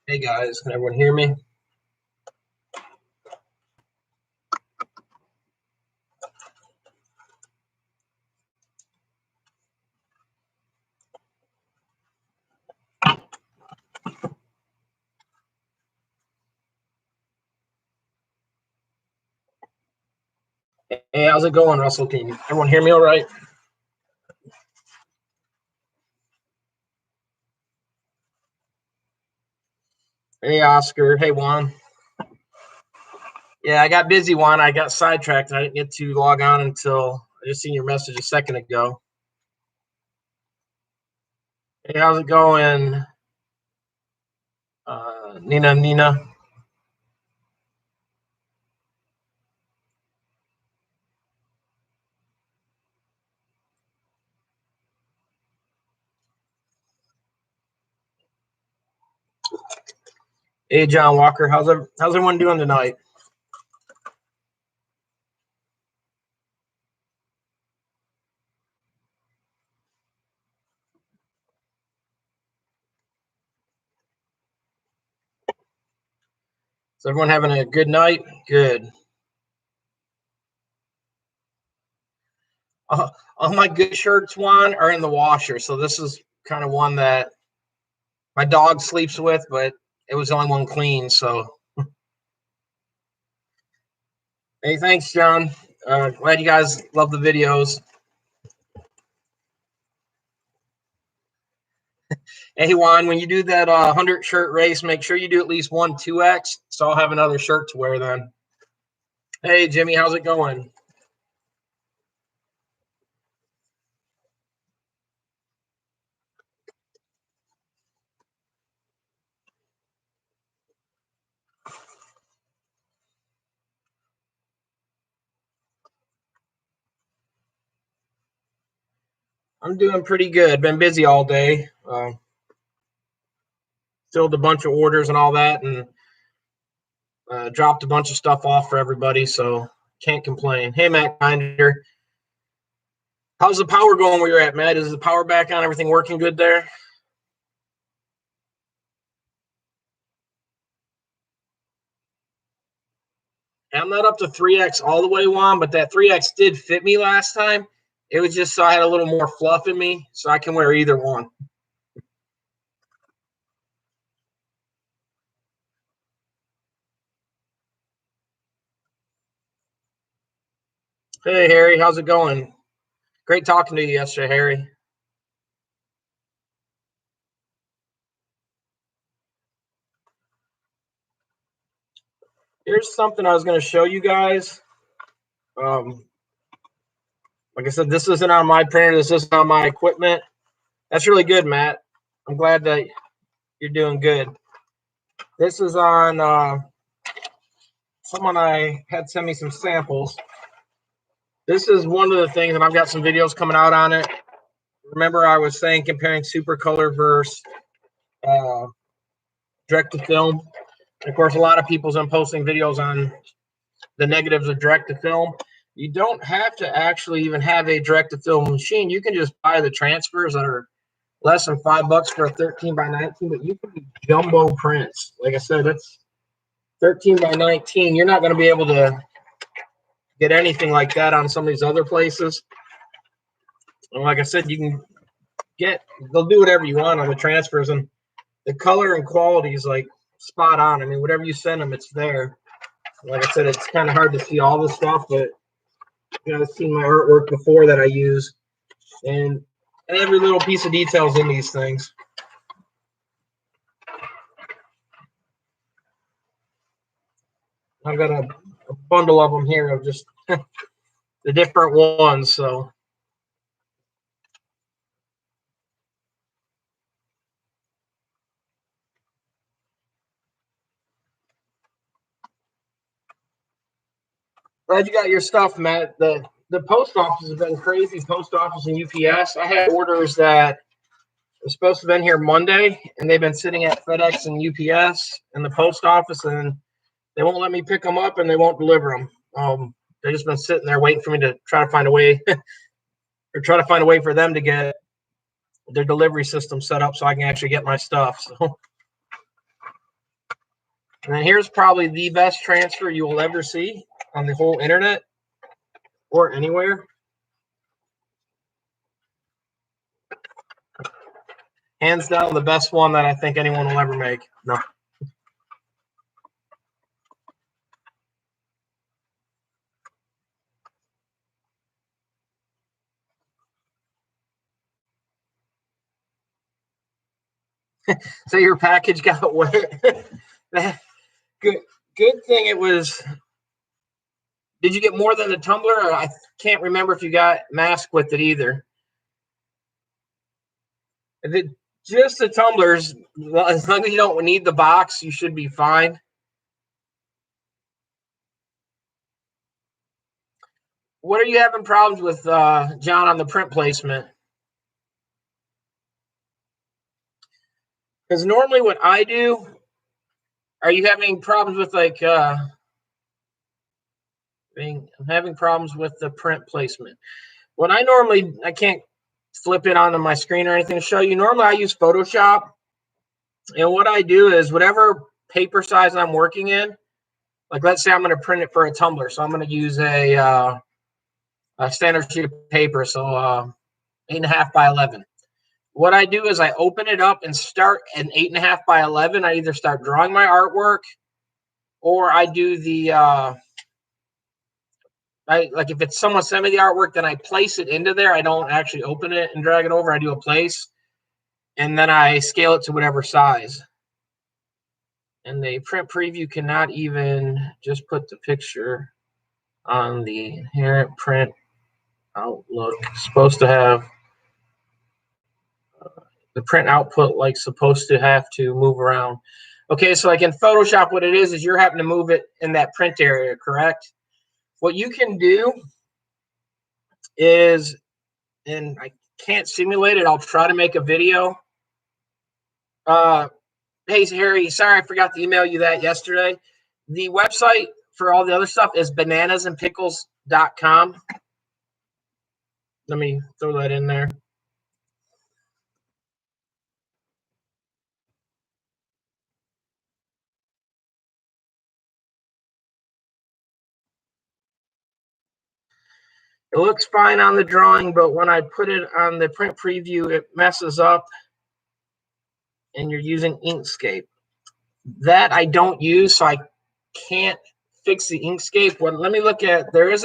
Hey guys, can everyone hear me? Hey, how's it going, Russell? Can everyone hear me all right? Hey, Oscar. Hey, Juan. Yeah, I got busy, Juan. I got sidetracked and I didn't get to log on until I just seen your message a second ago. Hey, how's it going, Nina? Hey, John Walker. How's everyone doing tonight? Is everyone having a good night? Good. All my good shirts, Juan, are in the washer. So this is kind of one that my dog sleeps with, but it was the only one clean. So, hey, thanks, John. Glad you guys love the videos. Hey, Juan, when you do that 100 shirt race, make sure you do at least one 2X, so I'll have another shirt to wear then. Hey, Jimmy, how's it going? I'm doing pretty good. Been busy all day. Filled a bunch of orders and all that, and dropped a bunch of stuff off for everybody, so can't complain. Hey, Matt Kinder, how's the power going where you're at, Matt? Is the power back on? Everything working good there? I'm not up to 3X all the way, Juan, but that 3X did fit me last time. It was just so I had a little more fluff in me, so I can wear either one. Hey, Harry, how's it going? Great talking to you yesterday, Harry. Here's something I was going to show you guys. Um, like I said, this isn't on my printer. This isn't on my equipment. That's really good, Matt. I'm glad that you're doing good. This is on someone I had send me some samples. This is one of the things, and I've got some videos coming out on it. Remember, I was saying comparing super color versus direct to film. And of course, a lot of people's been posting videos on the negatives of direct to film. You don't have to actually even have a direct to film machine. You can just buy the transfers that are less than $5 for a 13 by 19, but you can do jumbo prints. Like I said, it's 13 by 19. You're not going to be able to get anything like that on some of these other places. And like I said, you can they'll do whatever you want on the transfers, and the color and quality is like spot on. I mean, whatever you send them, it's there. Like I said, it's kind of hard to see all the stuff, but you guys seen my artwork before that I use, and every little piece of details in these things. I've got a bundle of them here of just the different ones. So glad you got your stuff, Matt. The post office has been crazy. Post office and UPS. I had orders that were supposed to have been here Monday, and they've been sitting at FedEx and UPS and the post office, and they won't let me pick them up and they won't deliver them. They've just been sitting there waiting for me to try to find a way, or try to find a way for them to get their delivery system set up so I can actually get my stuff. So And then here's probably the best transfer you will ever see on the whole internet or anywhere. Hands down, the best one that I think anyone will ever make. No. So your package got wet. Good thing it was. Did you get more than the tumbler? I can't remember if you got mask with it either. If it just the tumblers, well, as long as you don't need the box, you should be fine. What are you having problems with, John, on the print placement? Because normally what I do, are you having problems with like, I'm having problems with the print placement. What I can't flip it onto my screen or anything to show you. Normally I use Photoshop. And what I do is whatever paper size I'm working in, like let's say I'm going to print it for a tumbler. So I'm going to use a standard sheet of paper. So 8.5 by 11. What I do is I open it up and start an 8.5 by 11. I either start drawing my artwork or I do like if it's someone sent me the artwork, then I place it into there. I don't actually open it and drag it over. I do a place and then I scale it to whatever size. And the print preview cannot even just put the picture on the inherent print outlook. It's supposed to have the print output like supposed to have to move around. Okay, so like in Photoshop, what it is you're having to move it in that print area, correct? What you can do is, and I can't simulate it, I'll try to make a video. Hey, Harry, sorry I forgot to email you that yesterday. The website for all the other stuff is bananasandpickles.com. Let me throw that in there. It looks fine on the drawing, but when I put it on the print preview, it messes up and you're using Inkscape. That I don't use, so I can't fix the Inkscape. Well, let me look at, there's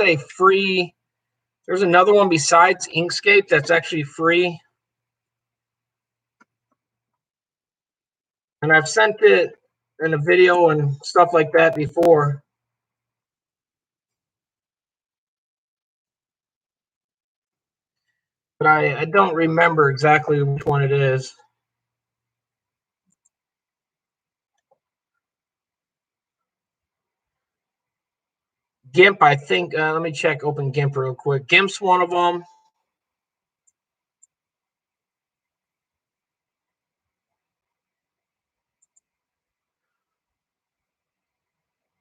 another one besides Inkscape that's actually free. And I've sent it in a video and stuff like that before. But I don't remember exactly which one it is. GIMP, I think, let me check Open GIMP real quick. GIMP's one of them.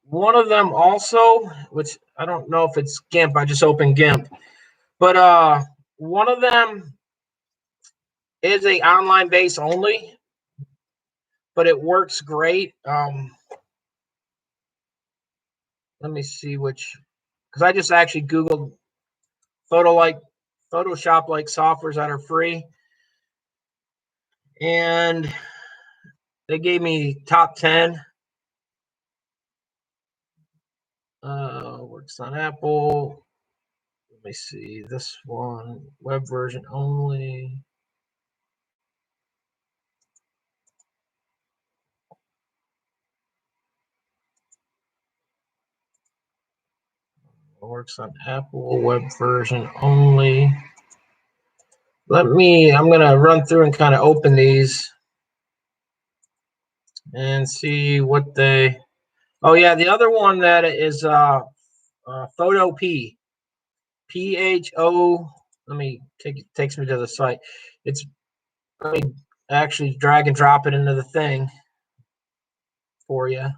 One of them also, which I don't know if it's GIMP, I just opened GIMP. But one of them is a online base only, but it works great. Let me see which, because I just actually Googled Photoshop like softwares that are free. And they gave me top 10. Works on Apple. Let me see this one, web version only. Works on Apple, web version only. I'm gonna run through and kind of open these and see what they. Oh yeah, the other one that is Photop, PHO. Takes me to the site. Let me actually drag and drop it into the thing for you.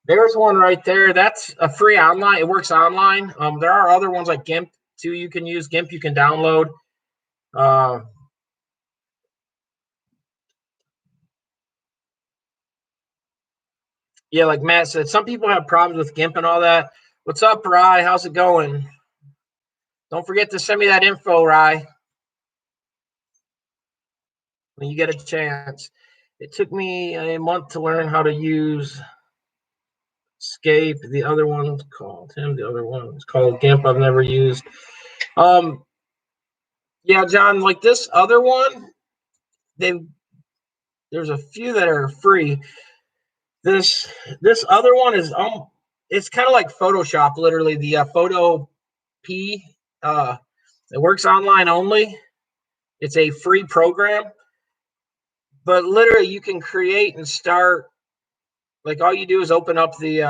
There's one right there. That's a free online. It works online. There are other ones like GIMP too. You can use GIMP. You can download. Uh, yeah, like Matt said, some people have problems with GIMP and all that. What's up, Rye? How's it going? Don't forget to send me that info, Rye, when you get a chance. It took me a month to learn how to use Escape. The other one's called him. The other one is called GIMP. I've never used. Um, yeah, John, like this other one, they there's a few that are free. This other one is it's kind of like Photoshop, literally the Photo P. Uh, it works online only. It's a free program, but literally you can create and start. Like all you do is open up the.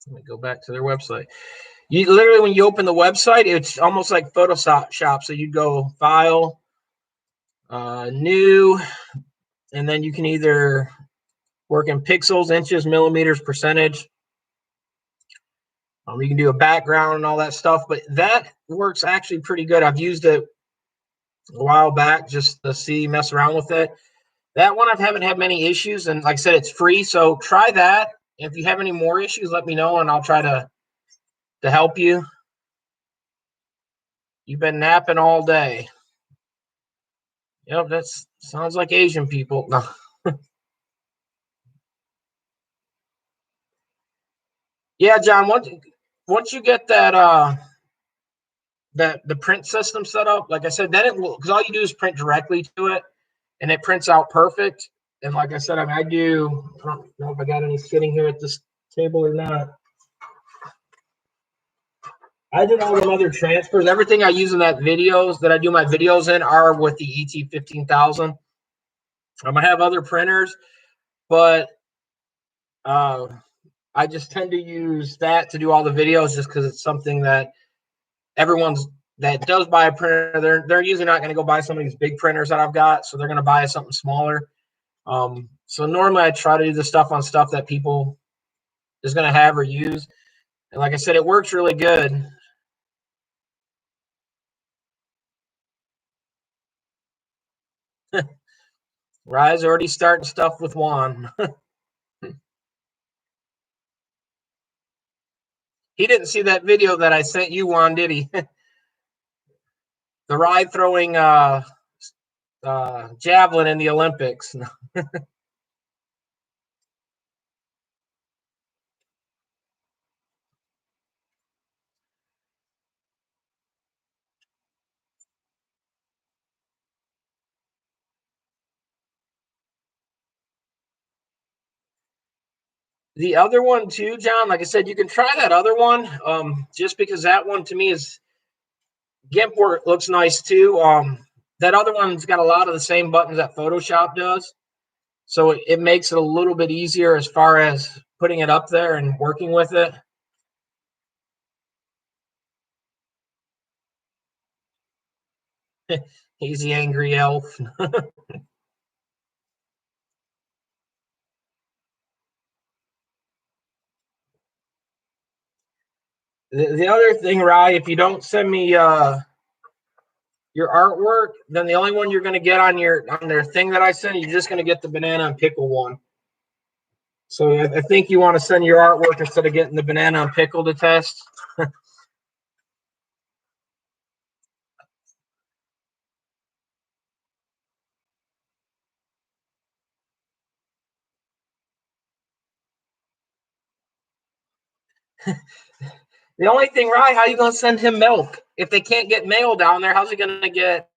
Let me go back to their website. You literally, when you open the website, it's almost like Photoshop. So you go File, New, and then you can either work in pixels, inches, millimeters, percentage. You can do a background and all that stuff, but that works actually pretty good. I've used it a while back just to mess around with it. That one I haven't had many issues, and like I said, it's free. So try that. If you have any more issues, let me know, and I'll try to help you. You've been napping all day. Yep, that sounds like Asian people. No. Yeah, John. Once you get that the print system set up, like I said, then it will, because all you do is print directly to it, and it prints out perfect. And like I said, I mean, I don't know if I got any sitting here at this table or not. I did all the other transfers. Everything I use in that videos that I do my videos in are with the ET 15,000. I'm gonna have other printers, but uh, I just tend to use that to do all the videos, just because it's something that everyone's that does buy a printer. They're usually not going to go buy some of these big printers that I've got, so they're going to buy something smaller. So normally I try to do the stuff on stuff that people is going to have or use, and like I said, it works really good. Rise already starting stuff with Juan. He didn't see that video that I sent you, Juan, did he? The ride throwing javelin in the Olympics. The other one too, John. Like I said, you can try that other one. Just because that one to me is GIMP work looks nice too. That other one's got a lot of the same buttons that Photoshop does, so it makes it a little bit easier as far as putting it up there and working with it. He's the angry elf. The other thing, Rye, if you don't send me your artwork, then the only one you're going to get on their thing that I sent, you're just going to get the banana and pickle one. So I think you want to send your artwork instead of getting the banana and pickle to test. The only thing, Rye, how are you going to send him milk? If they can't get mail down there, how's he going to get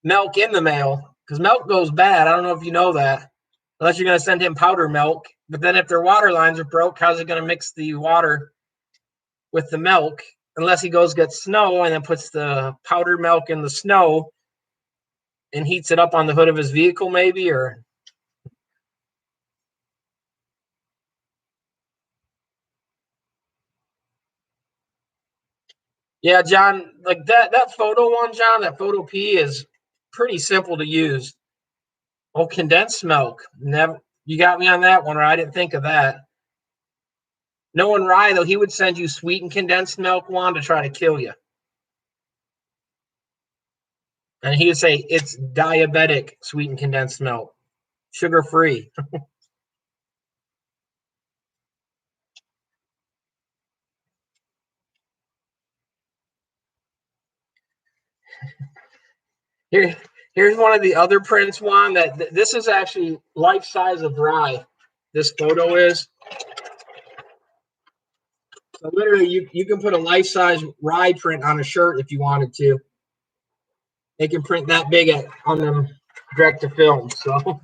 milk in the mail? Because milk goes bad. I don't know if you know that. Unless you're going to send him powder milk. But then if their water lines are broke, how's he going to mix the water with the milk? Unless he goes get snow and then puts the powdered milk in the snow and heats it up on the hood of his vehicle, maybe. Or yeah, John, like that photo one, John, that photo P is pretty simple to use. Oh, condensed milk. Never. You got me on that one, or I didn't think of that. Knowing Rye, though, he would send you sweetened condensed milk, Juan, to try to kill you. And he would say, it's diabetic sweetened condensed milk, sugar-free. Here's one of the other prints, Juan, that this is actually life size of Rye. This photo is. So literally, you can put a life size Rye print on a shirt if you wanted to. They can print that big on them direct to film. So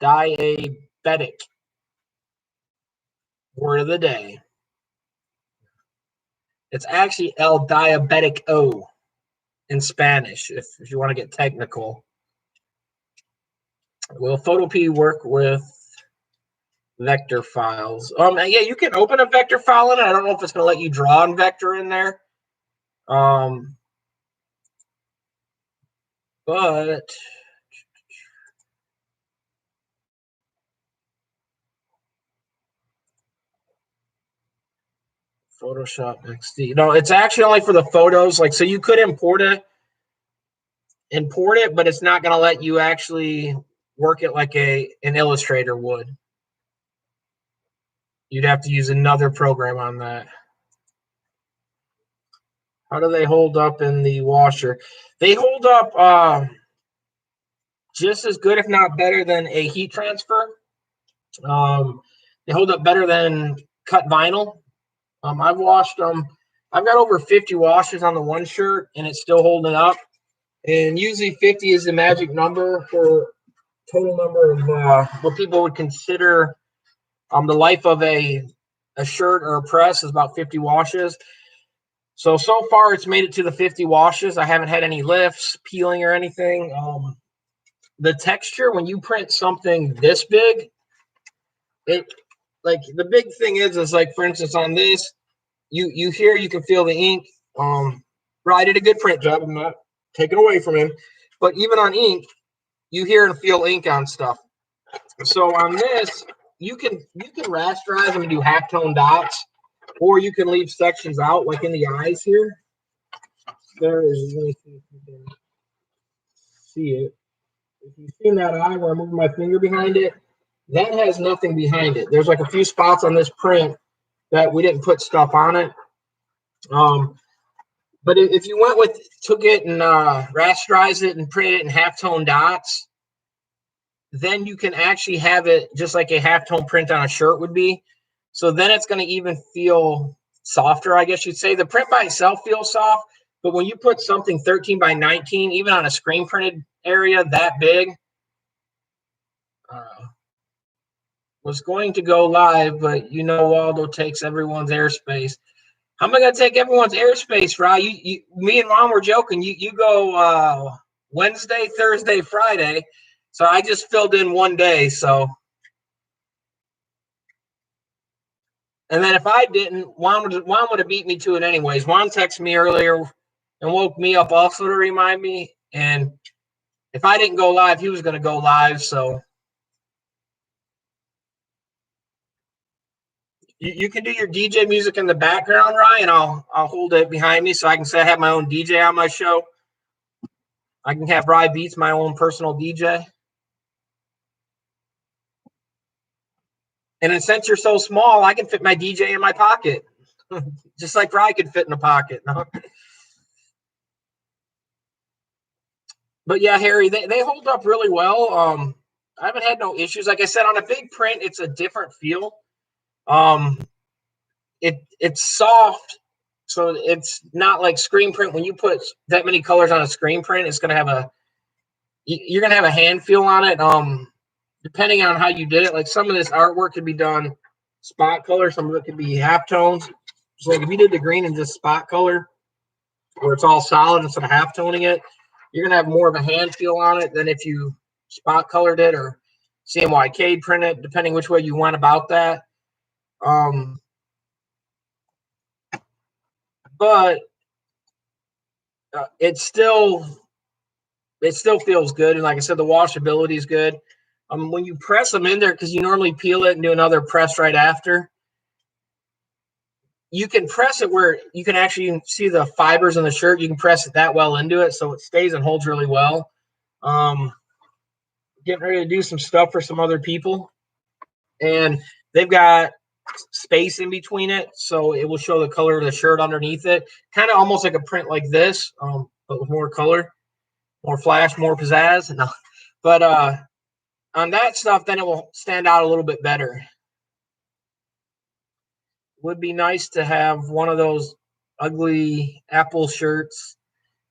diabetic word of the day. It's actually el diabetico in Spanish, if you want to get technical. Will Photop work with vector files? Yeah, you can open a vector file in it. I don't know if it's going to let you draw in vector in there. But Photoshop XD. No, it's actually only for the photos. Like, so you could import it, but it's not going to let you actually work it like an Illustrator would. You'd have to use another program on that. How do they hold up in the washer? They hold up just as good, if not better, than a heat transfer. They hold up better than cut vinyl. I've washed them. I've got over 50 washes on the one shirt, and it's still holding up. And usually 50 is the magic number for total number of what people would consider the life of a shirt or a press is about 50 washes. So far it's made it to the 50 washes. I haven't had any lifts, peeling, or anything. The texture when you print something this big, it like the big thing is like, for instance, on this, you can feel the ink. Rye did a good print job. I'm not taking away from him, but even on ink, you hear and feel ink on stuff. So on this, you can rasterize them and do halftone dots, or you can leave sections out, like in the eyes here. There is, let me see if you can see it. If you've seen that eye where I'm moving my finger behind it, that has nothing behind it. There's like a few spots on this print that we didn't put stuff on it. But if you took it and rasterized it and printed it in halftone dots, then you can actually have it just like a halftone print on a shirt would be. So then it's going to even feel softer, I guess you'd say. The print by itself feels soft, but when you put something 13 by 19, even on a screen printed area that big, was going to go live, but Waldo takes everyone's airspace. How am I going to take everyone's airspace, Rye? Me and Mom were joking. You go Wednesday, Thursday, Friday. So I just filled in one day. So, and then if I didn't, Juan would have beat me to it anyways. Juan texted me earlier and woke me up also to remind me. And if I didn't go live, he was going to go live. So you can do your DJ music in the background, Ryan. I'll hold it behind me so I can say I have my own DJ on my show. I can have Rye Beats, my own personal DJ. And then since you're so small, I can fit my DJ in my pocket, just like Rye could fit in a pocket. No? But yeah, Harry, they hold up really well. I haven't had no issues. Like I said, on a big print, it's a different feel. It's soft, so it's not like screen print. When you put that many colors on a screen print, it's gonna have you're gonna have a hand feel on it. Depending on how you did it, like some of this artwork could be done spot color, some of it could be half tones. So like if you did the green and just spot color, where it's all solid instead of half toning it, you're gonna have more of a hand feel on it than if you spot colored it or CMYK print it, depending which way you went about that. Um, but it still feels good. And like I said, the washability is good. When you press them in there, because you normally peel it and do another press right after, you can press it where you can actually see the fibers in the shirt. You can press it that well into it, so it stays and holds really well. Um, Getting ready to do some stuff for some other people, and they've got space in between it, so it will show the color of the shirt underneath it, kind of almost like a print like this, but with more color, more flash, more pizzazz. No. But on that stuff, then it will stand out a little bit better. Would be nice to have one of those ugly Apple shirts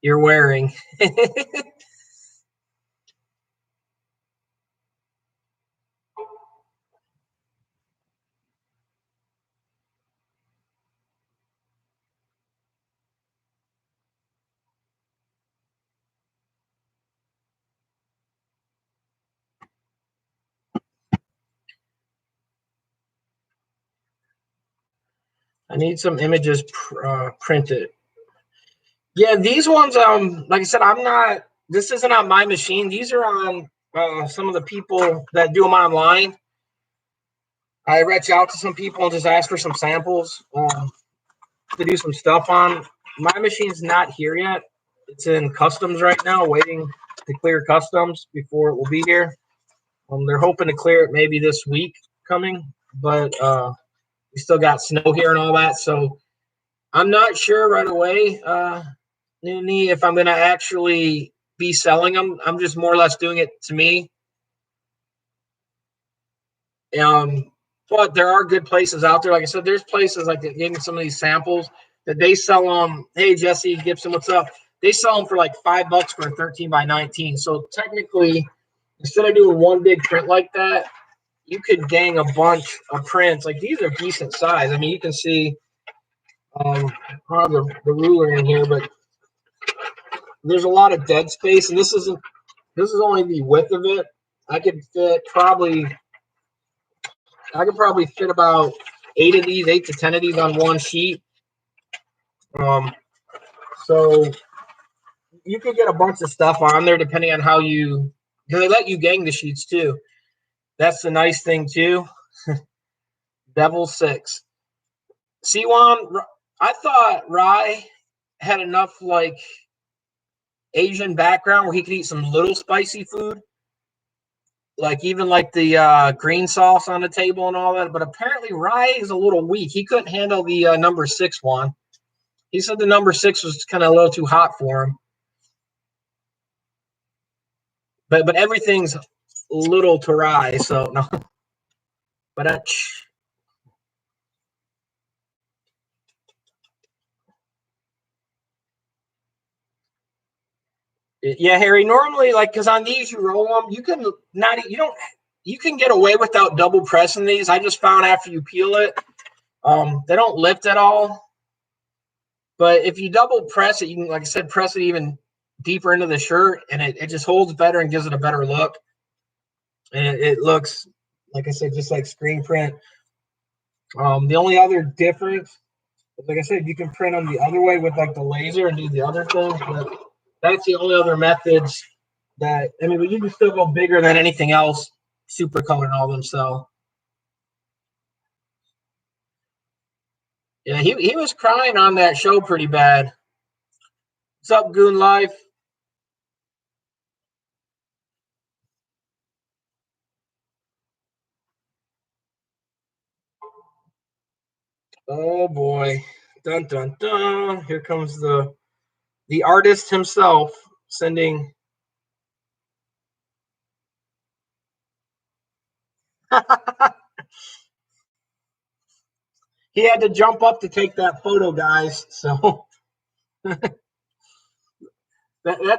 you're wearing. I need some images printed. Yeah, these ones, like I said, I'm not. This isn't on my machine. These are on some of the people that do them online. I reach out to some people and just ask for some samples to do some stuff on. My machine's not here yet. It's in customs right now, waiting to clear customs before it will be here. They're hoping to clear it maybe this week coming, but we still got snow here and all that, so I'm not sure right away, Noonie, if I'm going to actually be selling them. I'm just more or less doing it to me. Um, but there are good places out there. Like I said, there's places like that gave me some of these samples that they sell them. Hey, Jesse Gibson, what's up? They sell them for like $5 for a 13 by 19. So technically, instead of doing one big print like that, you could gang a bunch of prints. Like these are decent size. I mean, you can see I have the ruler in here, but there's a lot of dead space, and this is only the width of it. I could fit probably I could probably fit about 8 to 10 of these on one sheet. Um, so you could get a bunch of stuff on there depending on how you. Because they let you gang the sheets too. That's the nice thing too. Devil Six. Siwan, I thought Rye had enough like Asian background where he could eat some little spicy food, like even like the green sauce on the table and all that. But apparently Rye is a little weak. He couldn't handle the number 6 one. He said the number 6 was kind of a little too hot for him. But everything's little to Rye, so no. But yeah, Harry. Normally, like, because on these you roll them, you can not you don't you can get away without double pressing these. I just found after you peel it, they don't lift at all. But if you double press it, you can, like I said, press it even deeper into the shirt, and it just holds better and gives it a better look. And it looks, like I said, just like screen print. The only other difference, like I said, you can print them the other way with like the laser and do the other things, but that's the only other methods that I mean, but you can still go bigger than anything else, super color and all them. So yeah, he was crying on that show pretty bad. What's up, Goon Life? Oh boy. Dun dun dun. Here comes the artist himself sending. He had to jump up to take that photo, guys. So that's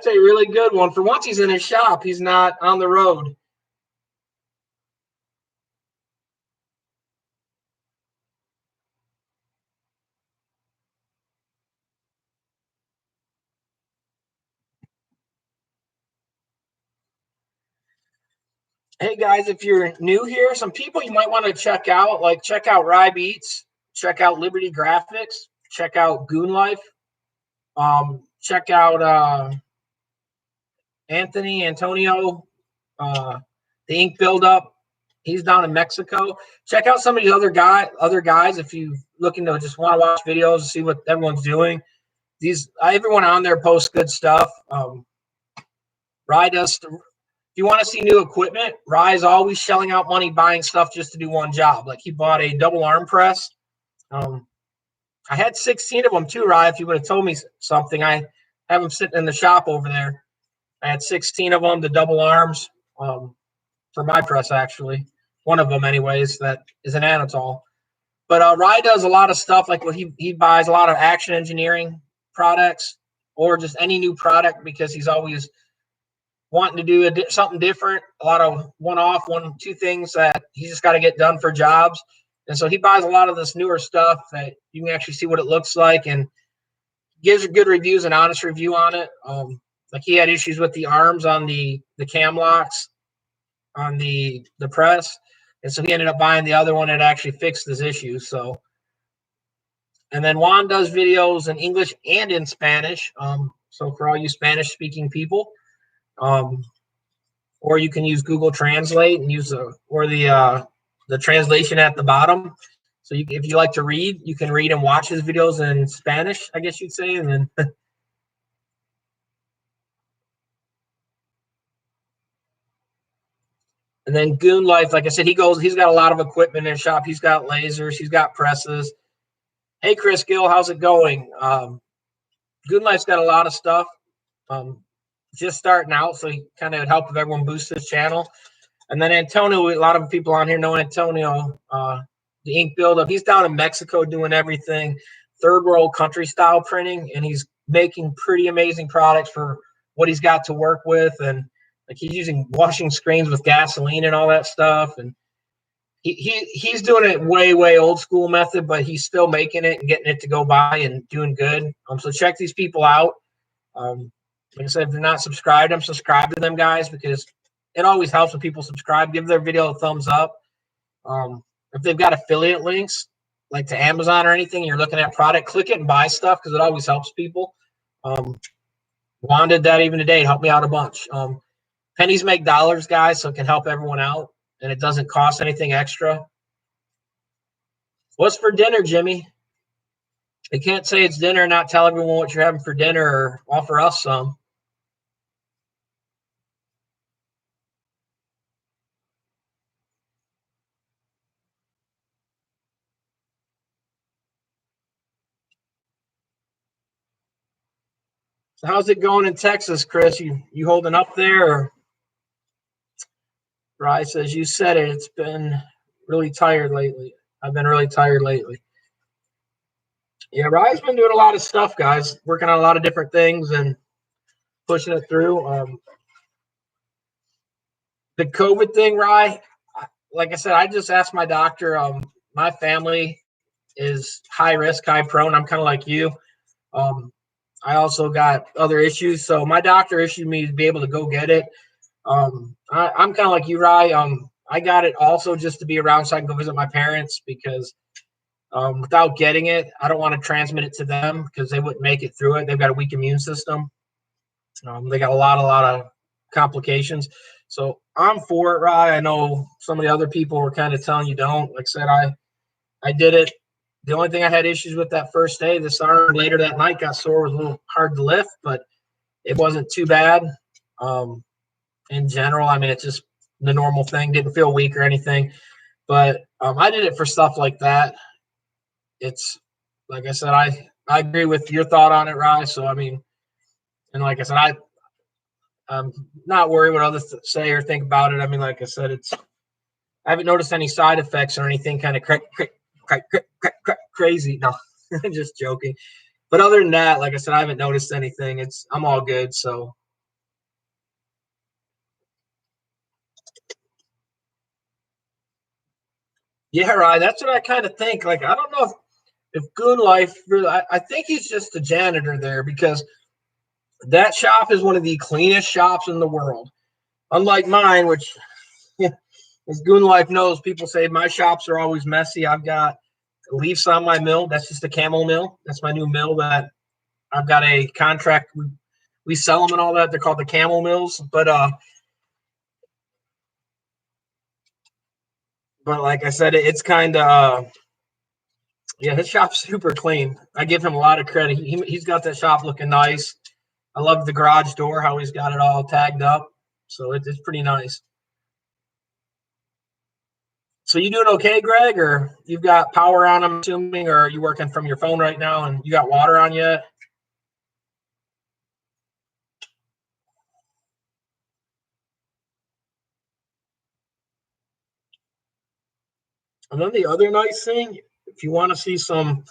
a really good one. For once, he's in his shop. He's not on the road. Hey guys, if you're new here, some people you might want to check out, like check out Rye Beats, check out Liberty Graphics, check out Goon Life, check out Antonio, the Ink Buildup. He's down in Mexico. Check out some of these other guys if you looking to just want to watch videos and see what everyone's doing. Everyone on there posts good stuff. Rye does. If you want to see new equipment, Rye is always shelling out money buying stuff just to do one job. Like he bought a double arm press. I had 16 of them too, Rye. If you would have told me something, I have them sitting in the shop over there. I had 16 of them, the double arms, for my press actually. One of them, anyways, that is an Anatol. But Rye does a lot of stuff like what he buys a lot of action engineering products or just any new product because he's always wanting to do something different, a lot of one-off, two things that he's just got to get done for jobs. And so he buys a lot of this newer stuff that you can actually see what it looks like and gives good reviews and honest review on it. Like he had issues with the arms on the cam locks on the press. And so he ended up buying the other one that actually fixed his issues. So, and then Juan does videos in English and in Spanish. So for all you Spanish speaking people, or you can use Google Translate and use the translation at the bottom. So if you like to read, you can read and watch his videos in Spanish, I guess you'd say, and then and then Goon Life, like I said, he's got a lot of equipment in his shop. He's got lasers, he's got presses. Hey Chris Gill, how's it going? Goon Life's got a lot of stuff. Just starting out, so he kind of help if everyone boost his channel. And then Antonio, a lot of people on here know Antonio, the Ink Buildup. He's down in Mexico doing everything, third world country style printing, and he's making pretty amazing products for what he's got to work with. And like he's using washing screens with gasoline and all that stuff. And he's doing it way old school method, but he's still making it and getting it to go by and doing good. So check these people out. Like I said, if you're not subscribed, I'm subscribed to them guys because it always helps when people subscribe. Give their video a thumbs up. If they've got affiliate links, like to Amazon or anything, you're looking at product, click it and buy stuff because it always helps people. Juan did that even today. Helped me out a bunch. Pennies make dollars, guys, so it can help everyone out, and it doesn't cost anything extra. What's for dinner, Jimmy? You can't say it's dinner and not tell everyone what you're having for dinner or offer us some. So how's it going in Texas, Chris? You holding up there? Or? Rye says, you said it. It's been really tired lately. I've been really tired lately. Yeah, Rye's been doing a lot of stuff, guys. Working on a lot of different things and pushing it through. The COVID thing, Rye, like I said, I just asked my doctor. My family is high risk, high prone. I'm kind of like you. I also got other issues. So my doctor issued me to be able to go get it. I'm kind of like you, Rye. I got it also just to be around so I can go visit my parents because without getting it, I don't want to transmit it to them because they wouldn't make it through it. They've got a weak immune system. They got a lot of complications. So I'm for it, Rye. I know some of the other people were kind of telling you don't. Like I said, I did it. The only thing I had issues with that first day, this arm later that night got sore, was a little hard to lift, but it wasn't too bad. In general, I mean, it's just the normal thing. Didn't feel weak or anything, but I did it for stuff like that. It's like I said, I agree with your thought on it, Rye. So I mean, and like I said, I'm not worried what others say or think about it. I mean, like I said, I haven't noticed any side effects or anything kind of crazy. No, just joking. But other than that, like I said, I haven't noticed anything. I'm all good. So. Yeah, right. That's what I kind of think. Like, I don't know if Goon Life really, I think he's just a janitor there because that shop is one of the cleanest shops in the world. Unlike mine, which As Goon Life knows, people say my shops are always messy. I've got leaves on my mill. That's just a camel mill. That's my new mill that I've got a contract. We sell them and all that. They're called the camel mills. But like I said, it's kind of yeah, his shop's super clean. I give him a lot of credit. He's got that shop looking nice. I love the garage door, how he's got it all tagged up. So it's pretty nice. So you doing okay, Greg? Or you've got power on, I'm assuming, or are you working from your phone right now and you got water on yet? And then the other nice thing, if you want to see some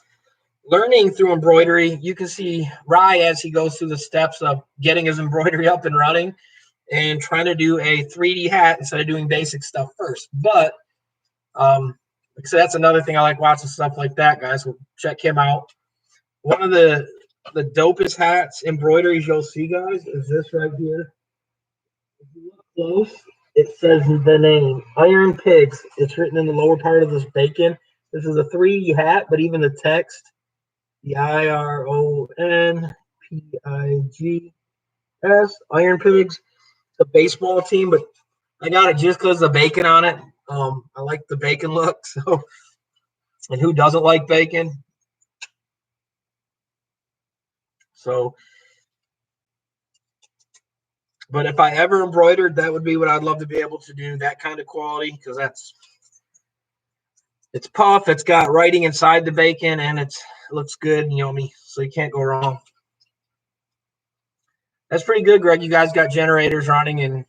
learning through embroidery, you can see Rye as he goes through the steps of getting his embroidery up and running and trying to do a 3D hat instead of doing basic stuff first. But so that's another thing I like watching stuff like that, guys. We'll check him out. One of the dopest hats embroideries you'll see, guys, is this right here. If you look close, it says the name Iron Pigs. It's written in the lower part of this bacon. This is a 3D hat, but even the text, the IronPigs, Iron Pigs, the baseball team, but I got it just because of the bacon on it. I like the bacon look. So, and who doesn't like bacon? So, but if I ever embroidered, that would be what I'd love to be able to do. That kind of quality, because it's puff. It's got writing inside the bacon, and it looks good and yummy. So you can't go wrong. That's pretty good, Greg. You guys got generators running, and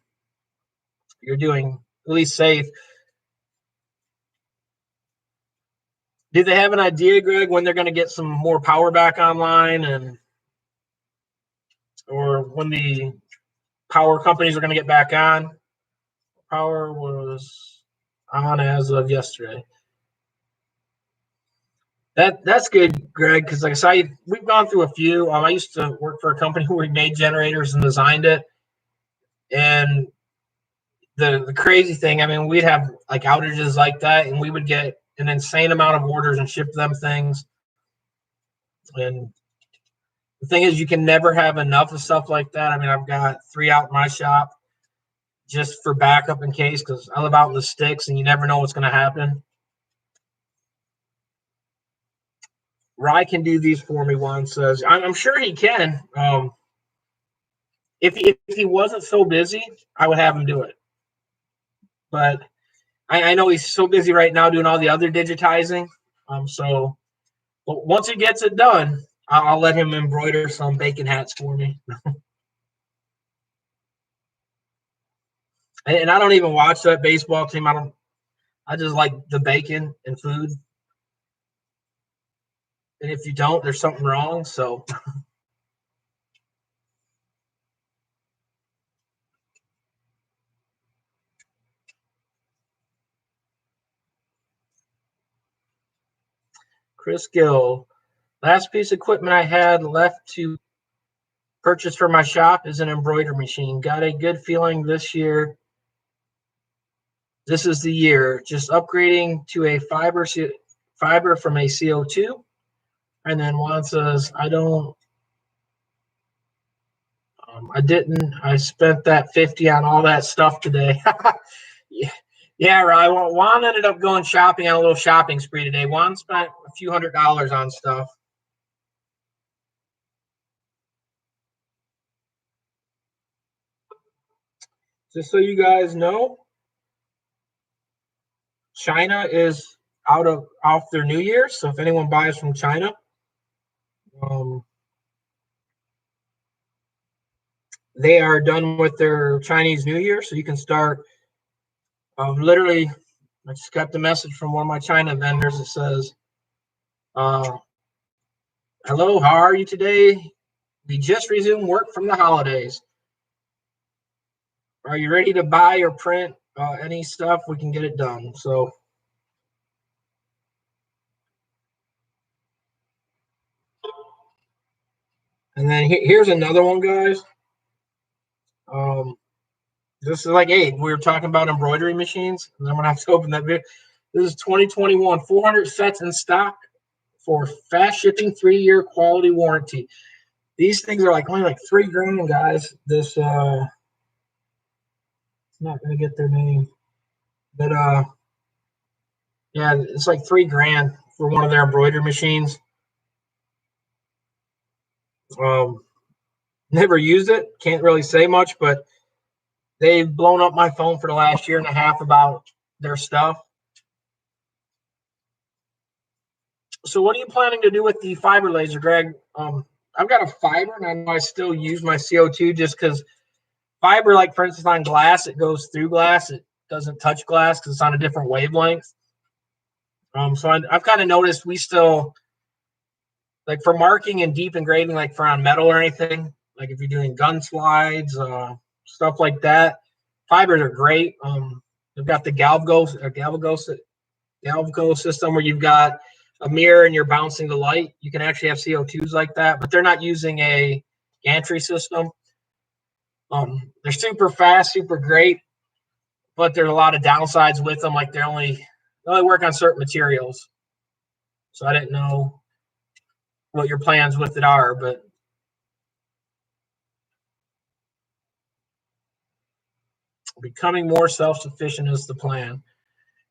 you're doing at least safe. Do they have an idea, Greg, when they're going to get some more power back online, and or when the power companies are going to get back on? Power was on as of yesterday. That's good, Greg, because like I said, we've gone through a few. I used to work for a company who made generators and designed it, and the crazy thing, I mean, we'd have like outages like that, and we would get an insane amount of orders and ship them things. And the thing is, you can never have enough of stuff like that. I mean, I've got 3 out in my shop just for backup in case, because I live out in the sticks, and you never know what's going to happen. Rye can do these for me once. I'm sure he can. If he wasn't so busy, I would have him do it. But I know he's so busy right now doing all the other digitizing. So but once he gets it done, I'll let him embroider some bacon hats for me. And I don't even watch that baseball team. I just like the bacon and food. And if you don't, there's something wrong. So Chris Gill, last piece of equipment I had left to purchase for my shop is an embroidery machine. Got a good feeling this year. This is the year. Just upgrading to a fiber from a CO2. And then Juan says, I didn't. I spent that 50 on all that stuff today. Yeah, right. Well, Juan ended up going shopping on a little shopping spree today. Juan spent a few $100s on stuff. Just so you guys know, China is off their New Year. So if anyone buys from China, um, they are done with their Chinese New Year. So you can start literally. I just got the message from one of my China vendors that says, hello, how are you today? We just resumed work from the holidays. Are you ready to buy or print any stuff? We can get it done. So, and then here's another one, guys. This is like, hey, we were talking about embroidery machines, and I'm gonna have to open that video. This is 2021, 400 sets in stock for fast shipping, 3-year quality warranty. These things are like only like $3,000, guys. This it's not gonna get their name, but yeah, it's like $3,000 for one of their embroidery machines. Never used it, can't really say much, but they've blown up my phone for the last year and a half about their stuff. So what are you planning to do with the fiber laser, Greg? I've got a fiber, and I know I still use my CO2 just because fiber, like for instance on glass, it goes through glass. It doesn't touch glass because it's on a different wavelength. So I've kind of noticed we still, like for marking and deep engraving, like for on metal or anything, like if you're doing gun slides, stuff like that, fibers are great. They've got the Galvago system where you've got a mirror and you're bouncing the light. You can actually have CO2s like that, but they're not using a gantry system. They're super fast, super great, but there's a lot of downsides with them. Like they only work on certain materials. So I didn't know what your plans with it are, but becoming more self-sufficient is the plan.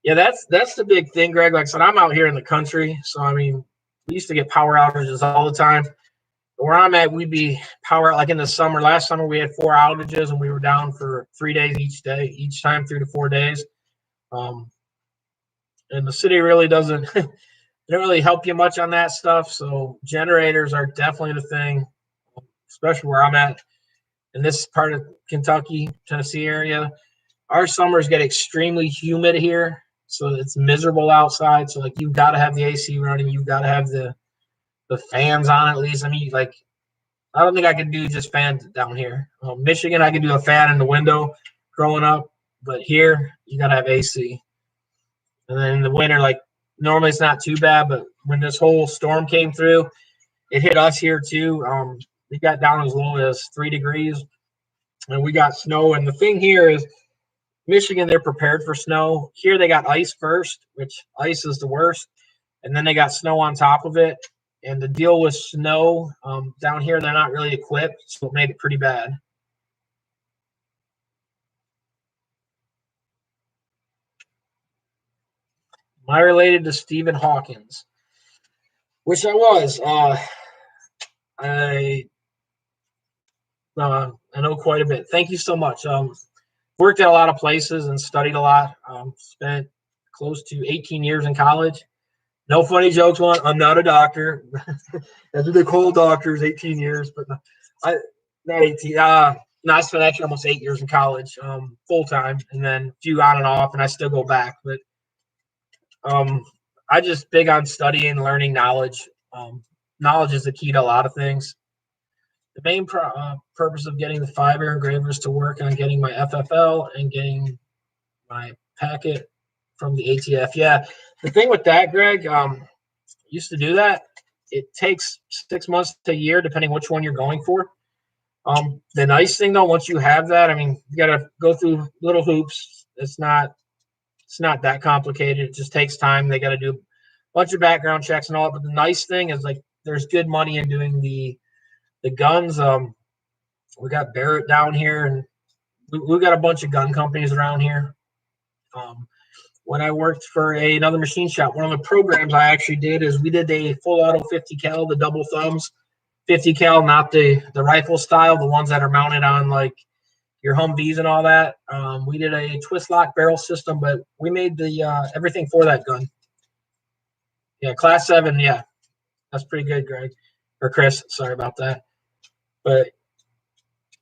Yeah, that's the big thing, Greg. Like I said, I'm out here in the country, so I mean, we used to get power outages all the time. Where I'm at, we'd be power like in the summer. Last summer, we had 4 outages, and we were down for 3 days each time, 3 to 4 days. And the city really doesn't they don't really help you much on that stuff. So generators are definitely the thing, especially where I'm at in this part of Kentucky, Tennessee area. Our summers get extremely humid here, so it's miserable outside. So like you've got to have the AC running, you've got to have the fans on at least. I mean, like I don't think I could do just fans down here. Michigan, I could do a fan in the window growing up, but here you got to have AC. And then in the winter, like normally it's not too bad, but when this whole storm came through, it hit us here too. We got down as low as 3 degrees, and we got snow. And the thing here is, Michigan, they're prepared for snow. Here they got ice first, which ice is the worst, and then they got snow on top of it. And the deal with snow down here, they're not really equipped, so it made it pretty bad. Am I related to Stephen Hawkins? Which I was. I I know quite a bit. Thank you so much. Worked at a lot of places and studied a lot. Spent close to 18 years in college. No funny jokes. I'm not a doctor. That's what they call doctors. 18 years, but I not 18. No, I spent actually almost 8 years in college, full time, and then a few on and off, and I still go back. But I just big on studying, learning knowledge. Knowledge is the key to a lot of things. The main purpose of getting the fiber engravers to work on getting my FFL and getting my packet from the ATF. Yeah, the thing with that, Greg, used to do that. It takes 6 months to a year, depending which one you're going for. The nice thing though, once you have that, I mean, you got to go through little hoops. It's not that complicated. It just takes time. They got to do a bunch of background checks and all that. But the nice thing is, like, there's good money in doing the guns. We got Barrett down here, and we got a bunch of gun companies around here. When I worked for another machine shop, one of the programs I actually did is we did a full auto 50 cal, the double thumbs, 50 cal, not the rifle style, the ones that are mounted on like your Humvees and all that. We did a twist lock barrel system, but we made the everything for that gun. Yeah, class 7. Yeah, that's pretty good, Greg or Chris. Sorry about that, but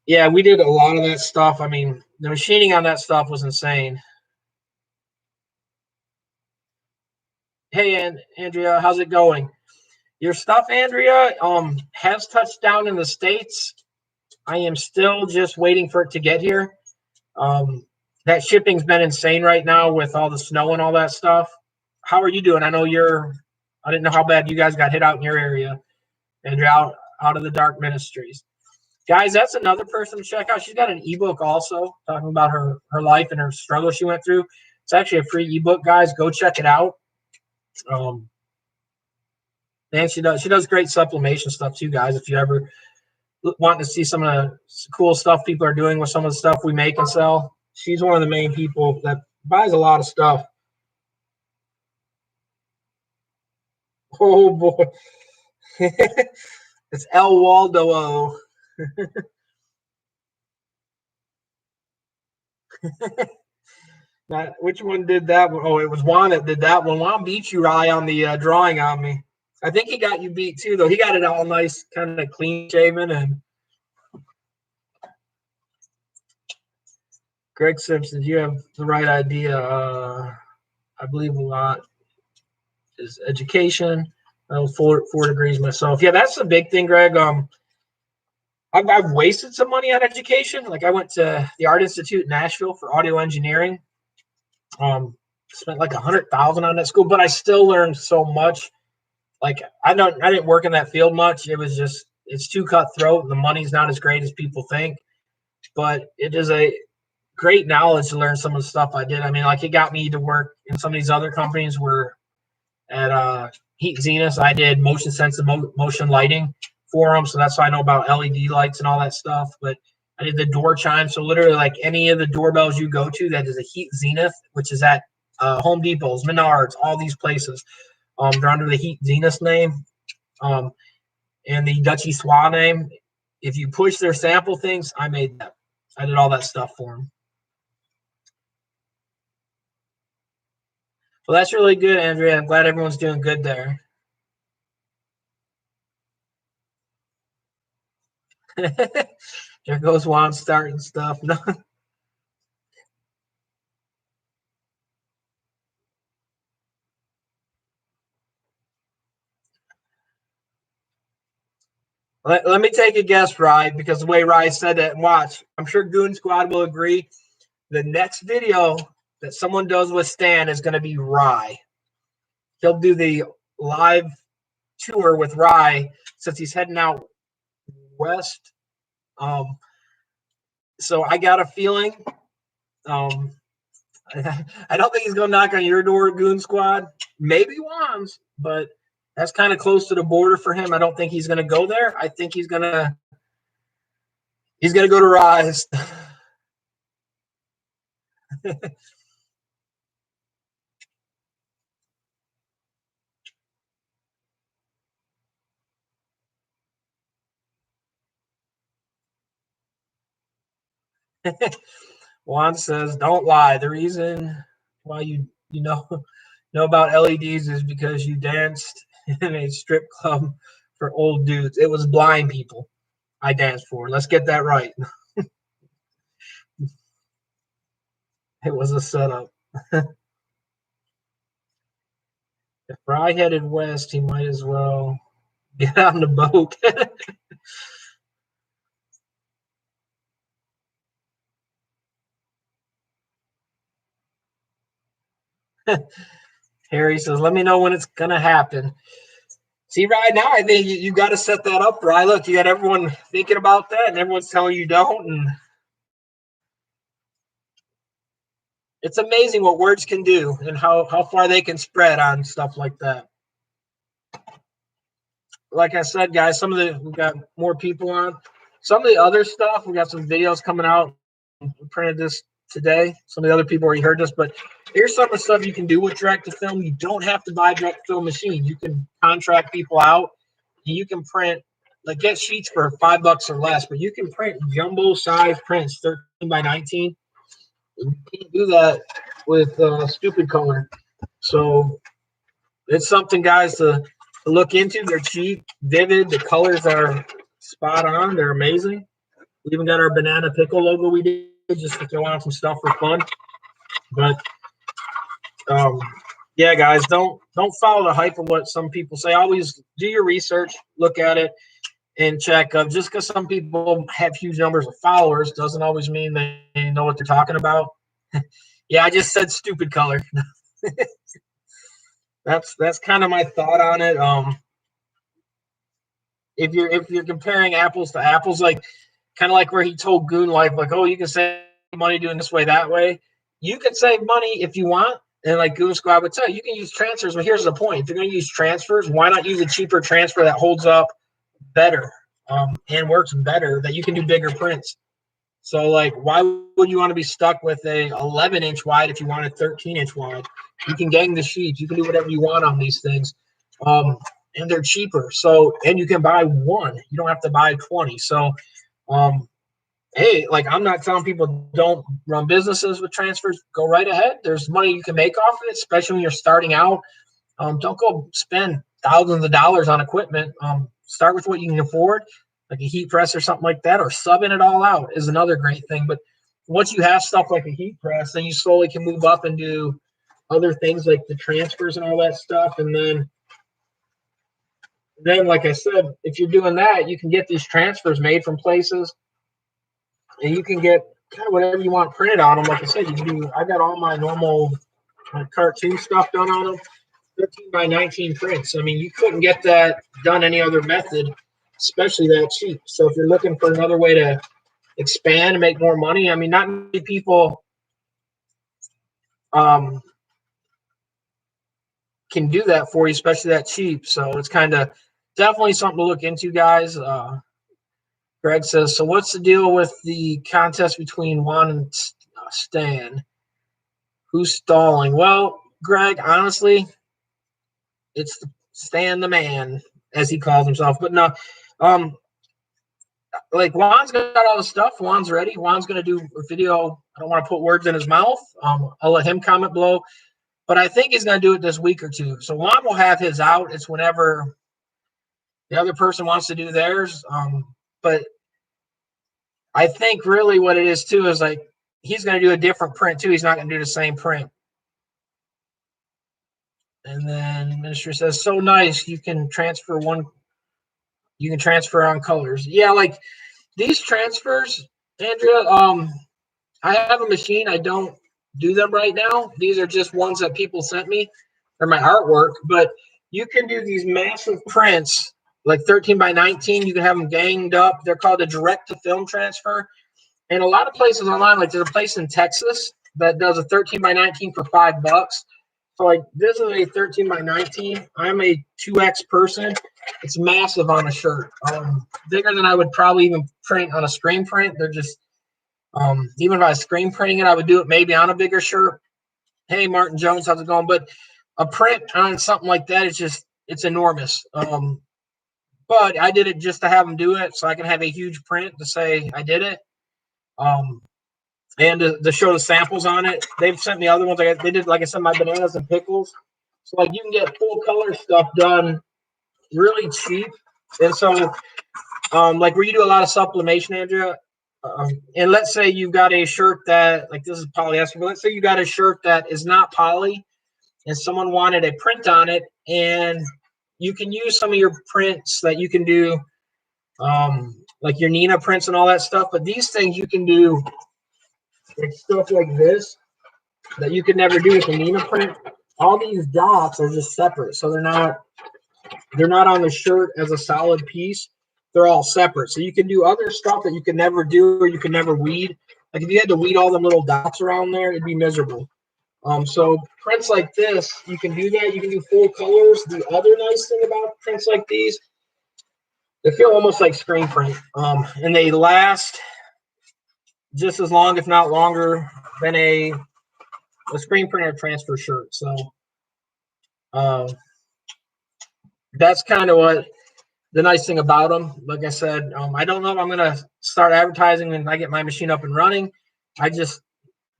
yeah, we did a lot of that stuff. I mean, the machining on that stuff was insane. Hey, Andrea, how's it going? Your stuff, Andrea, has touched down in the States. I am still just waiting for it to get here. That shipping's been insane right now with all the snow and all that stuff. How are you doing? I didn't know how bad you guys got hit out in your area, and you're out of the dark ministries. Guys, that's another person to check out. She's got an ebook also talking about her life and her struggle she went through. It's actually a free ebook, guys. Go check it out. And she does great supplementation stuff too, guys. If you ever want to see some of the cool stuff people are doing with some of the stuff we make and sell, she's one of the main people that buys a lot of stuff. Oh boy. It's El Waldo. Which one did that one? Oh, it was Juan that did that one. Juan beat you, Rye, on the drawing on me. I think he got you beat too, though. He got it all nice, kind of clean shaven. And Greg Simpson, you have the right idea. I believe a lot is education. I was four degrees myself. Yeah, that's the big thing, Greg. I've wasted some money on education. Like I went to the Art Institute in Nashville for audio engineering. Spent like $100,000 on that school, but I still learned so much. Like I didn't work in that field much. It was just it's too cutthroat. The money's not as great as people think, but it is a great knowledge to learn some of the stuff I did. I mean, like it got me to work in some of these other companies where at Heat Zenith, I did motion sensitive motion lighting for them. So that's why I know about LED lights and all that stuff. But I did the door chime. So literally like any of the doorbells you go to that is a Heat Zenith, which is at Home Depot's, Menards, all these places. They're under the Heat Zenith name and the Dutchy Swa name. If you push their sample things, I made that. I did all that stuff for them. Well, that's really good, Andrea. I'm glad everyone's doing good there. There goes Juan starting stuff. No. Let me take a guess, Rye, because the way Rye said it, and watch, I'm sure Goon Squad will agree. The next video that someone does with Stan is going to be Rye. He'll do the live tour with Rye since he's heading out west. So I got a feeling. I don't think he's going to knock on your door, Goon Squad. Maybe Juan's, but that's kind of close to the border for him. I don't think he's going to go there. I think he's going to go to Rise. Juan says, "Don't lie. The reason why you know about LEDs is because you danced in a strip club for old dudes. It was blind people I danced for. Let's get that right. It was a setup. If Fry headed west, he might as well get on the boat." Harry says, "Let me know when it's gonna happen." See, Ryan, now I think you got to set that up, Ryan. Look, you got everyone thinking about that, and everyone's telling you don't. And it's amazing what words can do and how far they can spread on stuff like that. Like I said, guys, we've got more people on. Some of the other stuff, we got some videos coming out. We printed this today. Some of the other people already heard this, but here's some of the stuff you can do with direct to film. You don't have to buy a direct to film machine. You can contract people out. You can print, like get sheets for $5 or less, but you can print jumbo size prints, 13 by 19. You can't do that with stupid color. So it's something, guys, to look into. They're cheap, vivid. The colors are spot on. They're amazing. We even got our banana pickle logo we did just to throw on some stuff for fun. But yeah, guys, don't follow the hype of what some people say. Always do your research, look at it, and check. Just because some people have huge numbers of followers doesn't always mean they know what they're talking about. Yeah, I just said stupid color. That's kind of my thought on it. If you're comparing apples to apples, like kind of like where he told Goon Life, like, oh, you can save money doing this way, that way. You can save money if you want. And like Goon Squad would tell you, you can use transfers. But here's the point. If you're going to use transfers, why not use a cheaper transfer that holds up better and works better, that you can do bigger prints? So, like, why would you want to be stuck with a 11-inch wide if you want a 13-inch wide? You can gang the sheets. You can do whatever you want on these things. And they're cheaper. So, and you can buy one. You don't have to buy 20. So, hey, like, I'm not telling people don't run businesses with transfers. Go right ahead. There's money you can make off of it, especially when you're starting out. Don't go spend thousands of dollars on equipment. Start with what you can afford, like a heat press or something like that, or subbing it all out is another great thing. But once you have stuff like a heat press, then you slowly can move up and do other things like the transfers and all that stuff. And then, like I said, if you're doing that, you can get these transfers made from places, and you can get kind of whatever you want printed on them. Like I said, you can do. I got all my normal cartoon stuff done on them. 13 by 19 prints. I mean, you couldn't get that done any other method, especially that cheap. So if you're looking for another way to expand and make more money, I mean, not many people can do that for you, especially that cheap. So it's kind of definitely something to look into, guys. Greg says, so what's the deal with the contest between Juan and Stan? Who's stalling? Well, Greg, honestly, it's Stan the man, as he calls himself. But no, like Juan's got all the stuff. Juan's ready. Juan's going to do a video. I don't want to put words in his mouth. I'll let him comment below. But I think he's going to do it this week or two. So Juan will have his out. It's whenever the other person wants to do theirs. But I think really what it is too is like he's going to do a different print too. He's not going to do the same print. And then Minister says, so nice. You can transfer one. You can transfer on colors. Yeah, like these transfers, Andrea, I have a machine. I don't do them right now. These are just ones that people sent me. They're my artwork. But you can do these massive prints, like 13 by 19. You can have them ganged up. They're called a direct-to-film transfer. And a lot of places online, like there's a place in Texas that does a 13 by 19 for $5. So like this is a 13 by 19. I'm a 2X person. It's massive on a shirt. Bigger than I would probably even print on a screen print. They're just, even if I was screen printing it, I would do it maybe on a bigger shirt. Hey, Martin Jones, how's it going? But a print on something like that is just, it's enormous. But I did it just to have them do it so I can have a huge print to say I did it. And to show the samples on it. They've sent me other ones. They did, like I said, my bananas and pickles. So like you can get full color stuff done really cheap. And so like where you do a lot of sublimation, Andrea, and let's say you've got a shirt that, like this is polyester, but let's say you got a shirt that is not poly and someone wanted a print on it, and you can use some of your prints that you can do, like your Nina prints and all that stuff. But these things you can do like stuff like this that you could never do with the Nina print. All these dots are just separate, so they're not on the shirt as a solid piece. They're all separate, so you can do other stuff that you can never do or you can never weed. Like if you had to weed all them little dots around there, it'd be miserable. So prints like this, you can do that. You can do full colors. The other nice thing about prints like these, they feel almost like screen print, and they last just as long, if not longer, than a screen print or transfer shirt. So that's kind of what the nice thing about them. Like I said, I don't know if I'm gonna start advertising when I get my machine up and running.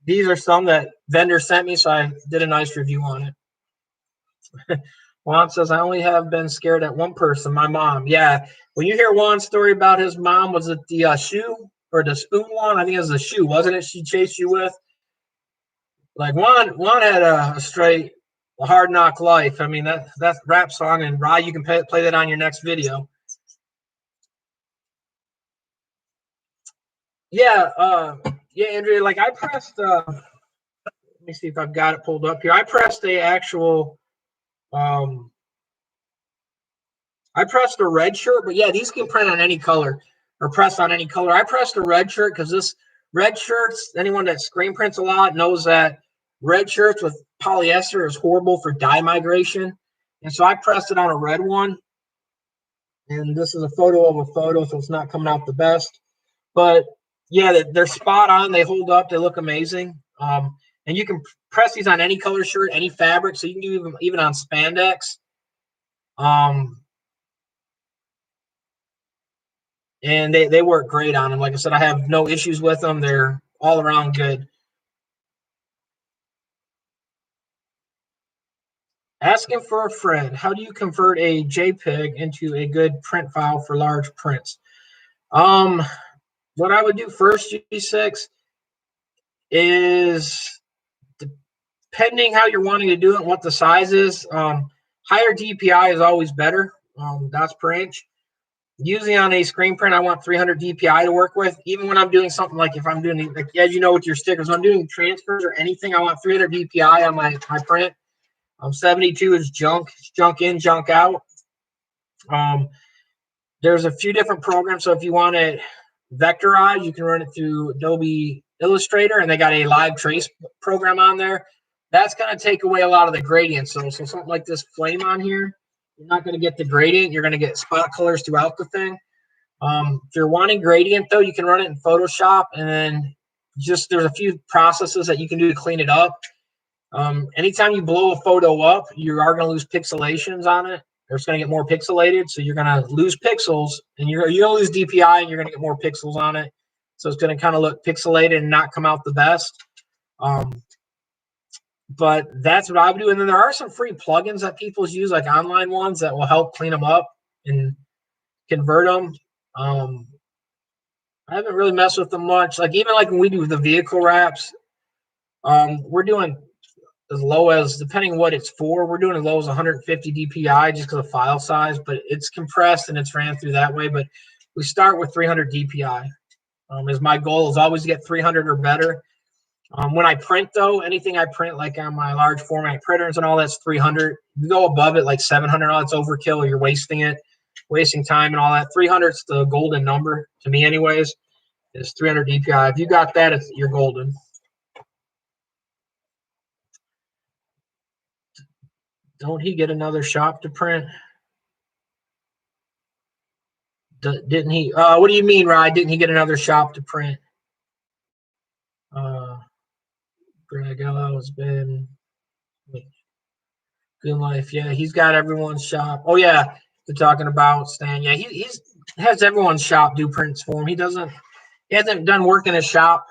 These are some that vendors sent me, so I did a nice review on it. Juan says, I only have been scared at one person, my mom. Yeah, when you hear Juan's story about his mom, was it the shoe or the spoon one? I think it was the shoe, wasn't it? She chased you with. Like Juan had a straight hard knock life. I mean that's rap song, and Rye, you can play that on your next video. Yeah, Andrea. Like I pressed. Let me see if I've got it pulled up here. I pressed a actual. I pressed a red shirt, but yeah, these can print on any color. or press on any color. I pressed a red shirt because this red shirts, anyone that screen prints a lot knows that red shirts with polyester is horrible for dye migration. And so I pressed it on a red one. And this is a photo of a photo, so it's not coming out the best. But yeah, they're spot on. They hold up. They look amazing. And you can press these on any color shirt, any fabric. So you can do even on spandex. And they work great on them. Like I said, I have no issues with them. They're all around good. Asking for a friend. How do you convert a JPEG into a good print file for large prints? What I would do first, G6, is depending how you're wanting to do it and what the size is, higher DPI is always better. Dots per inch. Usually on a screen print, I want 300 DPI to work with. Even when I'm doing something like if I'm doing, like, as you know, with your stickers, when I'm doing transfers or anything, I want 300 DPI on my print. 72 is junk. It's junk in, junk out. There's a few different programs. So if you want it vectorized, you can run it through Adobe Illustrator, and they got a live trace program on there. That's going to take away a lot of the gradients. So something like this flame on here, you're not going to get the gradient. You're going to get spot colors throughout the thing. If you're wanting gradient, though, you can run it in Photoshop, and then just there's a few processes that you can do to clean it up. Anytime you blow a photo up, you are going to lose pixelations on it. It's going to get more pixelated, so you're going to lose pixels, and you're going to lose DPI, and you're going to get more pixels on it. So it's going to kind of look pixelated and not come out the best. But that's what I would do. And then there are some free plugins that people use, like online ones, that will help clean them up and convert them. I haven't really messed with them much. Like even like when we do the vehicle wraps, we're doing as low as, depending what it's for, we're doing as low as 150 DPI just because of file size, but it's compressed and it's ran through that way. But we start with 300 DPI. Is my goal is always to get 300 or better. When I print, though, anything I print, like on my large format printers and all, that's 300. You go above it, like 700, it's overkill, or you're wasting it, wasting time and all that. 300 is the golden number, to me anyways, is 300 DPI. If you got that, you're golden. Don't he get another shop to print? Didn't he? What do you mean, Ryan? Didn't he get another shop to print? Greg has been Good Life. Yeah, he's got everyone's shop. Oh yeah, they're talking about Stan. Yeah, he's has everyone's shop do prints for him. He hasn't done work in his shop.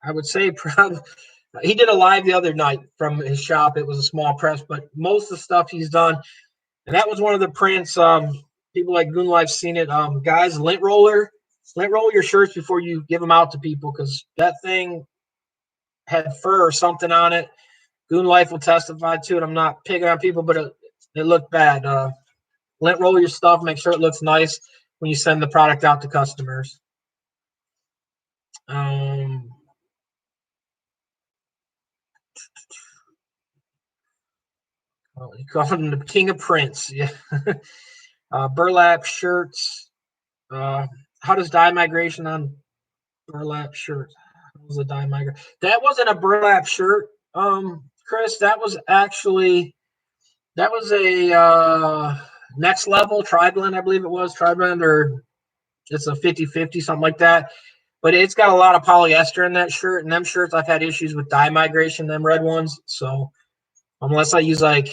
I would say probably he did a live the other night from his shop. It was a small press, but most of the stuff he's done, and that was one of the prints. People like Goon Life seen it. Guys, lint roll your shirts before you give them out to people, because that thing had fur or something on it. Goon Life will testify to it. I'm not picking on people, but it looked bad. Lint roll your stuff. Make sure it looks nice when you send the product out to customers. You call him the king of prints. Yeah. Burlap shirts. How does dye migration on burlap shirts? How was a dye migration? That wasn't a burlap shirt, Chris. That was a next level tri-blend, I believe it was tri-blend, or it's a 50-50, something like that. But it's got a lot of polyester in that shirt, and them shirts I've had issues with dye migration, them red ones. So unless I use like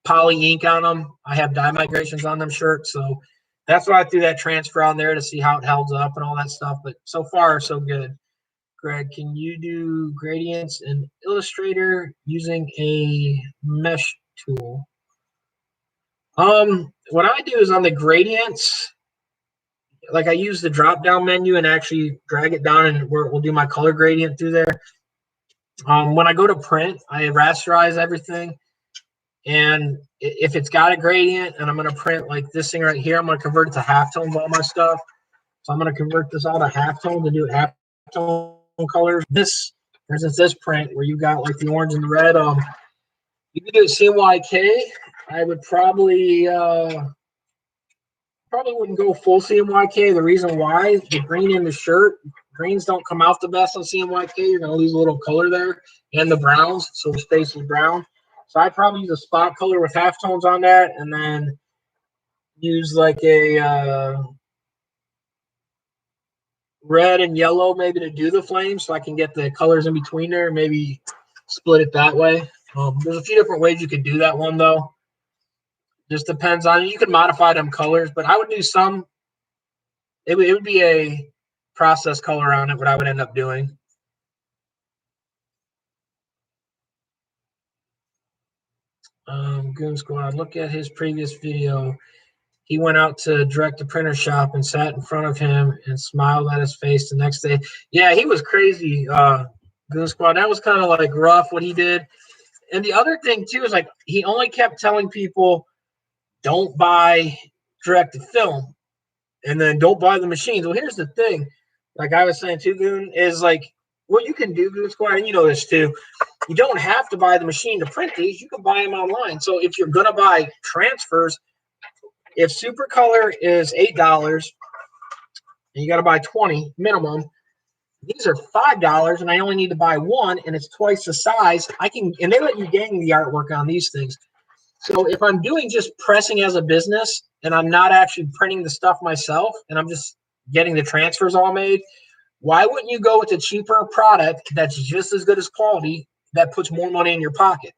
poly ink on them, I have dye migrations on them shirts. So that's why I threw that transfer on there, to see how it held up and all that stuff. But so far, so good. Greg, can you do gradients in Illustrator using a mesh tool? What I do is on the gradients, like I use the drop down menu and actually drag it down, and we'll do my color gradient through there. When I go to print, I rasterize everything. And if it's got a gradient and I'm going to print like this thing right here, I'm going to convert it to halftone of all my stuff. So I'm going to convert this all to halftone to do halftone colors. This, for instance, this print where you got like the orange and the red, you can do CMYK. I would probably probably wouldn't go full CMYK. The reason why, the green in the shirt, greens don't come out the best on CMYK. You're going to lose a little color there, and the browns, so the space is brown. So I'd probably use a spot color with halftones on that, and then use like a red and yellow maybe to do the flame, so I can get the colors in between there. Maybe split it that way. There's a few different ways you could do that one, though. Just depends on, you can modify them colors, but I would do some. It would be a process color on it, what I would end up doing. Goon Squad, look at his previous video. He went out to direct to printer shop and sat in front of him and smiled at his face the next day. Yeah, he was crazy, Goon Squad. That was kind of like rough what he did. And the other thing too is like he only kept telling people, don't buy direct to film, and then don't buy the machines. Well, here's the thing, like I was saying too, Goon, is like what you can do, Goon Squad, and you know this too. You don't have to buy the machine to print these. You can buy them online. So if you're gonna buy transfers, if Super Color is $8 and you got to buy 20 minimum, these are $5 and I only need to buy one and it's twice the size. I can, and they let you gang the artwork on these things. So if I'm doing just pressing as a business and I'm not actually printing the stuff myself and I'm just getting the transfers all made, why wouldn't you go with a cheaper product that's just as good as quality that puts more money in your pocket?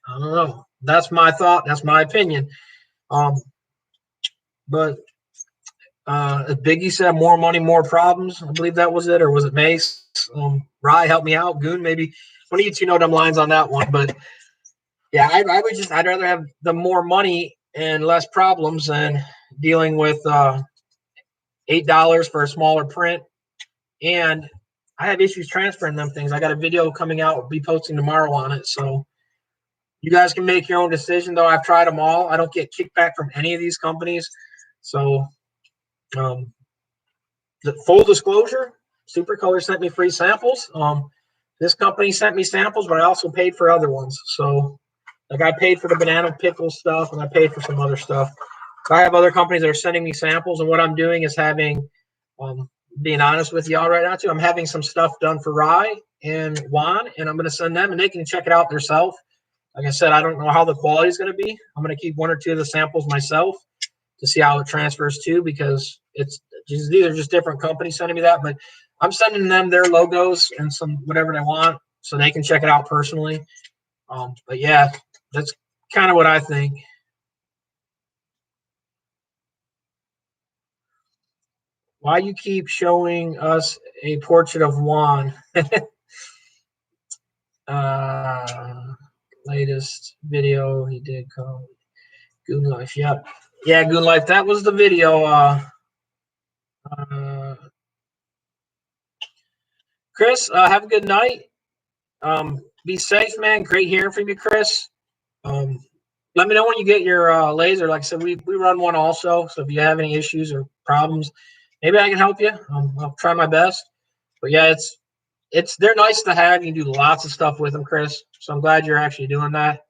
I don't know. That's my thought. That's my opinion. But Biggie said more money, more problems. I believe that was it. Or was it Mace? Rye, help me out. Goon, maybe. One of you two know them lines on that one. But yeah, I'd rather have the more money and less problems than dealing with $8 for a smaller print. And I have issues transferring them things. I got a video coming out, I'll be posting tomorrow on it. So you guys can make your own decision, though. I've tried them all. I don't get kickback from any of these companies. So the full disclosure, Super Color sent me free samples. This company sent me samples, but I also paid for other ones. So like I paid for the banana pickle stuff and I paid for some other stuff. So I have other companies that are sending me samples, and what I'm doing is having, being honest with y'all right now too, I'm having some stuff done for Rye and Juan, and I'm going to send them and they can check it out themselves. Like I said, I don't know how the quality is going to be. I'm going to keep one or two of the samples myself to see how it transfers too, because these are just different companies sending me that. But I'm sending them their logos and some whatever they want so they can check it out personally. But yeah, that's kind of what I think. Why you keep showing us a portrait of Juan? Latest video he did called Goon Life. Yep. Yeah, Goon Life. That was the video. Chris, have a good night. Be safe, man. Great hearing from you, Chris. Let me know when you get your laser. Like I said, we run one also. So if you have any issues or problems, maybe I can help you. I'll try my best. But yeah, they're nice to have. You can do lots of stuff with them, Chris. So I'm glad you're actually doing that.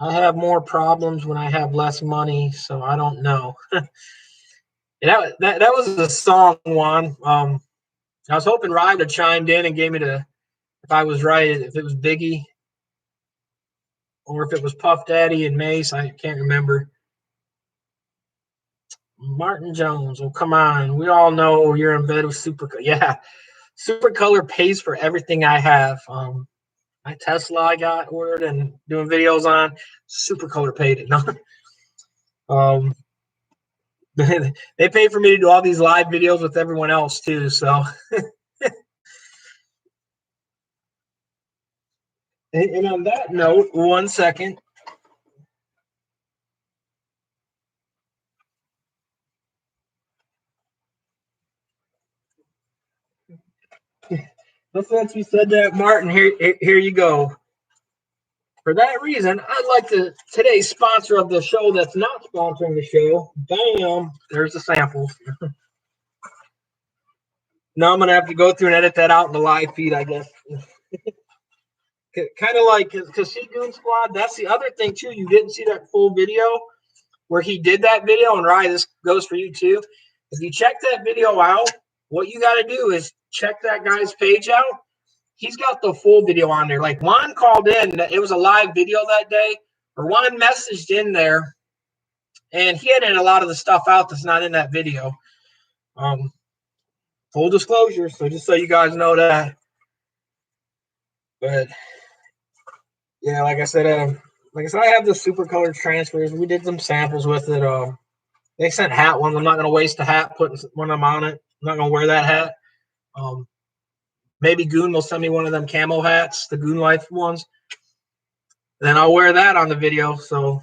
I have more problems when I have less money, so I don't know. that was a song, Juan. I was hoping Ryan had chimed in and gave me if I was right, if it was Biggie or if it was Puff Daddy and Mace. I can't remember. Martin Jones. Oh, come on. We all know you're in bed with Super. Yeah. Super Color pays for everything I have. My Tesla I got ordered and doing videos on. Super Color paid it. No. They pay for me to do all these live videos with everyone else too. So, and on that note, 1 second. Since you said that, Martin, here you go. For that reason, I'd like today's sponsor of the show that's not sponsoring the show. Bam, there's the samples. Now I'm going to have to go through and edit that out in the live feed, I guess. kind of like, because see, Goon Squad, that's the other thing too. You didn't see that full video where he did that video, and Ryan, this goes for you too. If you check that video out, what you got to do is check that guy's page out. He's got the full video on there. Like Juan called in, it was a live video that day, or Juan messaged in there, and he edited a lot of the stuff out that's not in that video. Full disclosure, so just so you guys know that. But yeah, like I said, I have the super colored transfers. We did some samples with it. They sent hat ones. I'm not gonna waste a hat putting one of them on it. I'm not gonna wear that hat. Maybe Goon will send me one of them camo hats, the Goon Life ones. Then I'll wear that on the video. So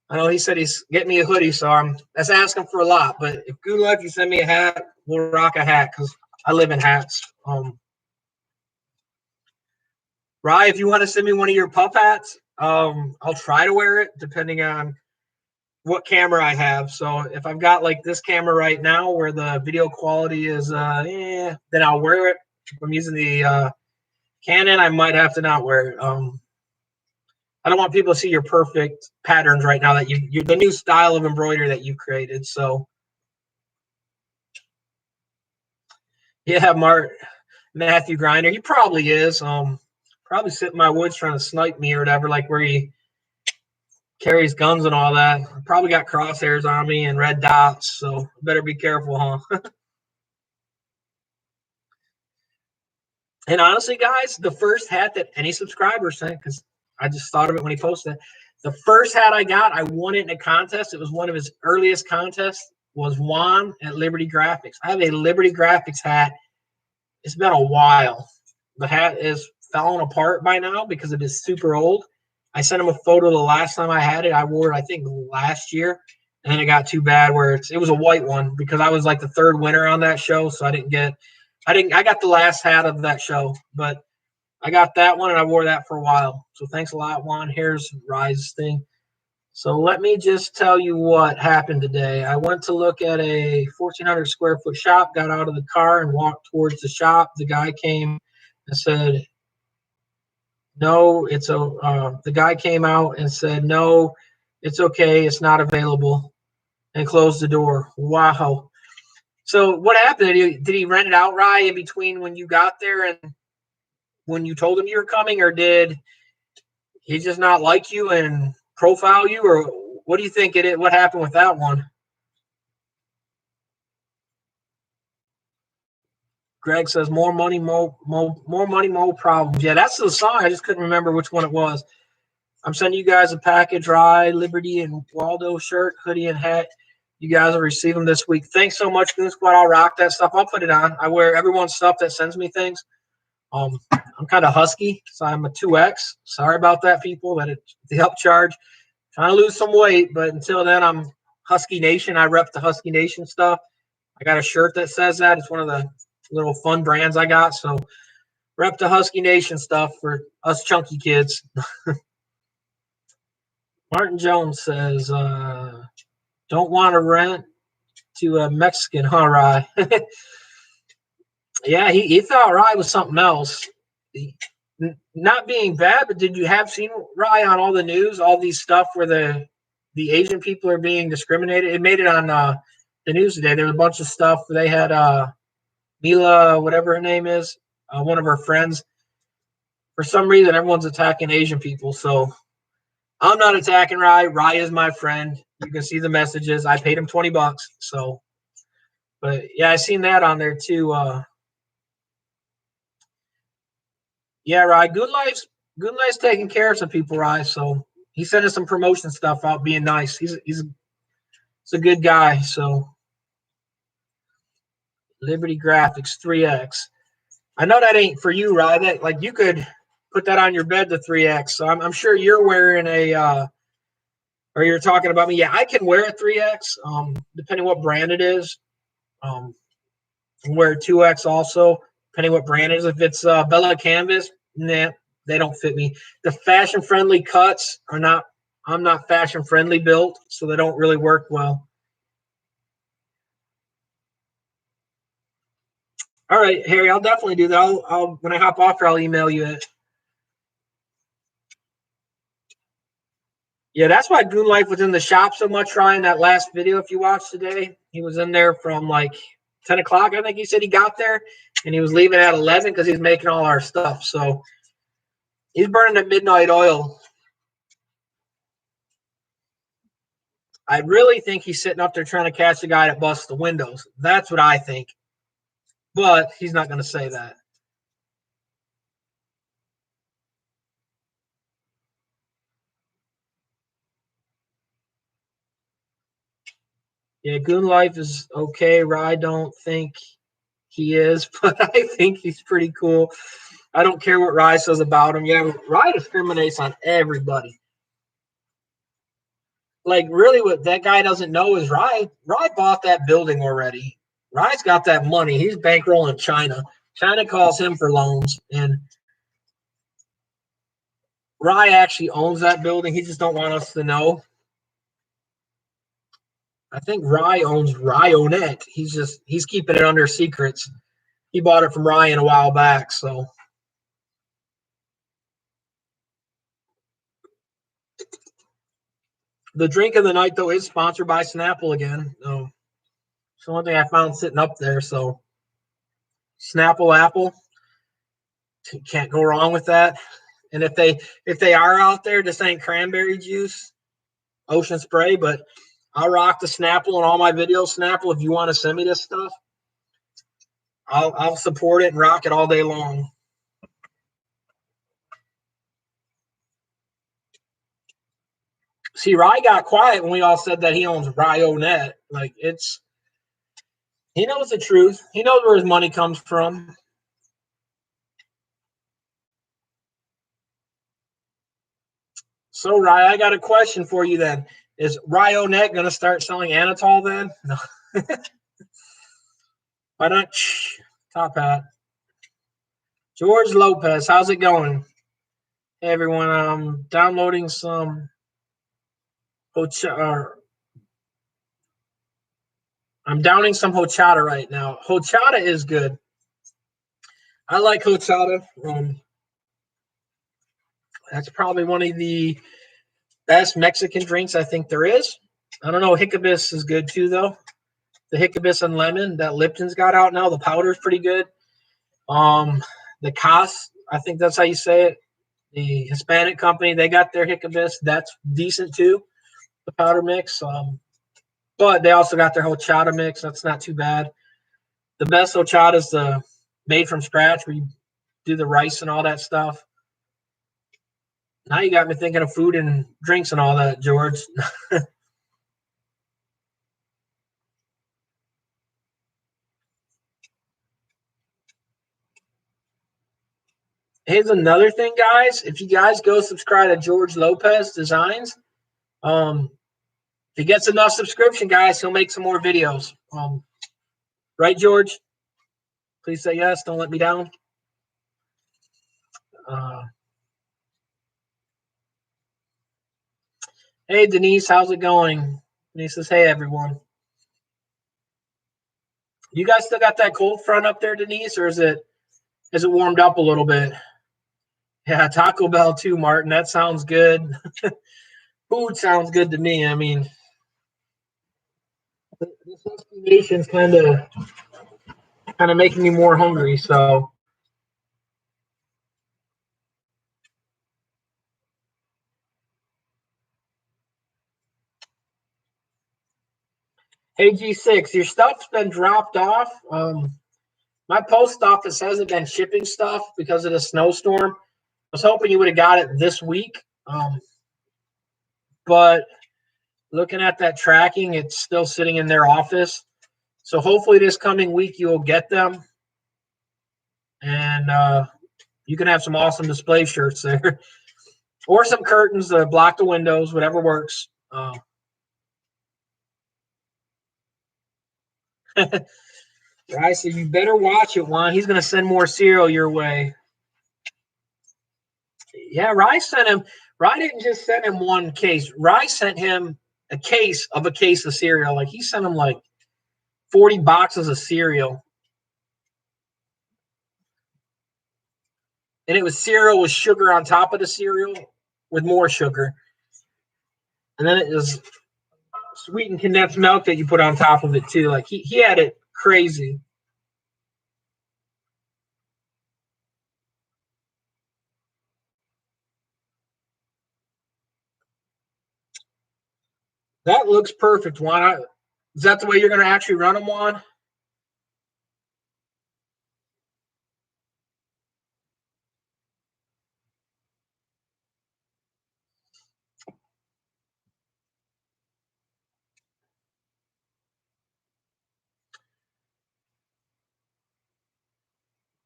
I know he said he's getting me a hoodie, so that's asking for a lot. But if Goon Life, you send me a hat, we'll rock a hat because I live in hats. Rye, if you want to send me one of your pup hats, I'll try to wear it depending on what camera I have. So if I've got like this camera right now where the video quality is then I'll wear it. If I'm using the Canon, I might have to not wear it. I don't want people to see your perfect patterns right now that you the new style of embroidery that you've created. So yeah, Matthew Grinder, he probably is. Probably sitting in my woods trying to snipe me or whatever, like where he carries guns and all that. Probably got crosshairs on me and red dots, so better be careful, huh? And honestly, guys, the first hat that any subscriber sent, because I just thought of it when he posted it, the first hat I got, I won it in a contest. It was one of his earliest contests, was Juan at Liberty Graphics. I have a Liberty Graphics hat. It's been a while. The hat is falling apart by now because it is super old. I sent him a photo the last time I had it. I wore it, I think, last year, and then it got too bad where it was a white one because I was like the third winner on that show, so I got the last hat of that show, but I got that one and I wore that for a while. So thanks a lot, Juan. Here's Rise's thing. So let me just tell you what happened today. I went to look at a 1,400 square foot shop, got out of the car and walked towards the shop. The guy came and said, no, the guy came out and said, no, it's okay. It's not available, and closed the door. Wow. So what happened? Did he rent it outright in between when you got there and when you told him you were coming, or did he just not like you and profile you, or what do you think what happened with that one? Greg says more money, more money, more problems. Yeah, that's the song. I just couldn't remember which one it was. I'm sending you guys a package, Rye, Liberty, and Waldo shirt, hoodie, and hat. You guys will receive them this week. Thanks so much, Goon Squad. I'll rock that stuff. I'll put it on. I wear everyone's stuff that sends me things. I'm kind of husky, so I'm a 2X. Sorry about that, people. That it's the upcharge. Trying to lose some weight, but until then, I'm Husky Nation. I rep the Husky Nation stuff. I got a shirt that says that. It's one of the little fun brands I got. So rep the Husky Nation stuff for us chunky kids. Martin Jones says, don't want to rent to a Mexican, huh, Rye? Yeah, he thought Rye was something else. Not being bad, but did you have seen Rye on all the news, all these stuff where the Asian people are being discriminated? It made it on the news today. There was a bunch of stuff. They had Mila, whatever her name is, one of her friends. For some reason, everyone's attacking Asian people. So I'm not attacking Rye. Rye is my friend. You can see the messages. I paid him $20. So, but yeah, I seen that on there too. Yeah, Rye. Good Life's taking care of some people, Rye. So he sent us some promotion stuff out, being nice. He's a good guy. So Liberty Graphics 3X. I know that ain't for you, Rye. That like you could put that on your bed, the 3X. So I'm sure you're wearing or you're talking about me. Yeah, I can wear a 3X, depending what brand it is. Wear 2X also, depending what brand it is. If it's Bella Canvas, nah, they don't fit me. The fashion friendly cuts are not. I'm not fashion friendly built, so they don't really work well. All right, Harry, I'll definitely do that. I'll when I hop off here, I'll email you it. Yeah, that's why Goon Life was in the shop so much, Ryan. That last video, if you watched today, he was in there from like 10 o'clock. I think he said he got there, and he was leaving at 11 because he's making all our stuff. So he's burning the midnight oil. I really think he's sitting up there trying to catch the guy that busts the windows. That's what I think. But he's not going to say that. Yeah, Goon Life is okay. I don't think he is, but I think he's pretty cool. I don't care what Rye says about him. Yeah, Rye discriminates on everybody. Like, really, what that guy doesn't know is Rye bought that building already. Rye's got that money. He's bankrolling China. China calls him for loans, and Rye actually owns that building. He just don't want us to know. I think Rye owns Ryonet. He's keeping it under secrets. He bought it from Ryan a while back, so. The drink of the night, though, is sponsored by Snapple again. It's the one thing I found sitting up there. So, Snapple Apple, can't go wrong with that. And if they are out there, this ain't cranberry juice, ocean spray, but I'll rock the Snapple in all my videos. Snapple, if you want to send me this stuff, I'll support it and rock it all day long. See, Rye got quiet when we all said that he owns Ryonet. Like, he knows the truth. He knows where his money comes from. So, Rye, I got a question for you then. Is Ryonet going to start selling Anatol then? No. Why not? Top hat. George Lopez, how's it going? Hey, everyone. I'm downloading some I'm downing some horchata right now. Horchata is good. I like horchata. That's probably one of the best Mexican drinks I think there is. I don't know. Jicabis is good too, though. The Jicabis and lemon that Lipton's got out now. The powder is pretty good. The Cas, I think that's how you say it. The Hispanic company, they got their Jicabis. That's decent too. The powder mix. But they also got their horchata mix. That's not too bad. The best horchata is the made from scratch where you do the rice and all that stuff. Now you got me thinking of food and drinks and all that, George. Here's another thing, guys. If you guys go subscribe to George Lopez Designs, if he gets enough subscription, guys, he'll make some more videos. Right, George? Please say yes. Don't let me down. Hey, Denise, how's it going? Denise says, hey, everyone. You guys still got that cold front up there, Denise, or is it warmed up a little bit? Yeah, Taco Bell too, Martin. That sounds good. Food sounds good to me. I mean, this nation's kind of making me more hungry. So, hey, G6, your stuff's been dropped off. My post office hasn't been shipping stuff because of the snowstorm. I was hoping you would have got it this week. But looking at that tracking, it's still sitting in their office. So hopefully this coming week you'll get them. And you can have some awesome display shirts there. Or some curtains to block the windows, whatever works. Right, so you better watch it, Juan. He's going to send more cereal your way. Yeah, Rye didn't just send him one case. Rye sent him a case of cereal. Like, he sent him like 40 boxes of cereal. And it was cereal with sugar on top of the cereal with more sugar. And then it is sweetened condensed milk that you put on top of it too. Like he had it crazy. That looks perfect, Juan. Is that the way you're going to actually run them, Juan?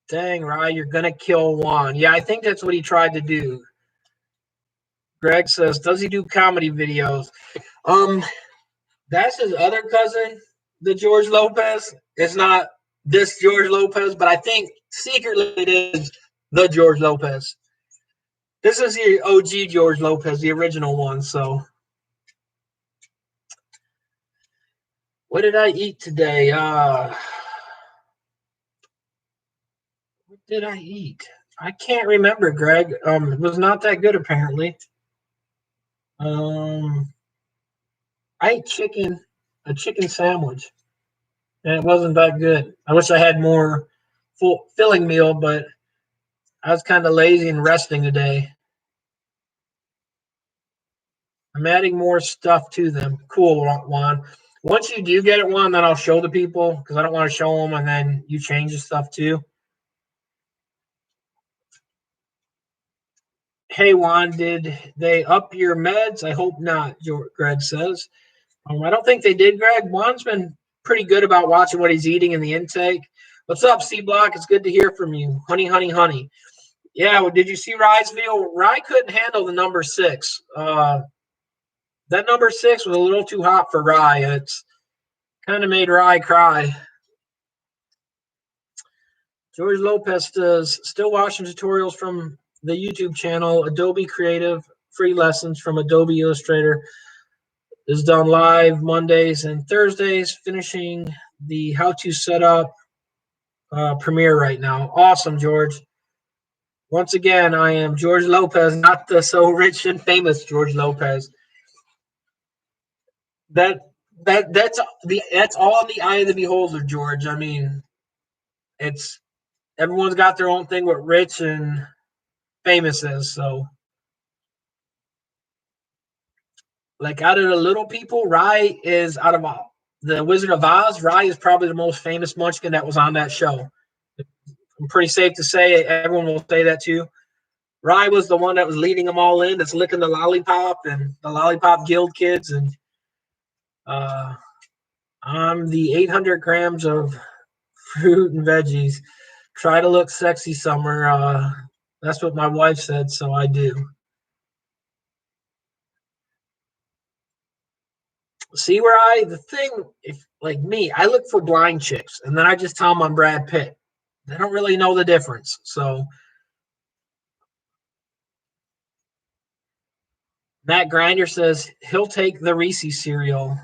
Dang, Rye, you're going to kill Juan. Yeah, I think that's what he tried to do. Greg says, does he do comedy videos? That's his other cousin, the George Lopez. It's not this George Lopez, but I think secretly it is the George Lopez. This is the OG George Lopez, the original one. So, what did I eat today? What did I eat? I can't remember, Greg. It was not that good apparently. I ate a chicken sandwich, and it wasn't that good. I wish I had more filling meal, but I was kind of lazy and resting today. I'm adding more stuff to them. Cool, Juan. Once you do get it, Juan, then I'll show the people because I don't want to show them and then you change the stuff too. Hey, Juan, did they up your meds? I hope not, Greg says. I don't think they did, Greg. Juan's been pretty good about watching what he's eating in the intake. What's up, C Block? It's good to hear from you. Honey, honey, honey. Yeah, well, did you see Rye's video? Rye couldn't handle the number 6. That number 6 was a little too hot for Rye. It's kind of made Rye cry. George Lopez does still watching tutorials from the YouTube channel Adobe Creative, free lessons from Adobe Illustrator. Is done live Mondays and Thursdays, finishing the how to set up Premiere right now. Awesome, George. Once again, I am George Lopez, not the so rich and famous George Lopez. That's all in the eye of the beholder, George. I mean, it's everyone's got their own thing what rich and famous is. So, like out of the little people, Rye is out of the Wizard of Oz. Rye is probably the most famous Munchkin that was on that show. I'm pretty safe to say everyone will say that too. Rye was the one that was leading them all in. That's licking the lollipop and the Lollipop Guild kids, and I'm the 800 grams of fruit and veggies. Try to look sexy, Summer. That's what my wife said, so I do. See where the thing, if like me, I look for blind chicks, and then I just tell them I'm Brad Pitt. They don't really know the difference. So Matt Grinder says he'll take the Reese's cereal.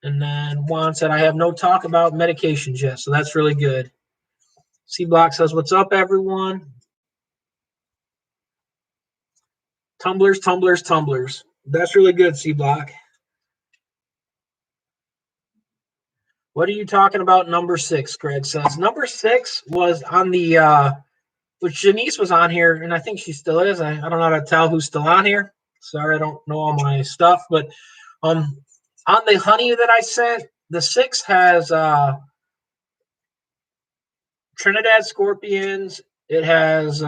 And then Juan said, I have no talk about medications yet, so that's really good. C Block says, what's up, everyone? Tumblers, tumblers, tumblers. That's really good, C Block. What are you talking about? Number 6, Greg says. Number 6 was on the which Janice was on here, and I think she still is. I don't know how to tell who's still on here. Sorry, I don't know all my stuff, but on the honey that I sent, the 6 has Trinidad scorpions. It has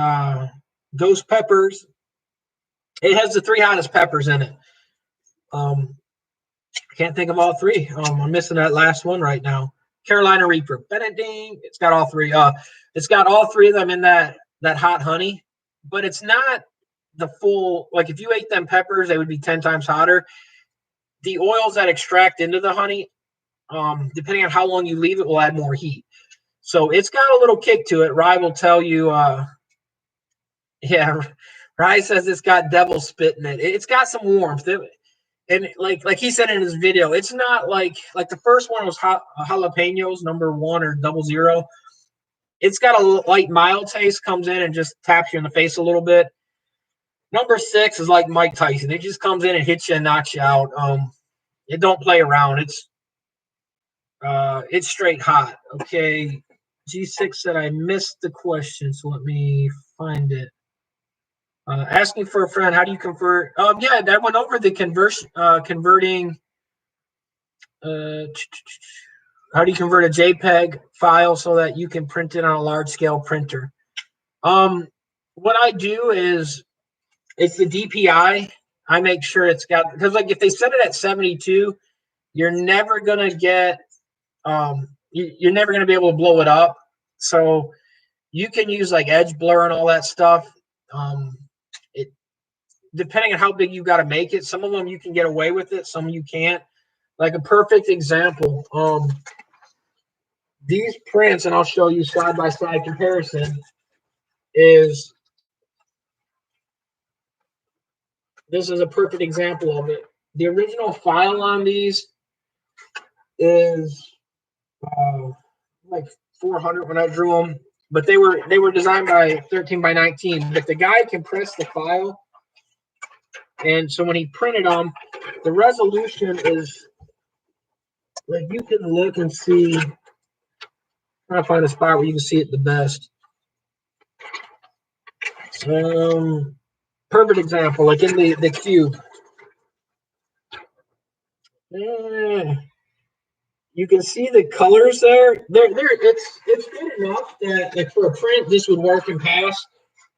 ghost peppers. It has the 3 hottest peppers in it. I can't think of all 3. I'm missing that last one right now. Carolina Reaper. Ding. It's got all 3. It's got all 3 of them in that hot honey, but it's not the full. Like if you ate them peppers, they would be 10 times hotter. The oils that extract into the honey, depending on how long you leave it, will add more heat. So it's got a little kick to it. Rye will tell you. Yeah, Rye says it's got devil spit in it. It's got some warmth. And like he said in his video, it's not like the first one was jalapenos number 1 or 00. It's got a light mild taste, comes in and just taps you in the face a little bit. Number 6 is like Mike Tyson. It just comes in and hits you and knocks you out. It don't play around. It's straight hot. Okay. G6 said I missed the question, so let me find it. Asking for a friend, how do you convert? Yeah, that went over the converting. How do you convert a JPEG file so that you can print it on a large scale printer? What I do is it's the DPI. I make sure it's got, because like if they set it at 72, you're never gonna get you're never gonna be able to blow it up. So you can use like edge blur and all that stuff. It depending on how big you got to make it. Some of them you can get away with it, some you can't. Like a perfect example, these prints, and I'll show you side by side comparison. This is a perfect example of it. The original file on these is like 400 when I drew them, but they were designed by 13 by 19. But the guy compressed the file, and so when he printed them, the resolution is like you can look and see. Trying to find a spot where you can see it the best. Perfect example, like in the cube. You can see the colors there. It's good enough that like for a print this would work and pass.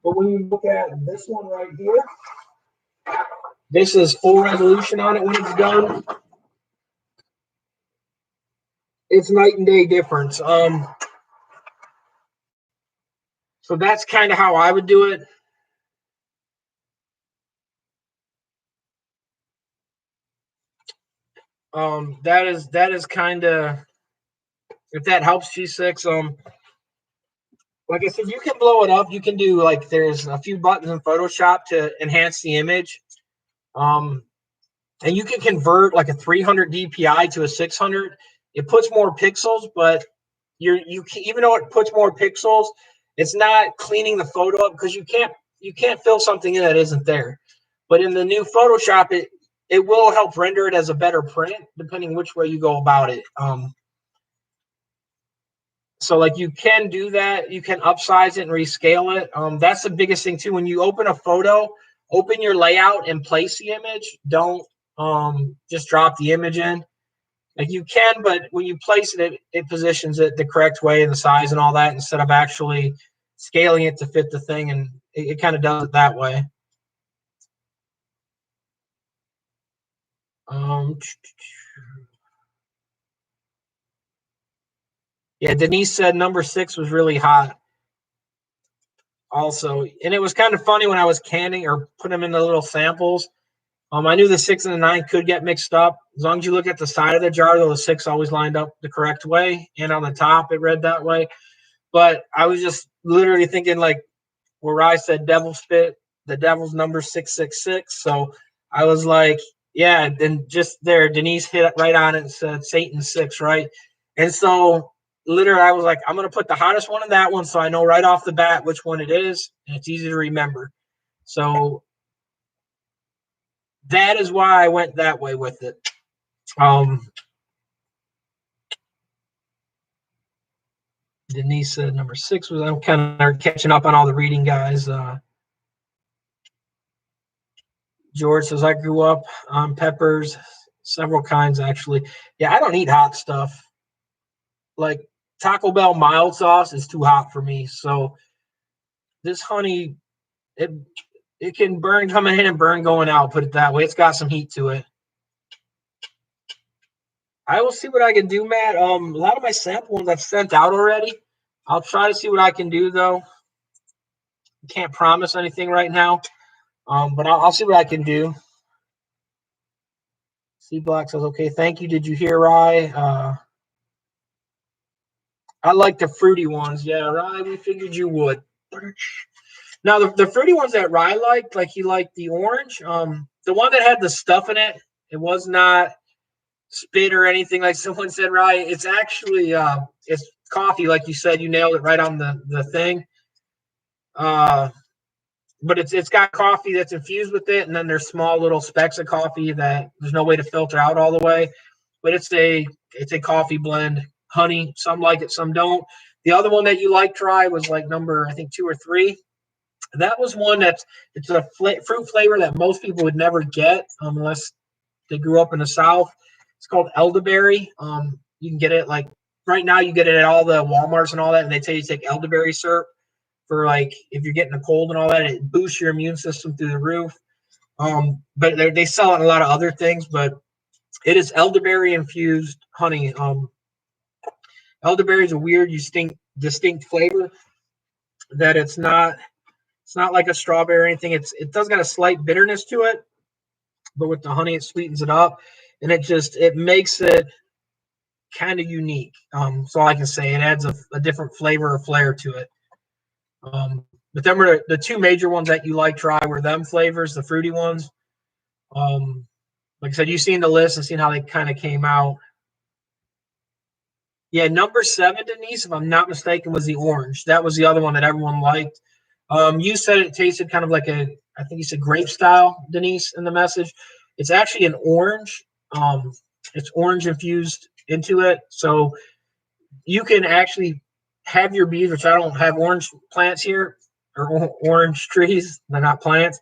But when you look at this one right here, this is full resolution on it when it's done. It's night and day difference. So that's kind of how I would do it. That is kind of, if that helps, G6. Like I said, you can blow it up. You can do like there's a few buttons in Photoshop to enhance the image. And you can convert like a 300 DPI to a 600. It puts more pixels, but even though it puts more pixels, it's not cleaning the photo up because you can't fill something in that isn't there. But in the new Photoshop, it will help render it as a better print depending which way you go about it. So like you can do that. You can upsize it and rescale it. That's the biggest thing too. When you open a photo, open your layout and place the image. Don't just drop the image in. Like you can, but when you place it, it positions it the correct way and the size and all that instead of actually scaling it to fit the thing. And it kind of does it that way. Yeah, Denise said number 6 was really hot also. And it was kind of funny when I was canning or putting them in the little samples. I knew the 6 and the 9 could get mixed up. As long as you look at the side of the jar, though, the 6 always lined up the correct way. And on the top, it read that way. But I was just literally thinking like where I said devil spit, the devil's number 666. So I was like, yeah, then just there, Denise hit it right on it and said Satan 6, right? And so literally I was like, I'm gonna put the hottest one in that one so I know right off the bat which one it is, and it's easy to remember. So that is why I went that way with it. Denise said number 6 was, I'm kind of catching up on all the reading, guys. George says, I grew up on peppers, several kinds actually. Yeah, I don't eat hot stuff. Like Taco Bell mild sauce is too hot for me. So this honey, it can burn coming in and burn going out, put it that way. It's got some heat to it. I will see what I can do, Matt. A lot of my sample ones I've sent out already. I'll try to see what I can do though. Can't promise anything right now. But I'll see what I can do. C Block says, okay, thank you. Did you hear Rye? I like the fruity ones. Yeah, Rye, we figured you would. Now, the fruity ones that Rye liked, like he liked the orange. The one that had the stuff in it, it was not spit or anything like someone said, Rye. It's actually, it's coffee, like you said. You nailed it right on the thing. but it's got coffee that's infused with it, and then there's small little specks of coffee that there's no way to filter out all the way. But it's a coffee blend, honey. Some like it, some don't. The other one that you like try was like number I think 2 or 3. That was one it's a fruit flavor that most people would never get unless they grew up in the South. It's called elderberry. You can get it like right now. You get it at all the WalMarts and all that, and they tell you to take elderberry syrup for like if you're getting a cold and all that. It boosts your immune system through the roof. But they sell it in a lot of other things, but it is elderberry infused honey. Elderberry is a weird, distinct flavor that it's not like a strawberry or anything. It does got a slight bitterness to it, but with the honey, it sweetens it up, and it makes it kind of unique. So all I can say, it adds a different flavor or flair to it. But then were the 2 major ones that you like try were them flavors, the fruity ones. Like I said, you've seen the list and seen how they kind of came out. Yeah, number 7, Denise, if I'm not mistaken, was the orange. That was the other one that everyone liked. You said it tasted kind of like I think you said grape style, Denise, in the message. It's actually an orange. It's orange infused into it. So you can actually have your bees, which I don't have orange plants here or orange trees. They're not plants.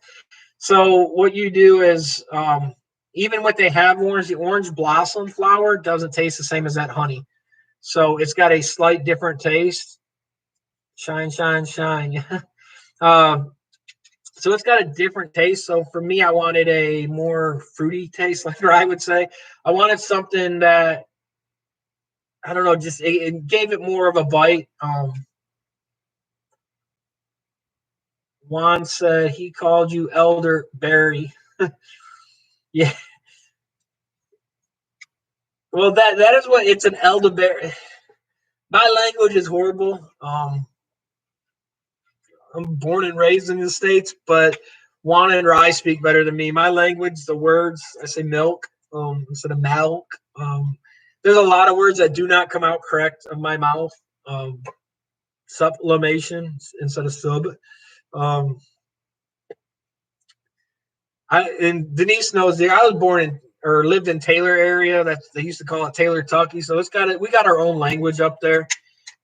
So what you do is, even what they have orange, the orange blossom flower doesn't taste the same as that honey. So it's got a slight different taste. Shine, shine, shine. um, so it's got a different taste. So for me, I wanted a more fruity taste, like I would say. I wanted something that I don't know, just it gave it more of a bite. Juan said he called you elderberry. Yeah. Well, that is what it's an elderberry. My language is horrible. I'm born and raised in the States, but Juan and Rye speak better than me. My language, the words, I say milk instead of milk. There's a lot of words that do not come out correct of my mouth. Sublimation instead of sub. Um, and Denise knows I was born in or lived in Taylor area. They used to call it Taylor, Tucky. So we got our own language up there,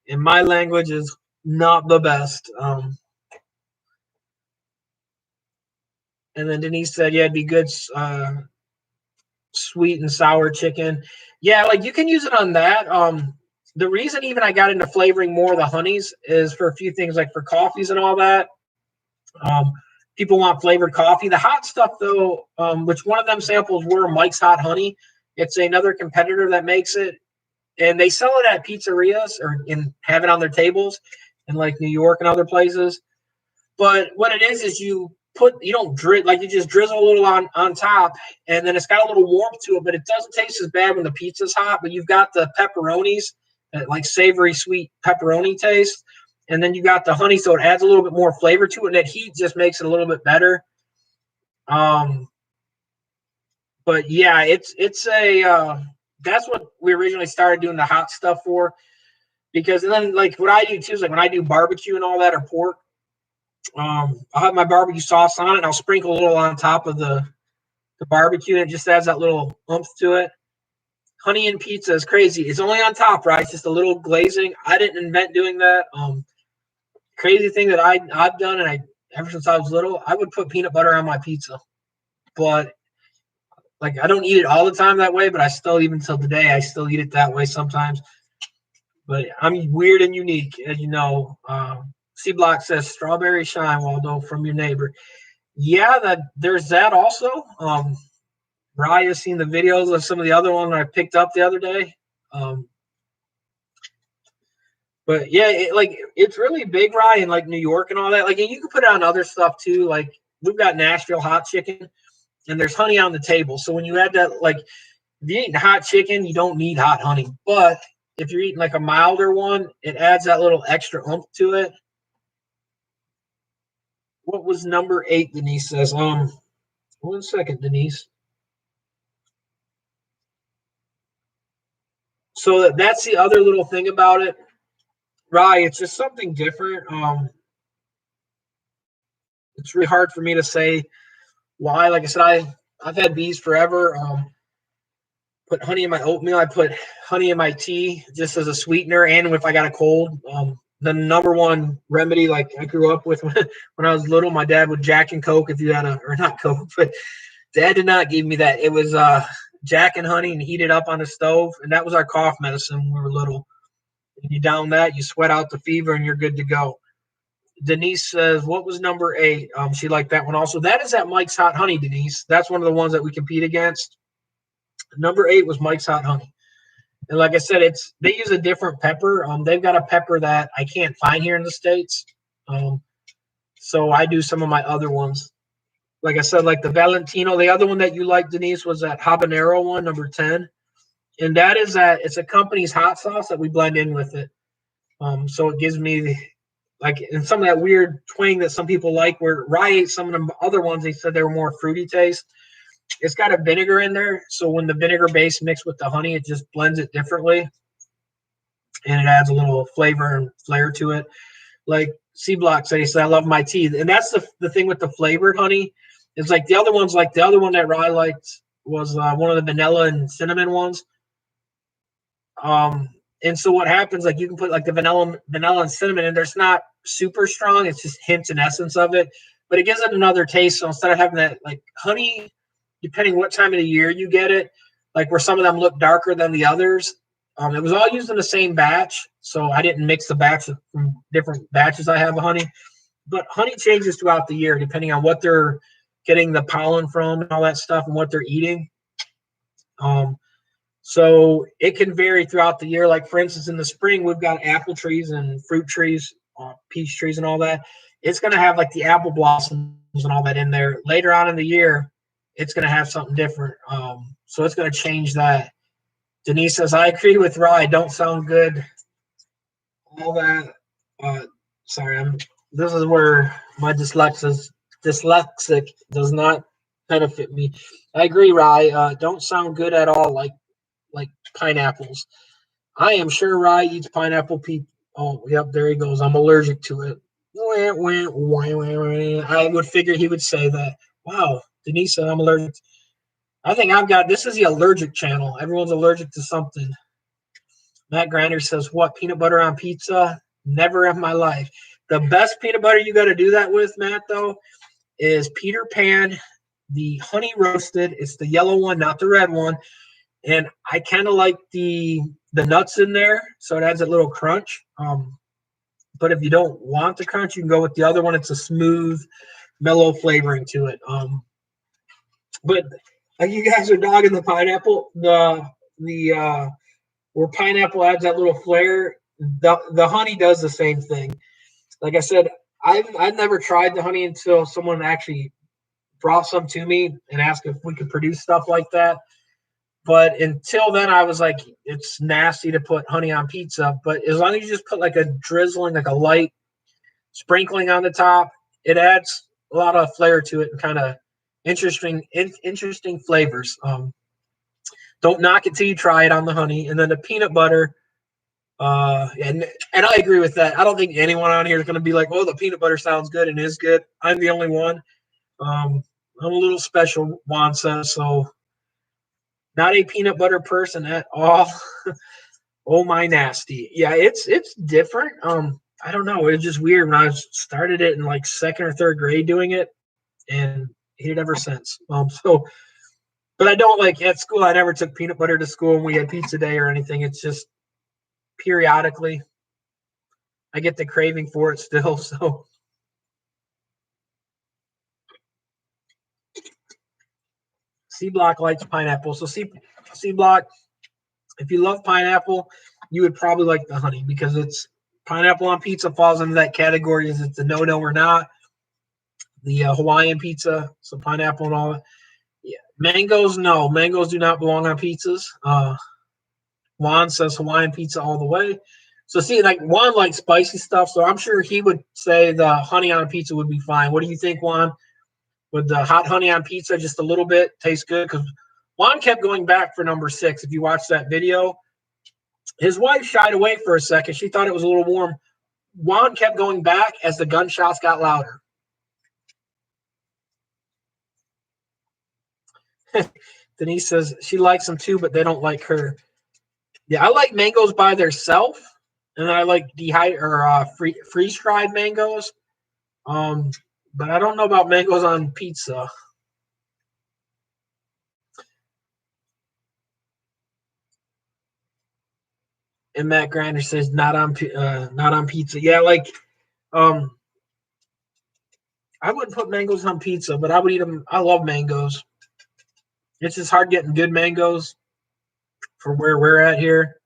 and my language is not the best. And then Denise said, "Yeah, it'd be good, sweet and sour chicken." Yeah, like you can use it on that. The reason even I got into flavoring more of the honeys is for a few things like for coffees and all that. Um, People want flavored coffee. The hot stuff though, which one of them samples were Mike's Hot Honey. It's another competitor that makes it, and they sell it at pizzerias or have it on their tables in like New York and other places. But what it is you don't like you just drizzle a little on top, and then it's got a little warmth to it, but it doesn't taste as bad when the pizza's hot. But you've got the pepperonis, that like savory sweet pepperoni taste, and then you got the honey, so it adds a little bit more flavor to it, and that heat just makes it a little bit better. Um, but yeah, it's a that's what we originally started doing the hot stuff for, because and then like what I do too is like when I do barbecue and all that or pork. I'll have my barbecue sauce on it, and I'll sprinkle a little on top of the barbecue, and it just adds that little oomph to it. Honey and pizza is crazy. It's only on top, right? It's just a little glazing. I didn't invent doing that. Crazy thing that I've done, and I ever since I was little, I would put peanut butter on my pizza, but like I don't eat it all the time that way. But I still, even till today, I still eat it that way sometimes. But I'm weird and unique, as you know. C Block says strawberry shine, Waldo, from your neighbor. Yeah, there's that also. Raya's seen the videos of some of the other ones I picked up the other day. But yeah, it's really big, Rye, in like New York and all that. Like, and you can put it on other stuff too. Like we've got Nashville hot chicken, and there's honey on the table. So when you add that, like if you're eating hot chicken, you don't need hot honey. But if you're eating like a milder one, it adds that little extra oomph to it. What was number 8? Denise says. 1 second, Denise. So that's the other little thing about it, right? It's just something different. It's really hard for me to say why. Like I said, I've had bees forever. Put honey in my oatmeal. I put honey in my tea just as a sweetener, and if I got a cold. The number one remedy, like I grew up with when I was little, my dad would Jack and Coke if you had or not Coke, but Dad did not give me that. It was Jack and honey and heat it up on the stove, and that was our cough medicine when we were little. And you down that, you sweat out the fever, and you're good to go. Denise says, what was number 8? She liked that one also. That is at Mike's Hot Honey, Denise. That's one of the ones that we compete against. Number 8 was Mike's Hot Honey. And like I said, they use a different pepper. They've got a pepper that I can't find here in the States. So I do some of my other ones. Like I said, like the Valentino. The other one that you liked, Denise, was that habanero one, number 10. And that is it's a company's hot sauce that we blend in with it. So it gives me and some of that weird twang that some people like, where Rye ate some of the other ones, they said they were more fruity taste. It's got a vinegar in there, so when the vinegar base mixed with the honey, it just blends it differently, and it adds a little flavor and flair to it. Like C Block said, he said, I love my tea. And that's the thing with the flavored honey. It's like the other ones, like the other one that Rye liked was one of the vanilla and cinnamon ones. And so what happens, like you can put like the vanilla and cinnamon, and there's not super strong. It's just hints and essence of it, but it gives it another taste. So instead of having that like honey, depending what time of the year you get it, like where some of them look darker than the others, it was all used in the same batch. So I didn't mix the batch from different batches I have of honey, but honey changes throughout the year depending on what they're getting the pollen from and all that stuff and what they're eating. So it can vary throughout the year. Like for instance, in the spring, we've got apple trees and fruit trees, peach trees and all that. It's going to have like the apple blossoms and all that in there. Later on in the year, it's going to have something different. So it's going to change that. Denise says, I agree with Rye. Don't sound good. All that. Sorry, this is where my dyslexic does not benefit me. I agree, Rye. Don't sound good at all. Like pineapples. I am sure Rye eats pineapple. Oh, yep, there he goes. I'm allergic to it. I would figure he would say that. Wow, Denise said I'm allergic. I think this is the allergic channel. Everyone's allergic to something. Matt Grinder says, what, peanut butter on pizza? Never in my life. The best peanut butter you got to do that with, Matt, though, is Peter Pan, the honey roasted. It's the yellow one, not the red one. And I kind of like the nuts in there, so it adds a little crunch. But if you don't want the crunch, you can go with the other one. It's a smooth, mellow flavoring to it. But like you guys are dogging the pineapple, where pineapple adds that little flair. The honey does the same thing. Like I said, I've never tried the honey until someone actually brought some to me and asked if we could produce stuff like that. But until then, I was like, it's nasty to put honey on pizza. But as long as you just put like a drizzling, like a light sprinkling on the top, it adds a lot of flair to it and kind of interesting flavors. Don't knock it till you try it on the honey. And then the peanut butter. And I agree with that. I don't think anyone on here is going to be like, oh, the peanut butter sounds good and is good. I'm the only one. I'm a little special, Juan says, so. Not a peanut butter person at all. Oh my nasty. Yeah, it's different. I don't know. It's just weird when I started it in like second or third grade doing it, and hate it ever since. But I don't like at school. I never took peanut butter to school when we had pizza day or anything. It's just periodically I get the craving for it still. So C Block likes pineapple. So C Block, if you love pineapple, you would probably like the honey because it's pineapple on pizza falls into that category. Is it's a no or not? The Hawaiian pizza, so pineapple and all that. Yeah, mangoes, no. Mangoes do not belong on pizzas. Juan says Hawaiian pizza all the way. So see, like Juan likes spicy stuff, so I'm sure he would say the honey on pizza would be fine. What do you think, Juan? Would the hot honey on pizza just a little bit taste good? Because Juan kept going back for number 6. If you watch that video, his wife shied away for a second. She thought it was a little warm. Juan kept going back as the gunshots got louder. Denise says she likes them too, but they don't like her. Yeah, I like mangoes by themselves, and I like freeze dried mangoes. But I don't know about mangoes on pizza. And Matt Grinder says not on pizza. Yeah, like I wouldn't put mangoes on pizza, but I would eat them. I love mangoes. It's just hard getting good mangoes for where we're at here.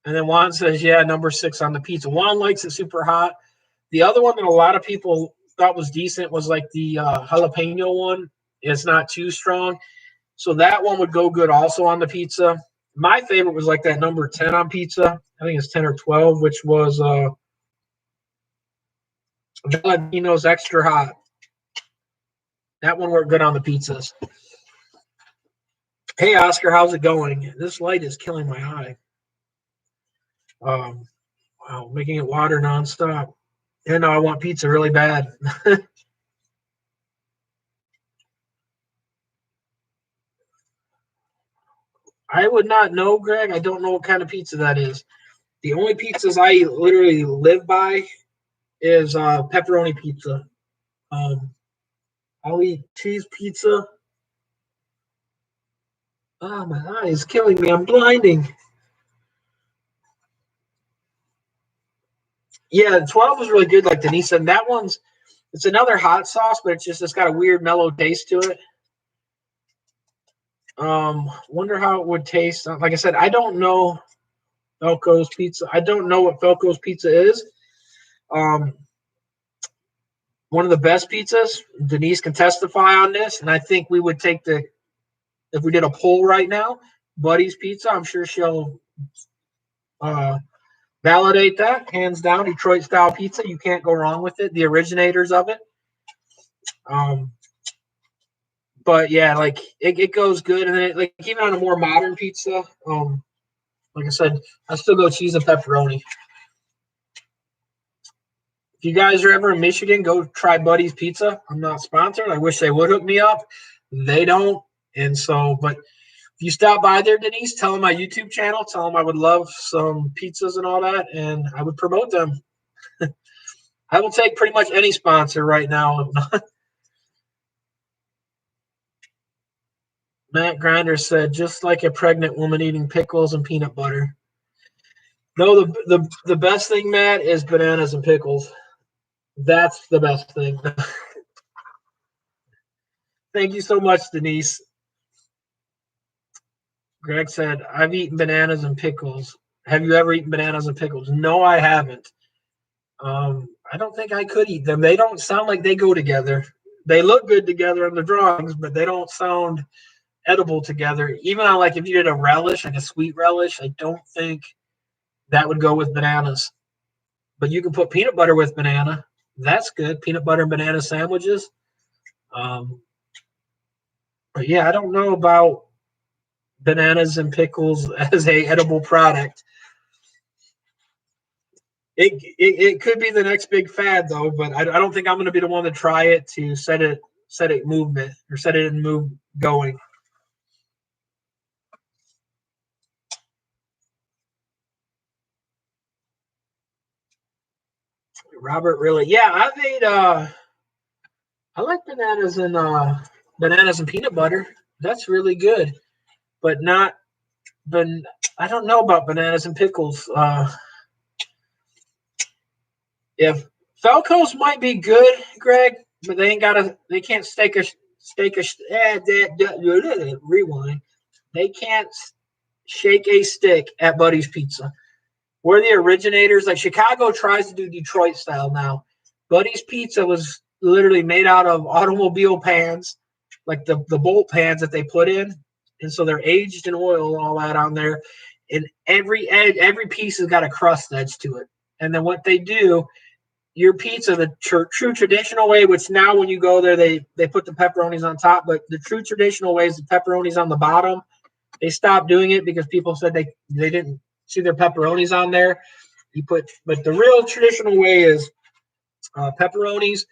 And then Juan says, yeah, number 6 on the pizza. Juan likes it super hot. The other one that a lot of people thought was decent was like the jalapeno one. It's not too strong. So that one would go good also on the pizza. My favorite was like that number 10 on pizza. I think it's 10 or 12, which was Valentino's extra hot. That one worked good on the pizzas. Hey, Oscar, how's it going? This light is killing my eye. Wow, making it water nonstop. Yeah, no, I want pizza really bad. I would not know, Greg. I don't know what kind of pizza that is. The only pizzas I literally live by is pepperoni pizza. I'll eat cheese pizza. Oh, my eye is killing me. I'm blinding. Yeah, 12 was really good, like Denise said. That it's another hot sauce, but it's got a weird mellow taste to it. Wonder how it would taste. Like I said, I don't know Felco's pizza. I don't know what Felco's pizza is. One of the best pizzas. Denise can testify on this, and I think we would take if we did a poll right now, Buddy's Pizza. I'm sure she'll validate that, hands down. Detroit style pizza, you can't go wrong with it. The originators of it. But yeah, like it goes good, and then like even on a more modern pizza, like I said, I still go cheese and pepperoni. If you guys are ever in Michigan, go try Buddy's Pizza. I'm not sponsored. I wish they would hook me up. They don't, and so, but if you stop by there, Denise, tell them my YouTube channel. Tell them I would love some pizzas and all that, and I would promote them. I will take pretty much any sponsor right now. Matt Grinder said, just like a pregnant woman eating pickles and peanut butter. No, the best thing, Matt, is bananas and pickles. That's the best thing. Thank you so much, Denise. Greg said, I've eaten bananas and pickles. Have you ever eaten bananas and pickles? No, I haven't. I don't think I could eat them. They don't sound like they go together. They look good together in the drawings, but they don't sound edible together. Even on like if you did a relish, like a sweet relish, I don't think that would go with bananas. But you can put peanut butter with banana. That's good. Peanut butter and banana sandwiches. But yeah, I don't know about bananas and pickles as a edible product. It could be the next big fad though, but I don't think I'm going to be the one to try it to set it movement or set it in move going. Robert, really? Yeah, I've ate. I like bananas and peanut butter. That's really good, but not. But I don't know about bananas and pickles. If Falco's might be good, Greg, but they ain't got a. They can't rewind. They can't shake a stick at Buddy's Pizza. We're the originators. Like Chicago tries to do Detroit style now. Buddy's Pizza was literally made out of automobile pans, like the bolt pans that they put in, and so they're aged in oil and all that on there. And every piece has got a crust edge to it. And then what they do, your pizza, the true traditional way, which now when you go there, they put the pepperonis on top, but the true traditional way is the pepperonis on the bottom. They stopped doing it because people said they didn't see their pepperonis on there. But the real traditional way is pepperonis,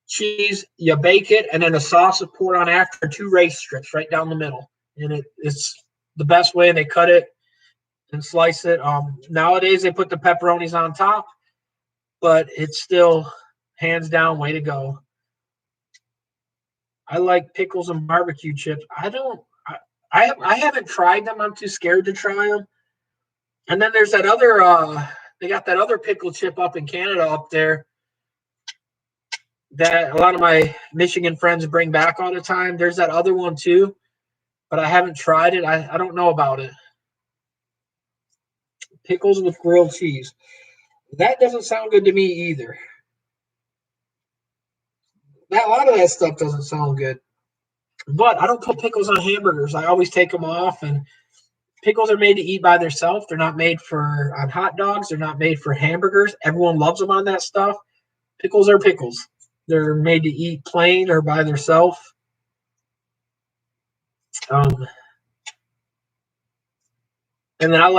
cheese, you bake it, and then the sauce is poured on after 2 race strips right down the middle. And it's the best way. And they cut it and slice it. Nowadays they put the pepperonis on top, but it's still hands down way to go. I like pickles and barbecue chips. I haven't tried them. I'm too scared to try them. And then there's that other they got that other pickle chip up in Canada up there that a lot of my Michigan friends bring back all the time. There's that other one too, but I haven't tried it. I don't know about it. Pickles with grilled cheese. That doesn't sound good to me either. A lot of that stuff doesn't sound good. But I don't put pickles on hamburgers. I always take them off. And pickles are made to eat by themselves. They're not made for on hot dogs. They're not made for hamburgers. Everyone loves them on that stuff. Pickles are pickles. They're made to eat plain or by themselves. And then I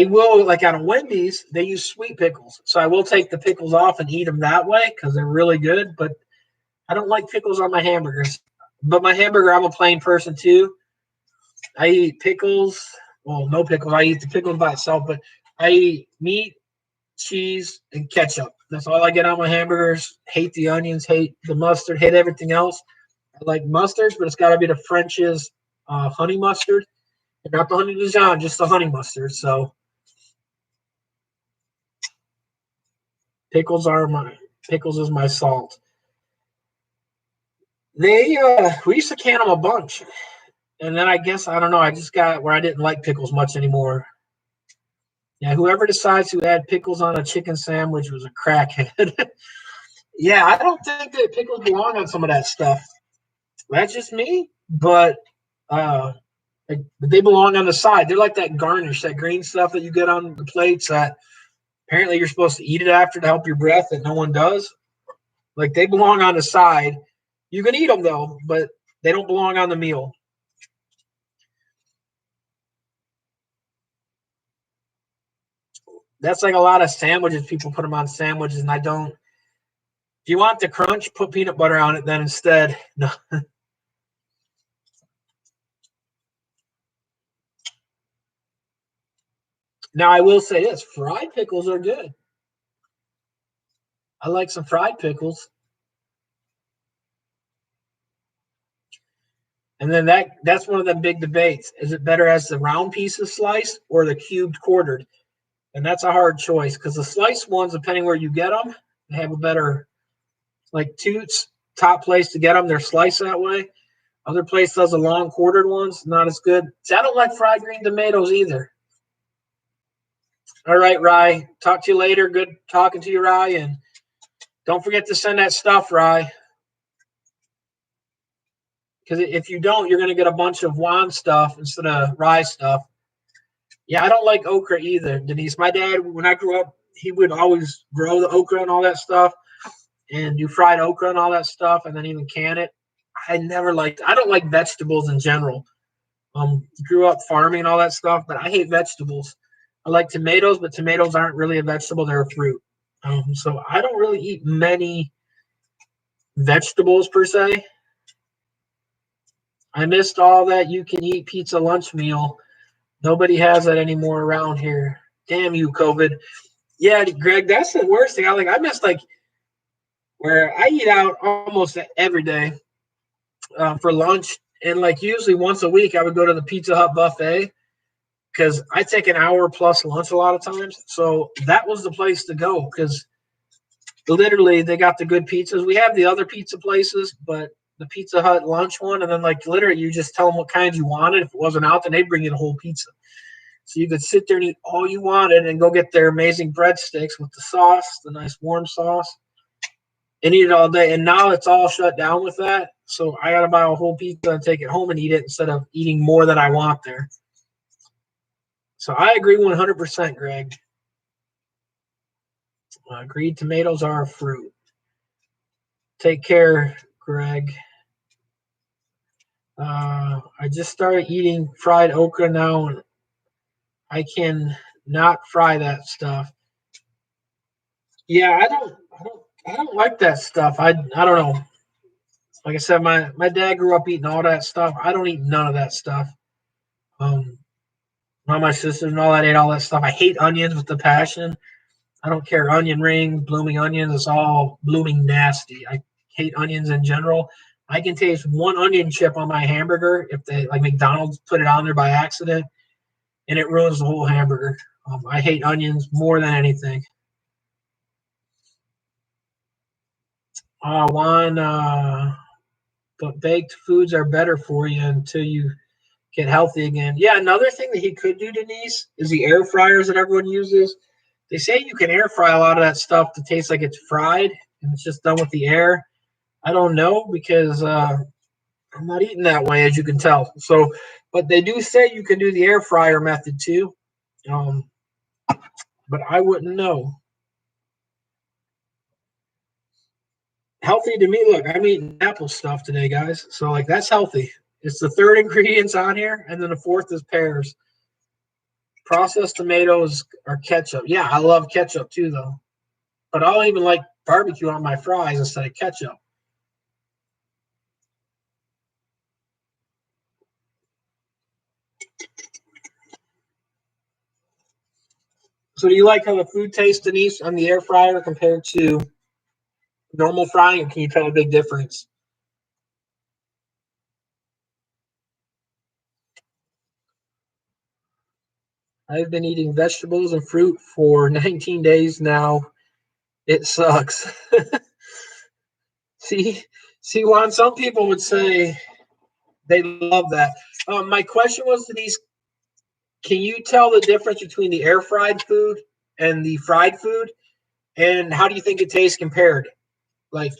will, like on a Wendy's, they use sweet pickles. So I will take the pickles off and eat them that way because they're really good. But I don't like pickles on my hamburgers. But my hamburger, I'm a plain person too. I eat pickles. Well, no pickles. I eat the pickles by itself. But I eat meat, cheese, and ketchup. That's all I get on my hamburgers. Hate the onions, hate the mustard, hate everything else. I like mustards, but it's got to be the French's honey mustard. And not the honey Dijon, just the honey mustard. So pickles is my salt. We used to can them a bunch. And then I guess, I don't know, I just got where I didn't like pickles much anymore. Yeah, whoever decides to add pickles on a chicken sandwich was a crackhead. Yeah, I don't think that pickles belong on some of that stuff. That's just me, but they belong on the side. They're like that garnish, that green stuff that you get on the plates that apparently you're supposed to eat it after to help your breath that no one does. Like they belong on the side. You can eat them though, but they don't belong on the meal. That's like a lot of sandwiches. People put them on sandwiches, and I don't. If you want the crunch, put peanut butter on it then instead. No. Now I will say this: fried pickles are good. I like some fried pickles. And then that's one of the big debates. Is it better as the round pieces sliced or the cubed quartered? And that's a hard choice because the sliced ones, depending where you get them, they have a better, like Toots, top place to get them. They're sliced that way. Other place does the long quartered ones, not as good. See, I don't like fried green tomatoes either. All right, Rye. Talk to you later. Good talking to you, Rye. And don't forget to send that stuff, Rye. Because if you don't, you're going to get a bunch of Juan stuff instead of Rye stuff. Yeah, I don't like okra either, Denise. My dad, when I grew up, he would always grow the okra and all that stuff and do fried okra and all that stuff and then even can it. I don't like vegetables in general. Grew up farming and all that stuff, but I hate vegetables. I like tomatoes, but tomatoes aren't really a vegetable, they're a fruit. So I don't really eat many vegetables per se. I missed all that you can eat pizza lunch meal. Nobody has that anymore around here. Damn you, COVID. Yeah, Greg, that's the worst thing. I miss where I eat out almost every day for lunch, and like usually once a week I would go to the Pizza Hut buffet because I take an hour plus lunch a lot of times. So that was the place to go because literally they got the good pizzas. We have the other pizza places, but the Pizza Hut lunch one, and then like literally you just tell them what kind you wanted. If it wasn't out, then they'd bring you the whole pizza. So you could sit there and eat all you wanted and go get their amazing breadsticks with the sauce, the nice warm sauce, and eat it all day. And now it's all shut down with that. So I got to buy a whole pizza and take it home and eat it instead of eating more than I want there. So I agree 100%, Greg. Agreed, tomatoes are a fruit. Take care, Greg. I just started eating fried okra now, and I can not fry that stuff. Yeah, I don't I don't like that stuff. I don't know. Like I said, my dad grew up eating all that stuff. I don't eat none of that stuff. Um, all my sisters and all that ate all that stuff. I hate onions with the passion. I don't care. Onion rings, blooming onions, it's all blooming nasty. I hate onions in general. I can taste one onion chip on my hamburger if they like McDonald's put it on there by accident and it ruins the whole hamburger. I hate onions more than anything. Juan, but baked foods are better for you until you get healthy again. Yeah, another thing that he could do, Denise, is the air fryers that everyone uses. They say you can air fry a lot of that stuff to taste like it's fried and it's just done with the air. I don't know because I'm not eating that way, as you can tell. So, but they do say you can do the air fryer method too. Um, but I wouldn't know. Healthy to me, look, I'm eating apple stuff today, guys. So, like, that's healthy. It's the third ingredients on here, and then the fourth is pears. Processed tomatoes or ketchup. Yeah, I love ketchup too, though. But I'll even like barbecue on my fries instead of ketchup. So, do you like how the food tastes, Denise, on the air fryer compared to normal frying? Or can you tell a big difference? I've been eating vegetables and fruit for 19 days now. It sucks. see, see, Juan, some people would say they love that. My question was, Denise, can you tell the difference between the air fried food and the fried food? And how do you think it tastes compared? Like,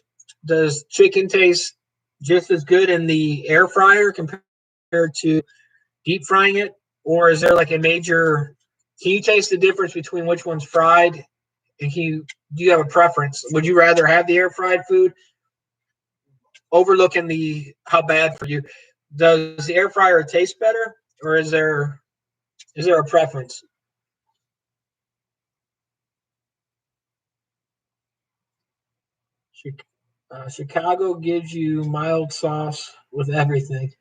does chicken taste just as good in the air fryer compared to deep frying it? Or is there like a major, can you taste the difference between which one's fried? And do you have a preference? Would you rather have the air fried food? Overlooking the how bad for you, does the air fryer taste better, or is there a preference? Chicago gives you mild sauce with everything.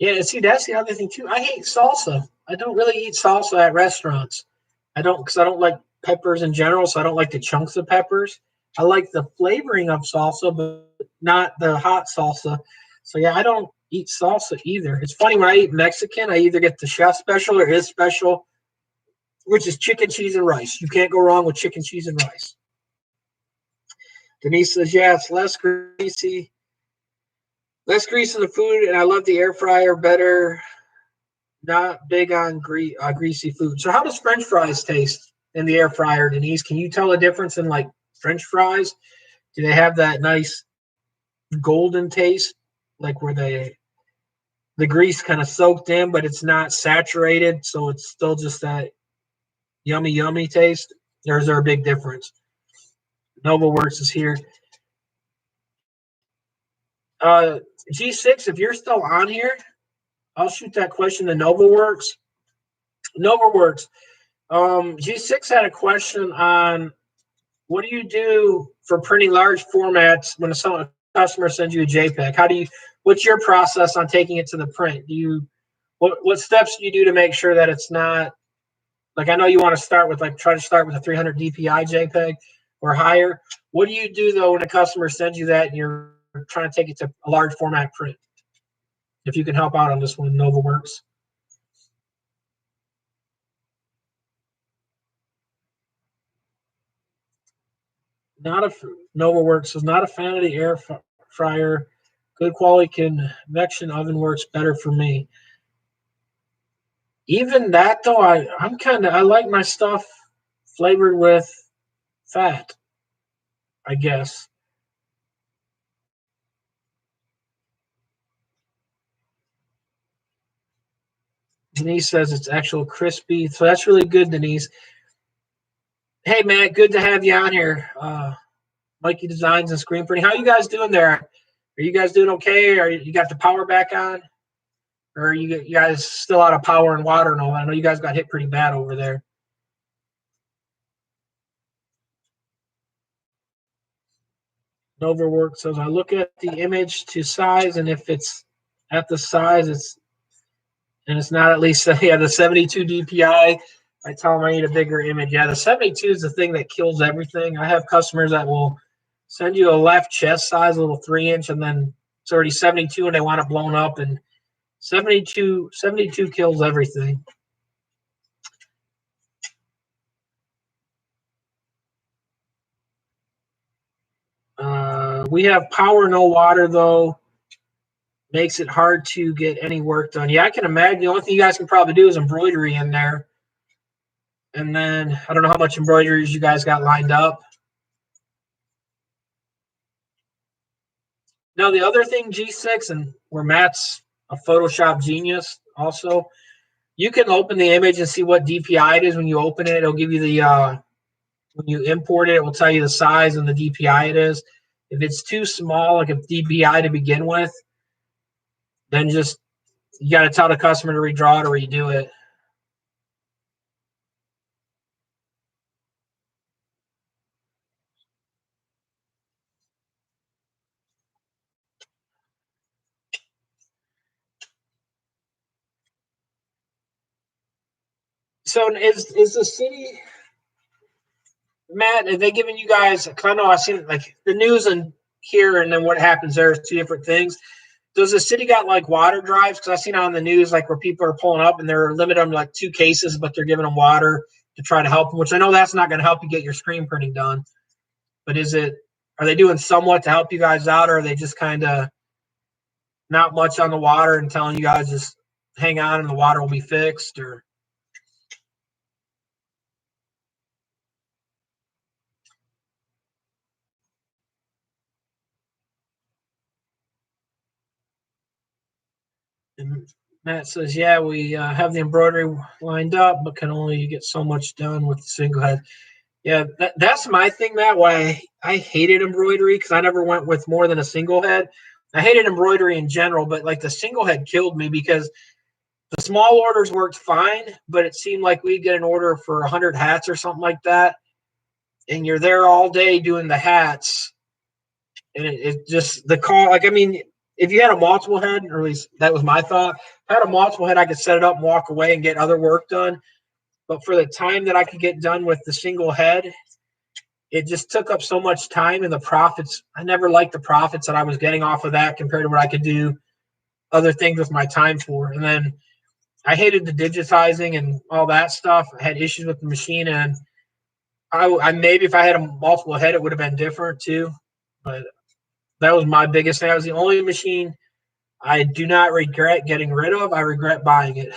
Yeah, see, that's the other thing too. I hate salsa. I don't really eat salsa at restaurants. I don't because I don't like peppers in general, so I don't like the chunks of peppers. I like the flavoring of salsa, but not the hot salsa. So yeah, I don't eat salsa either. It's funny when I eat Mexican, I either get the chef special or his special, which is chicken, cheese, and rice. You can't go wrong with chicken, cheese, and rice. Denise says, yeah, it's less grease in the food, and I love the air fryer better. Not big on greasy food. So, how does French fries taste in the air fryer, Denise? Can you tell a difference in like French fries? Do they have that nice golden taste, like where the grease kind of soaked in, but it's not saturated, so it's still just that yummy, yummy taste? Or is there a big difference? Nova Works is here. Uh, G6, if you're still on here, I'll shoot that question to Nova Works. Nova Works. G6 had a question on what do you do for printing large formats when a customer sends you a JPEG? What's your process on taking it to the print? What steps do you do to make sure that it's not like, I know you want to start with like, try to start with a 300 DPI JPEG or higher. What do you do though when a customer sends you that and you're trying to take it to a large format print? If you can help out on this one, Nova Works. Not a Nova Works is not a fan of the air fryer. Good quality convection oven works better for me. Even that though, I like my stuff flavored with fat, I guess. Denise says it's actual crispy, so that's really good, Denise. Hey man, good to have you on here. Mikey Designs and Screen Printing. How you guys doing there? Are you guys doing okay? Are you got the power back on? Or are you guys still out of power and water and all that? I know you guys got hit pretty bad over there. Overwork says I look at the image to size, and if it's at the size, it's not at least yeah, the 72 DPI. I tell them I need a bigger image. Yeah, the 72 is the thing that kills everything. I have customers that will send you a left chest size, a little 3-inch, and then it's already 72 and they want it blown up. And 72 kills everything. We have power, no water, though. Makes it hard to get any work done. Yeah, I can imagine. The only thing you guys can probably do is embroidery in there. And then I don't know how much embroideries you guys got lined up. Now, the other thing, G6, and where Matt's a Photoshop genius also, you can open the image and see what DPI it is when you open it. It'll give you the, when you import it, it will tell you the size and the DPI it is. If it's too small, like a DPI to begin with, then just, you got to tell the customer to redraw it or redo it. So is the city, Matt, are they giving you guys, because I know I've seen like the news and here and then what happens there is two different things. Does the city got like water drives? Because I've seen on the news like where people are pulling up and they're limited them to like 2 cases, but they're giving them water to try to help them, which I know that's not going to help you get your screen printing done. But are they doing somewhat to help you guys out, or are they just kind of not much on the water and telling you guys just hang on and the water will be fixed? Or and Matt says, yeah, we have the embroidery lined up, but can only get so much done with the single head. Yeah, that's my thing, Matt. Why I hated embroidery, because I never went with more than a single head. I hated embroidery in general, but like the single head killed me because the small orders worked fine, but it seemed like we'd get an order for 100 hats or something like that, and you're there all day doing the hats, and it just the call. Like, I mean, if you had a multiple head, or at least that was my thought, if I had a multiple head, I could set it up and walk away and get other work done. But for the time that I could get done with the single head, it just took up so much time, and the profits, I never liked the profits that I was getting off of that compared to what I could do other things with my time for. And then I hated the digitizing and all that stuff. I had issues with the machine, and I maybe if I had a multiple head, it would have been different too. But that was my biggest thing. That was the only machine I do not regret getting rid of. I regret buying it.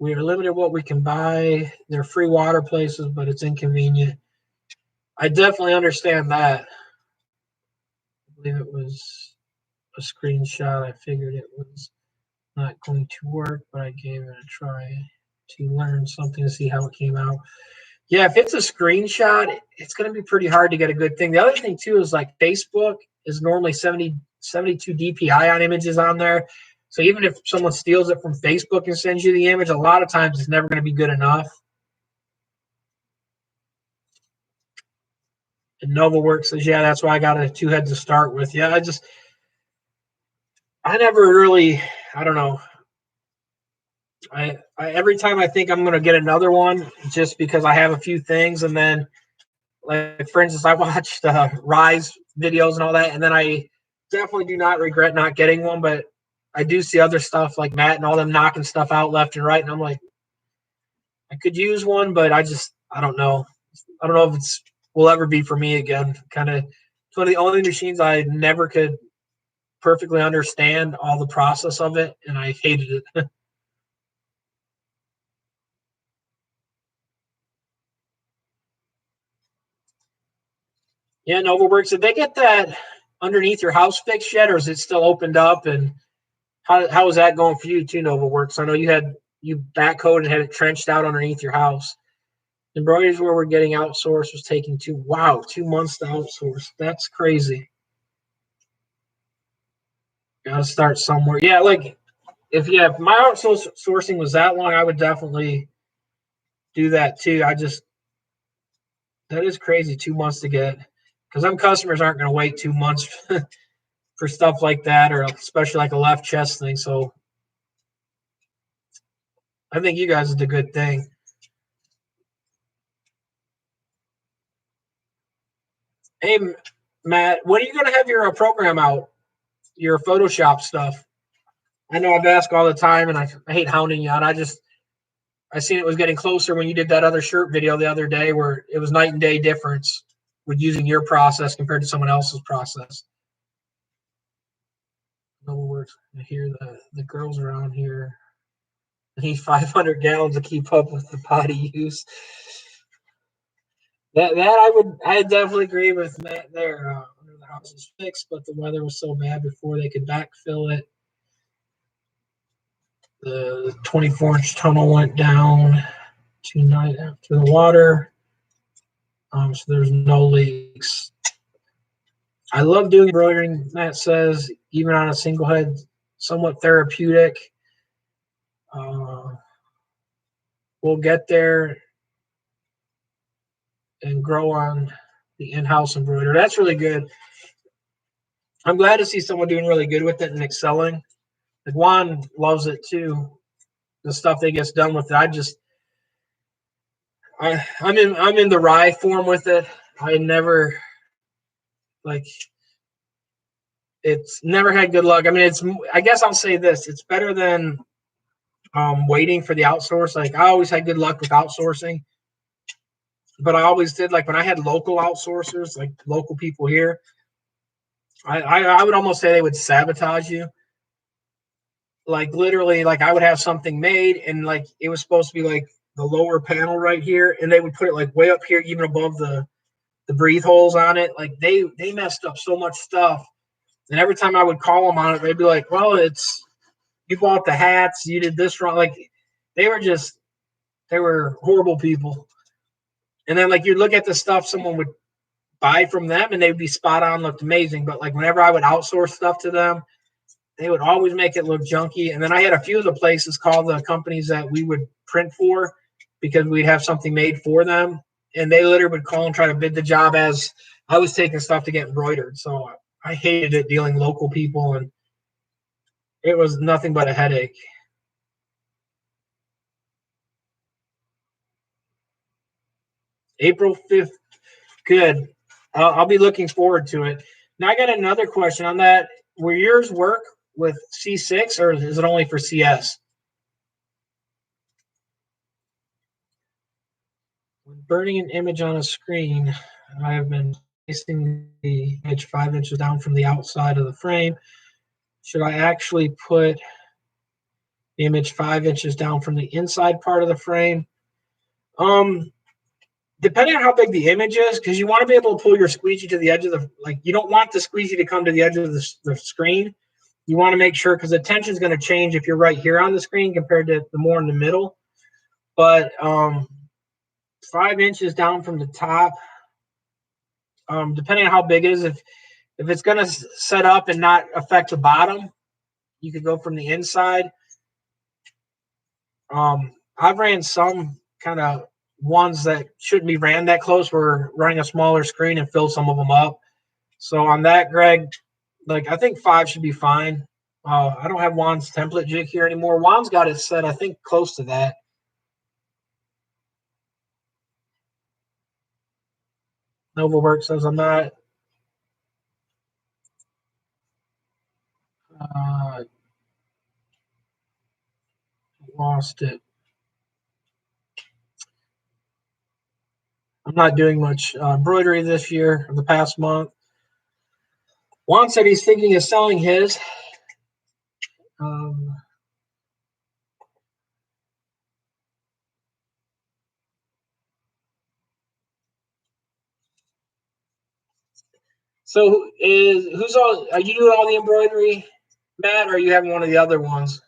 We are limited what we can buy. They're free water places, but it's inconvenient. I definitely understand that. I believe it was a screenshot. I figured it was not going to work, but I gave it a try to learn something to see how it came out. Yeah, if it's a screenshot, it's going to be pretty hard to get a good thing. The other thing, too, is like Facebook is normally 72 DPI on images on there. So even if someone steals it from Facebook and sends you the image, a lot of times it's never going to be good enough. And NovaWorks says, yeah, that's why I got a 2 head to start with. Yeah, I never really, I don't know. I every time I think I'm going to get another one, just because I have a few things, and then, like for instance, I watched Rise videos and all that, and then I definitely do not regret not getting one, but I do see other stuff like Matt and all them knocking stuff out left and right, and I'm like, I could use one, but I don't know. I don't know if it's will ever be for me again. Kind of, it's one of the only machines I never could perfectly understand all the process of it, and I hated it. Yeah, Novaworks. Did they get that underneath your house fixed yet, or is it still opened up? And how is that going for you too, Novaworks? I know you backhoed and had it trenched out underneath your house. Embroideries where we're getting outsourced was taking 2 months to outsource. That's crazy. Gotta start somewhere. Yeah, like if my outsourcing was that long, I would definitely do that too. That is crazy. 2 months to get, because some customers aren't going to wait 2 months for stuff like that, or especially like a left chest thing. So I think you guys did a good thing. Hey, Matt, when are you going to have your program out? Your Photoshop stuff? I know I've asked all the time, and I hate hounding you on. I seen it was getting closer when you did that other shirt video the other day, where it was night and day difference with using your process compared to someone else's process. No words. I hear the girls around here. I need 500 gallons to keep up with the potty use. That I definitely agree with Matt there. The house is fixed, but the weather was so bad before they could backfill it. The 24-inch tunnel went down tonight after the water. So there's no leaks. I love doing embroidering, Matt says, even on a single head, somewhat therapeutic. We'll get there and grow on the in-house embroidery. That's really good. I'm glad to see someone doing really good with it and excelling. Like Juan loves it too. The stuff that gets done with it. I'm in the rye form with it. I never it's never had good luck. I mean, I guess I'll say this: it's better than waiting for the outsource. Like I always had good luck with outsourcing, but I always did like when I had local outsourcers, like local people here. I would almost say they would sabotage you. Like literally, like I would have something made, and like it was supposed to be like the lower panel right here, and they would put it like way up here, even above the breathe holes on it. Like they messed up so much stuff, and every time I would call them on it, they'd be like, "Well, it's you bought the hats, you did this wrong." Like they were horrible people. And then like you'd look at the stuff someone would buy from them, and they would be spot on, looked amazing. But like whenever I would outsource stuff to them, they would always make it look junky. And then I had a few of the places call the companies that we would print for because we'd have something made for them. And they literally would call and try to bid the job as I was taking stuff to get embroidered. So I hated it dealing local people, and it was nothing but a headache. April 5th. Good. I'll be looking forward to it. Now, I got another question on that. Will yours work with C6 or is it only for CS? When burning an image on a screen, I have been placing the image 5 inches down from the outside of the frame. Should I actually put the image 5 inches down from the inside part of the frame? Depending on how big the image is, because you want to be able to pull your squeegee to the edge of you don't want the squeegee to come to the edge of the screen. You want to make sure, because the tension is going to change if you're right here on the screen compared to the more in the middle. But 5 inches down from the top, depending on how big it is, if it's going to set up and not affect the bottom, you could go from the inside. I've ran some kind of ones that shouldn't be ran that close. We're running a smaller screen and fill some of them up. So on that, Greg, I think 5 should be fine. I don't have Juan's template jig here anymore. Juan's got it set, I think, close to that. Novawork says I'm not. Lost it. I'm not doing much embroidery this year or the past month. Juan said he's thinking of selling his. So who's all? Are you doing all the embroidery, Matt, or are you having one of the other ones?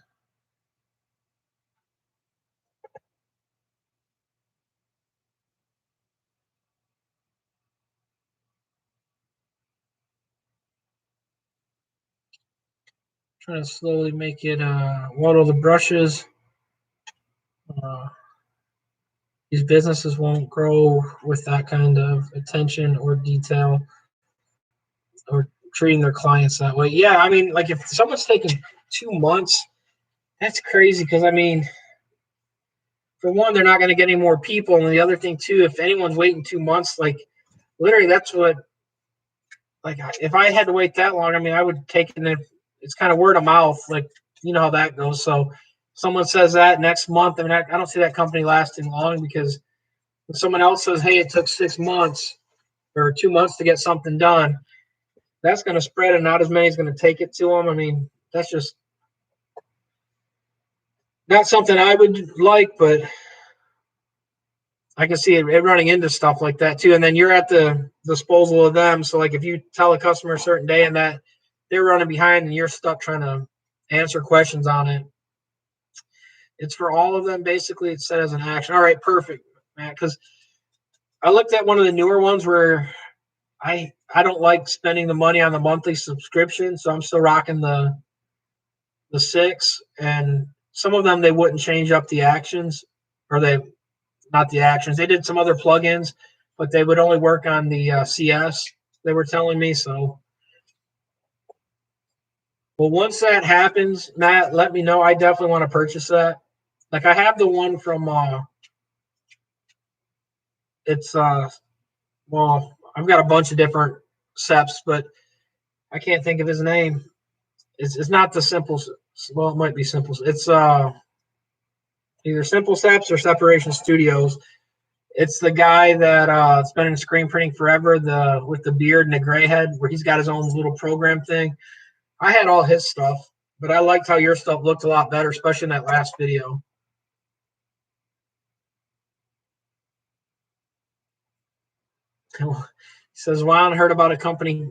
Trying to slowly make it waddle the brushes. These businesses won't grow with that kind of attention or detail or treating their clients that way. Yeah, I mean, like if someone's taking 2 months, that's crazy because I mean, for one, they're not going to get any more people, and the other thing too, if anyone's waiting 2 months, like literally, that's what. Like if I had to wait that long, I mean, I would take it. It's kind of word of mouth, like you know how that goes. So, someone says that next month, I mean, I don't see that company lasting long because when someone else says, "Hey, it took 6 months or 2 months to get something done," that's going to spread, and not as many is going to take it to them. I mean, that's just not something I would like, but I can see it running into stuff like that too. And then you're at the disposal of them. So like if you tell a customer a certain day and that they're running behind and you're stuck trying to answer questions on it, it's for all of them. Basically, it's set as an action. All right, perfect, Matt. Because I looked at one of the newer ones where I don't like spending the money on the monthly subscription, so I'm still rocking the 6. And some of them they wouldn't change up the actions, or they not the actions. They did some other plugins, but they would only work on the CS. They were telling me so. Well, once that happens, Matt, let me know. I definitely want to purchase that. Like I have the one from it's well, I've got a bunch of different SEPs, but I can't think of his name. It's not the simple. Well, it might be simple. It's either Simple Steps or Separation Studios. It's the guy that has been in screen printing forever, the with the beard and the gray head, where he's got his own little program thing. I had all his stuff, but I liked how your stuff looked a lot better, especially in that last video. He says, Juan heard about a company,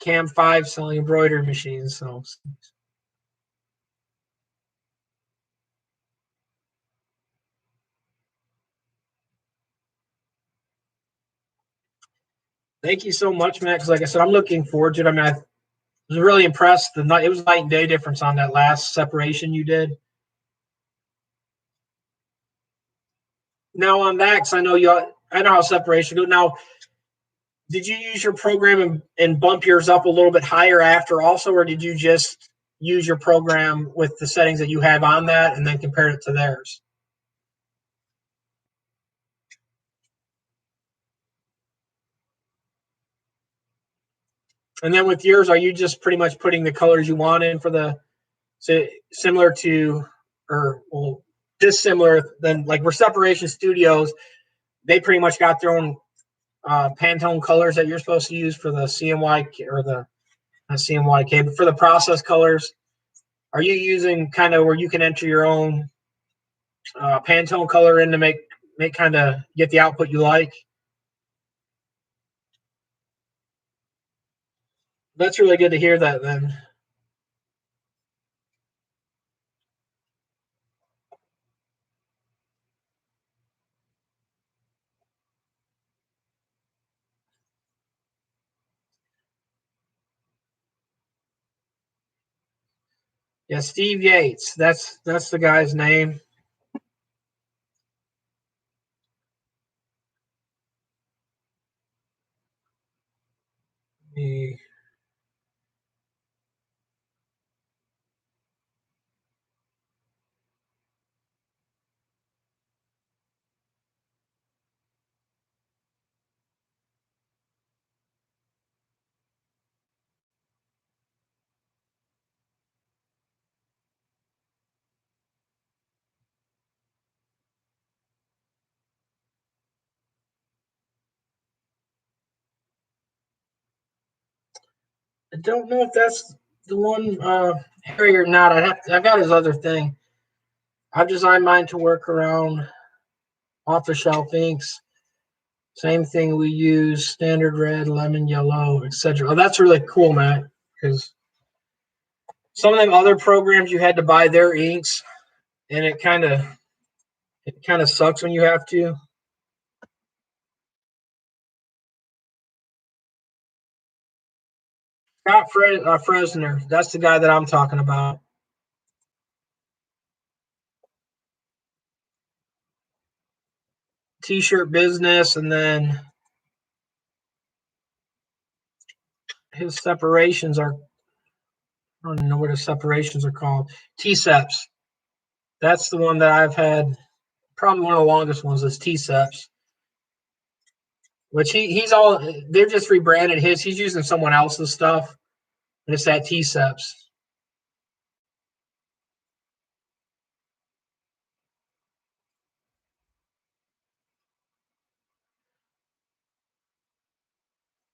Cam 5, selling embroidery machines. So thank you so much, Matt. Because like I said, I'm looking forward to it. I mean, I was really impressed. It was night and day difference on that last separation you did. Now on that, because I know how separation goes. Now, did you use your program and bump yours up a little bit higher after also, or did you just use your program with the settings that you have on that and then compare it to theirs? And then with yours, are you just pretty much putting the colors you want in for the similar to, or well, dissimilar than like we're Separation Studios? They pretty much got their own Pantone colors that you're supposed to use for the CMY or the not CMYK, but for the process colors. Are you using kind of where you can enter your own Pantone color in to make kind of get the output you like? That's really good to hear that then. Yeah, Steve Yates. That's the guy's name. He, I don't know if that's the one Harry or not. I got his other thing. I've designed mine to work around off the shelf inks. Same thing we use, standard red, lemon yellow, etc. Oh, that's really cool, Matt, because some of them other programs you had to buy their inks, and it kind of sucks when you have to. Scott Fresner, that's the guy that I'm talking about. t-shirt business, and then his separations are, I don't even know what his separations are called. T-seps. That's the one that I've had, probably one of the longest ones is T-seps. Which they're just rebranded his. He's using someone else's stuff. And it's that T-seps.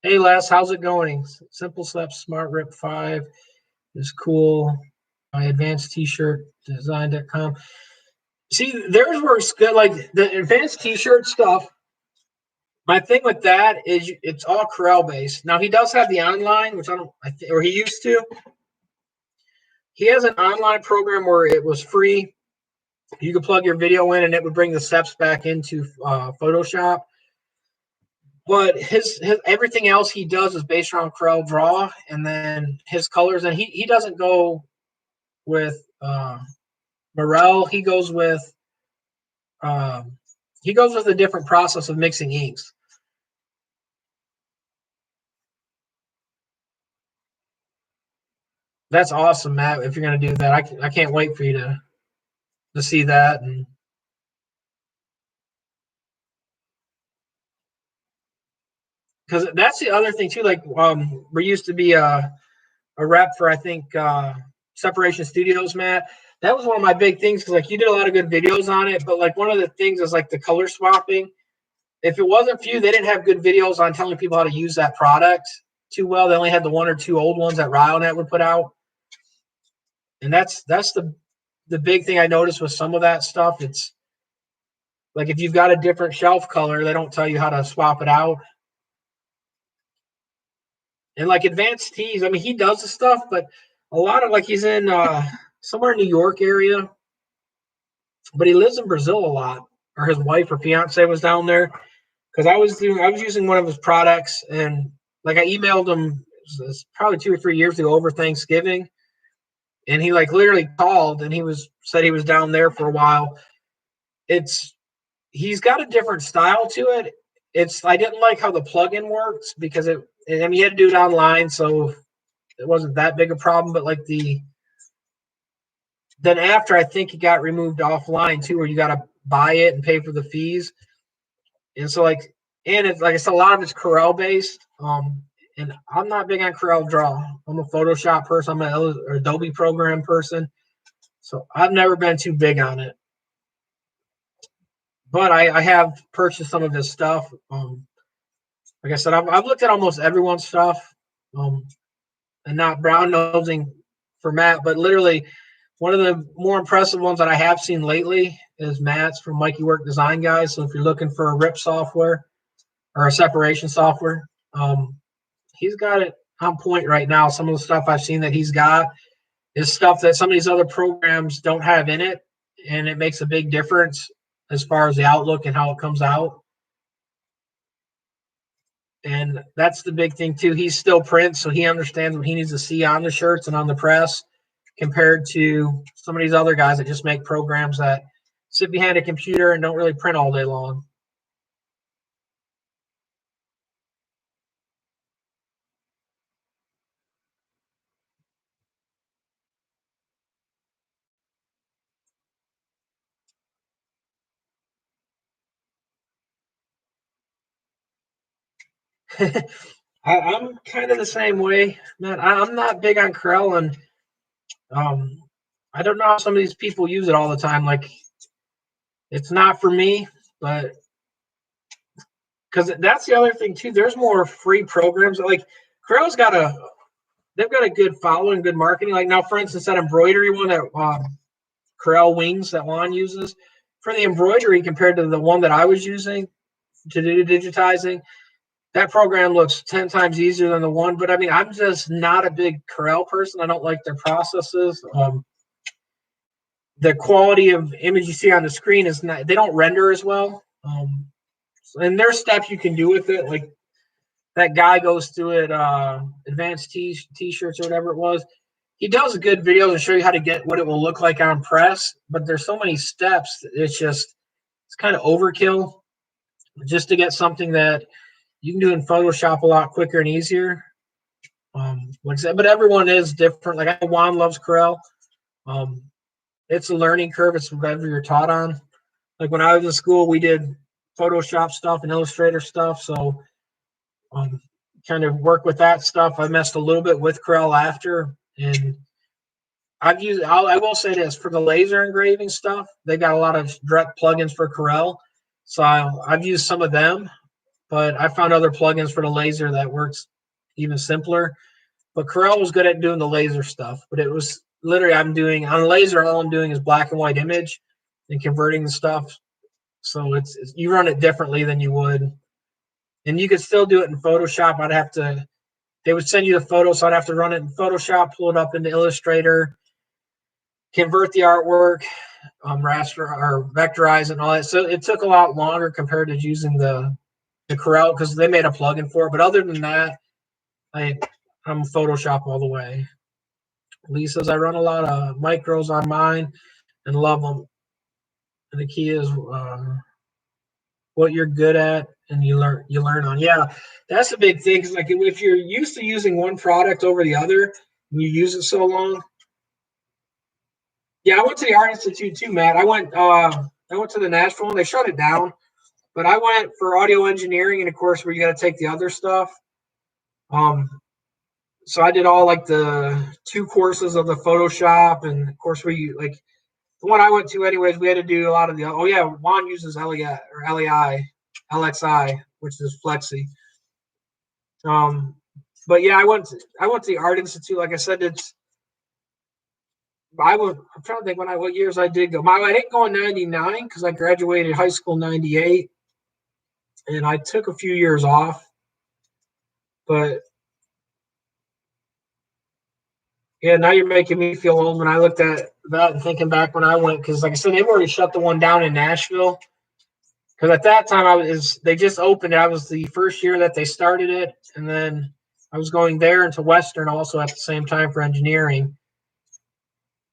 Hey Les, how's it going? Simple Steps Smart Rip 5 is cool. My advanced t-shirt design.com. See, theirs works good. Like the advanced t-shirt stuff. My thing with that is it's all Corel based. Now he does have the online, which or he used to. He has an online program where it was free. You could plug your video in, and it would bring the steps back into Photoshop. But his everything else he does is based around Corel Draw, and then his colors. And he doesn't go with Morel. He goes with a different process of mixing inks. That's awesome, Matt. If you're going to do that, I can't wait for you to see that. And because that's the other thing too. Like we used to be a rep for, I think, Separation Studios, Matt. That was one of my big things because like you did a lot of good videos on it. But like one of the things is like the color swapping. If it wasn't for you, they didn't have good videos on telling people how to use that product too well. They only had the one or two old ones that RioNet would put out. And that's the big thing I noticed with some of that stuff. It's like if you've got a different shelf color, they don't tell you how to swap it out. And like Advanced Tees, I mean, he does the stuff, but a lot of like he's in somewhere in New York area, but he lives in Brazil a lot. Or his wife or fiance was down there because I was using one of his products, and like I emailed him probably 2 or 3 years ago over Thanksgiving, and he like literally called and said he was down there for a while. He's got a different style to it. I didn't like how the plugin works because I mean, you had to do it online, so it wasn't that big a problem. But like then after, I think it got removed offline too, where you got to buy it and pay for the fees. And so and it's like I said, a lot of it's Corel based. And I'm not big on Corel Draw. I'm a Photoshop person. I'm an Adobe program person. So I've never been too big on it. But I have purchased some of his stuff. Like I said, I've looked at almost everyone's stuff, and not brown nosing for Matt, but literally one of the more impressive ones that I have seen lately is Matt's from Mikey Work Design Guys. So if you're looking for a rip software or a separation software, he's got it on point right now. Some of the stuff I've seen that he's got is stuff that some of these other programs don't have in it, and it makes a big difference as far as the outlook and how it comes out. And that's the big thing too. He's still prints, so he understands what he needs to see on the shirts and on the press, compared to some of these other guys that just make programs that sit behind a computer and don't really print all day long. I'm kind of the same way, man. I'm not big on Corel, and I don't know how some of these people use it all the time. Like, it's not for me, but because that's the other thing too. There's more free programs. Like Corel's they've got a good following, good marketing. Like now, for instance, that embroidery one that Corel Wings that Juan uses for the embroidery compared to the one that I was using to do digitizing, that program looks 10 times easier than the one. But I mean, I'm just not a big Corel person. I don't like their processes. The quality of image you see on the screen is not, they don't render as well. And there's stuff you can do with it. Like that guy goes through it, advanced t-shirts or whatever it was. He does a good video to show you how to get what it will look like on press, but there's so many steps. It's kind of overkill. just to get something that you can do in Photoshop a lot quicker and easier. Like I said, but everyone is different. Like I know Juan loves Corel. Um, it's a learning curve. It's whatever you're taught on. Like when I was in school, we did Photoshop stuff and Illustrator stuff. So um, kind of work with that stuff. I messed a little bit with Corel after, and I will say this for the laser engraving stuff. They got a lot of direct plugins for Corel, so I've used some of them, but I found other plugins for the laser that works even simpler. But Corel was good at doing the laser stuff, but it was literally I'm doing on laser. All I'm doing is black and white image and converting the stuff. So it's you run it differently than you would, and you could still do it in Photoshop. They would send you the photo, so I'd have to run it in Photoshop, pull it up into Illustrator, convert the artwork, raster or vectorize and all that. So it took a lot longer compared to using the Corel because they made a plugin for it. But other than that, I'm Photoshop all the way. Lee says I run a lot of micros on mine and love them. And the key is what you're good at and you learn on. Yeah, that's a big thing. Because like if you're used to using one product over the other and you use it so long. Yeah, I went to the Art Institute too, Matt. I went to the Nashville one. They shut it down, but I went for audio engineering and of course where you got to take the other stuff. Um, so I did all like the 2 courses of the Photoshop and of course where you like the one I went to anyways, we had to do a lot of the oh yeah, Juan uses LEI or LEI, LXI, which is Flexi. Um, but yeah, I went to the Art Institute. Like I said, I'm trying to think what years I did go. I didn't go in '99 because I graduated high school '98, and I took a few years off. But yeah, now you're making me feel old when I looked at that and thinking back when I went because, like I said, they've already shut the one down in Nashville. Because at that time they just opened it. I was the first year that they started it, and then I was going there into Western also at the same time for engineering.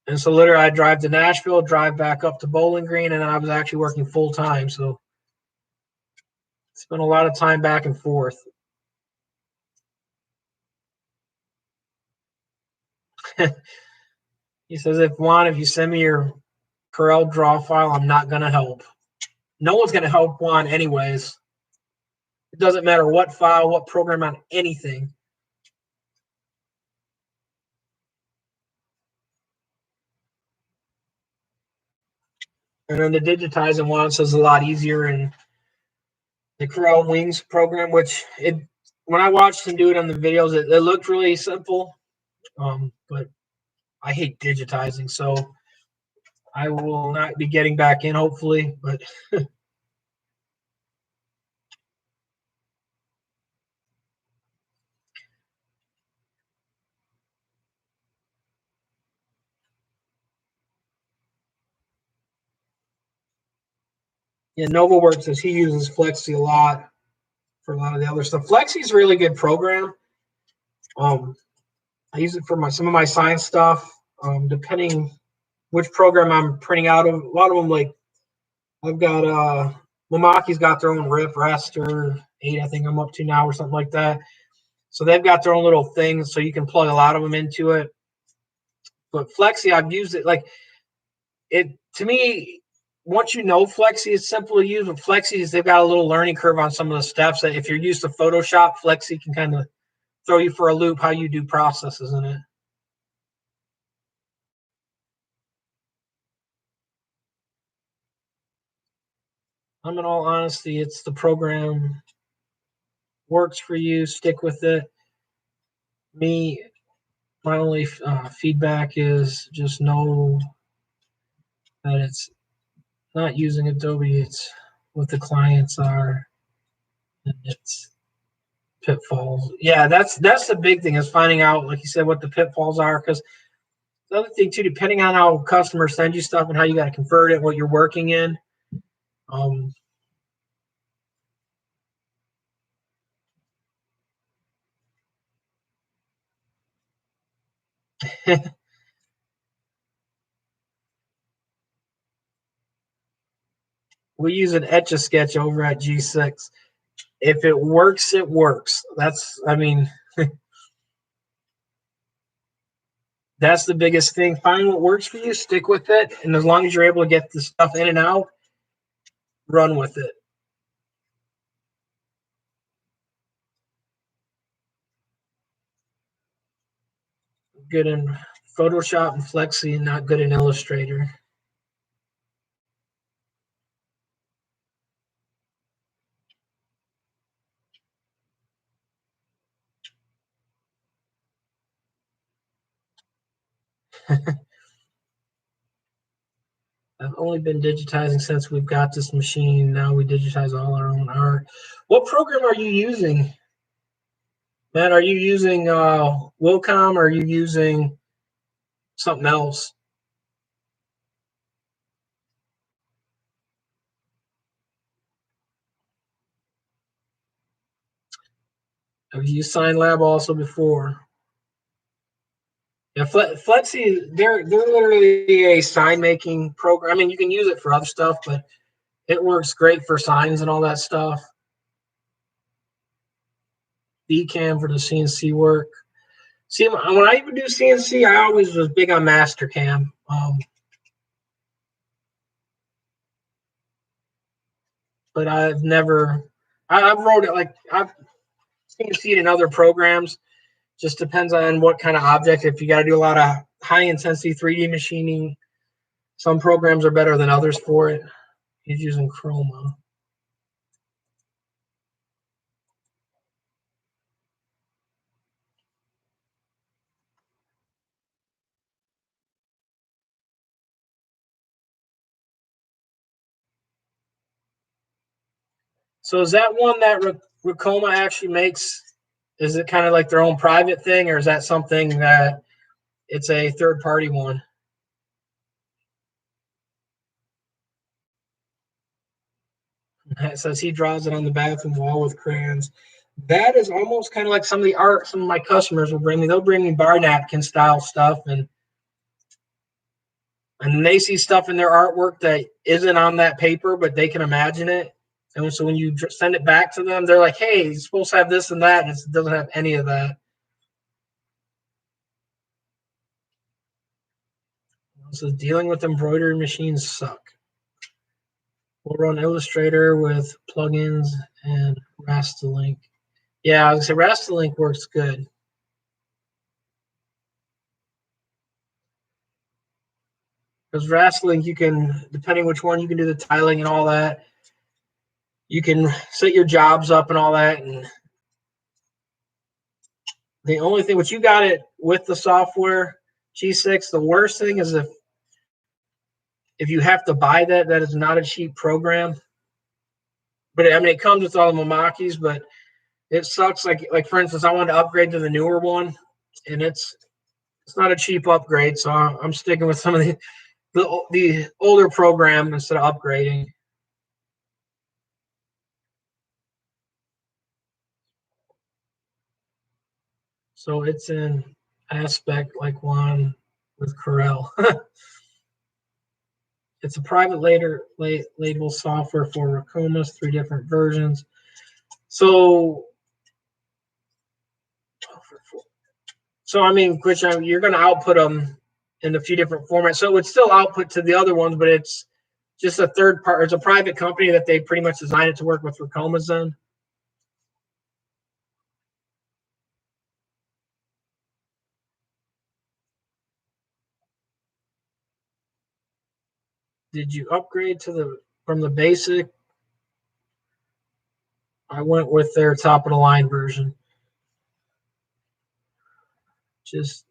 And so literally, I drive to Nashville, drive back up to Bowling Green, and then I was actually working full time. So spent a lot of time back and forth. He says, if you send me your Corel draw file, I'm not going to help. No one's going to help Juan anyways. It doesn't matter what file, what program on anything. And then the digitizing Juan says a lot easier in the Corel Wings program, which when I watched him do it on the videos, it looked really simple. But I hate digitizing, so I will not be getting back in, hopefully. But yeah, NovaWorks says he uses Flexi a lot for a lot of the other stuff. Flexi's a really good program. I use it for some of my science stuff. Depending which program I'm printing out of, a lot of them like I've got Mamaki's got their own RIP raster 8, I think I'm up to now or something like that. So they've got their own little things, so you can plug a lot of them into it. But Flexi, I've used it like it to me. Once you know Flexi, it's simple to use. But Flexi they've got a little learning curve on some of the steps that if you're used to Photoshop, Flexi can kind of throw you for a loop how you do processes in it. In all honesty, it's the program works for you. Stick with it. Me, my only feedback is just know that it's not using Adobe. It's what the clients are. And it's pitfalls. Yeah, that's the big thing is finding out, like you said, what the pitfalls are. Because the other thing too, depending on how customers send you stuff and how you got to convert it, what you're working in. Um, We use an Etch-a-Sketch over at G6. If it works, it works. I mean, that's the biggest thing. Find what works for you, stick with it, and as long as you're able to get the stuff in and out, run with it. Good in Photoshop and Flexi, and not good in Illustrator. I've only been digitizing since we've got this machine. Now we digitize all our own art. What program are you using? Matt, are you using Wilcom or are you using something else? Have you used SignLab also before? Yeah, Flexi, they're literally a sign making program. I mean, you can use it for other stuff, but it works great for signs and all that stuff. Bcam for the CNC work. See, when I even do CNC, I always was big on Mastercam. But I've never, I've wrote it like I've CNC'd in other programs. Just depends on what kind of object. If you got to do a lot of high intensity 3D machining, some programs are better than others for it. He's using Chroma. So is that one that Racoma actually makes? Is it kind of like their own private thing, or is that something that it's a third party one? It says he draws it on the bathroom wall with crayons. That is almost kind of like some of the art some of my customers will bring me. They'll bring me bar napkin style stuff, and they see stuff in their artwork that isn't on that paper, but they can imagine it. And so when you send it back to them, they're like, "Hey, it's supposed to have this and that, and it doesn't have any of that." So dealing with embroidery machines suck. We'll run Illustrator with plugins and Rastalink. Yeah, I was gonna say Rastalink works good. Because Rastalink, you can, depending which one, you can do the tiling and all that. You can set your jobs up and all that. And the only thing, which you got it with the software, G6, the worst thing is if you have to buy that, that is not a cheap program. But I mean, it comes with all the Mamakis, but it sucks. Like for instance, I wanted to upgrade to the newer one, and it's not a cheap upgrade, so I'm sticking with some of the older program instead of upgrading. So it's in aspect like one with Corel. It's a private label software for Racomas, 3 different versions. So I mean, which you're going to output them in a few different formats. So it would still output to the other ones, but it's just a third part. It's a private company that they pretty much designed it to work with Racomas then. Did you upgrade to from the basic? I went with their top of the line version. Just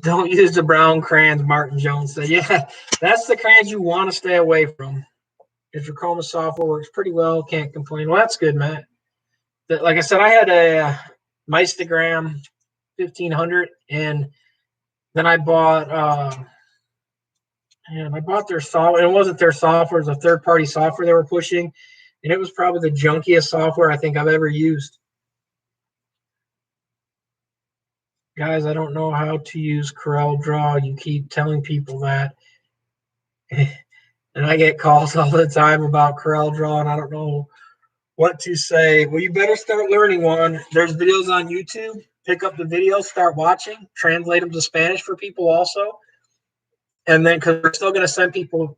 don't use the brown crayons, Martin Jones said. Yeah, that's the crayons you want to stay away from. If your Chroma software works pretty well, can't complain. Well, that's good, Matt. Like I said, I had a Meistagram 1500, and then I bought and I bought their software. It wasn't their software; it was a third-party software they were pushing, and it was probably the junkiest software I think I've ever used. Guys, I don't know how to use Corel Draw. You keep telling people that. And I get calls all the time about Corel Draw, and I don't know what to say. Well, you better start learning one. There's videos on YouTube. Pick up the videos, start watching, translate them to Spanish for people also. And then, because we're still going to send people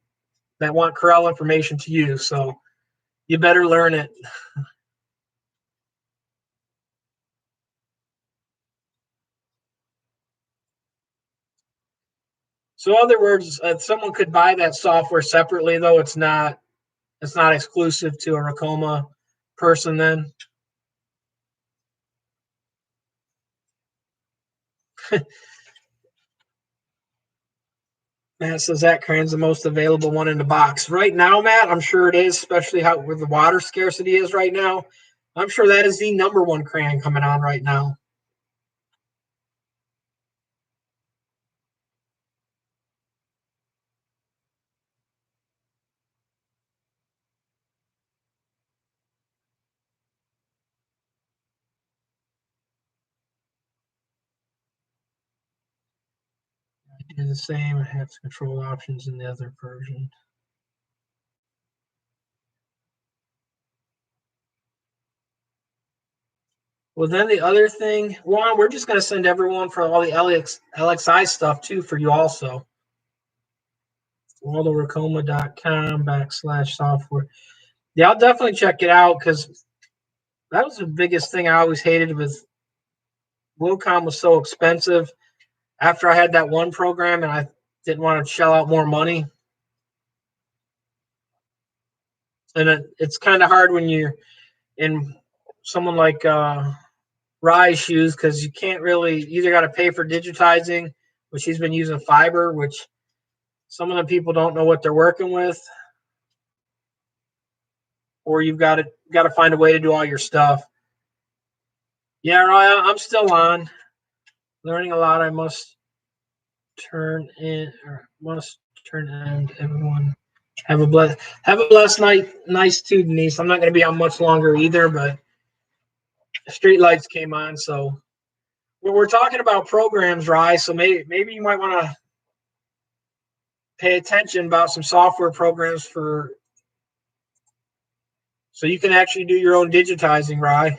that want Corel information to you. So you better learn it. So, in other words, someone could buy that software separately, though it's not exclusive to a Racoma person. Then, Matt says that crane's the most available one in the box right now. Matt, I'm sure it is, especially how where the water scarcity is right now. I'm sure that is the number one crane coming on right now. I do the same. I have control options in the other version. Well, then the other thing, Juan, we're just going to send everyone for all the LXI stuff too for you also. waldoracoma.com/software. Yeah, I'll definitely check it out because that was the biggest thing I always hated with Wilcom was so expensive. After I had that one program and I didn't want to shell out more money, and it's kind of hard when you're in someone like Rye's shoes because you can't really either got to pay for digitizing, which he's been using fiber, which some of the people don't know what they're working with, or you've got to find a way to do all your stuff. Yeah, Ryan, I'm still on learning a lot. I must turn in. Everyone have a blessed night. Nice too, Denise. I'm not going to be on much longer either, but street lights came on, so we're talking about programs, Rye. So maybe you might want to pay attention about some software programs for so you can actually do your own digitizing, Rye.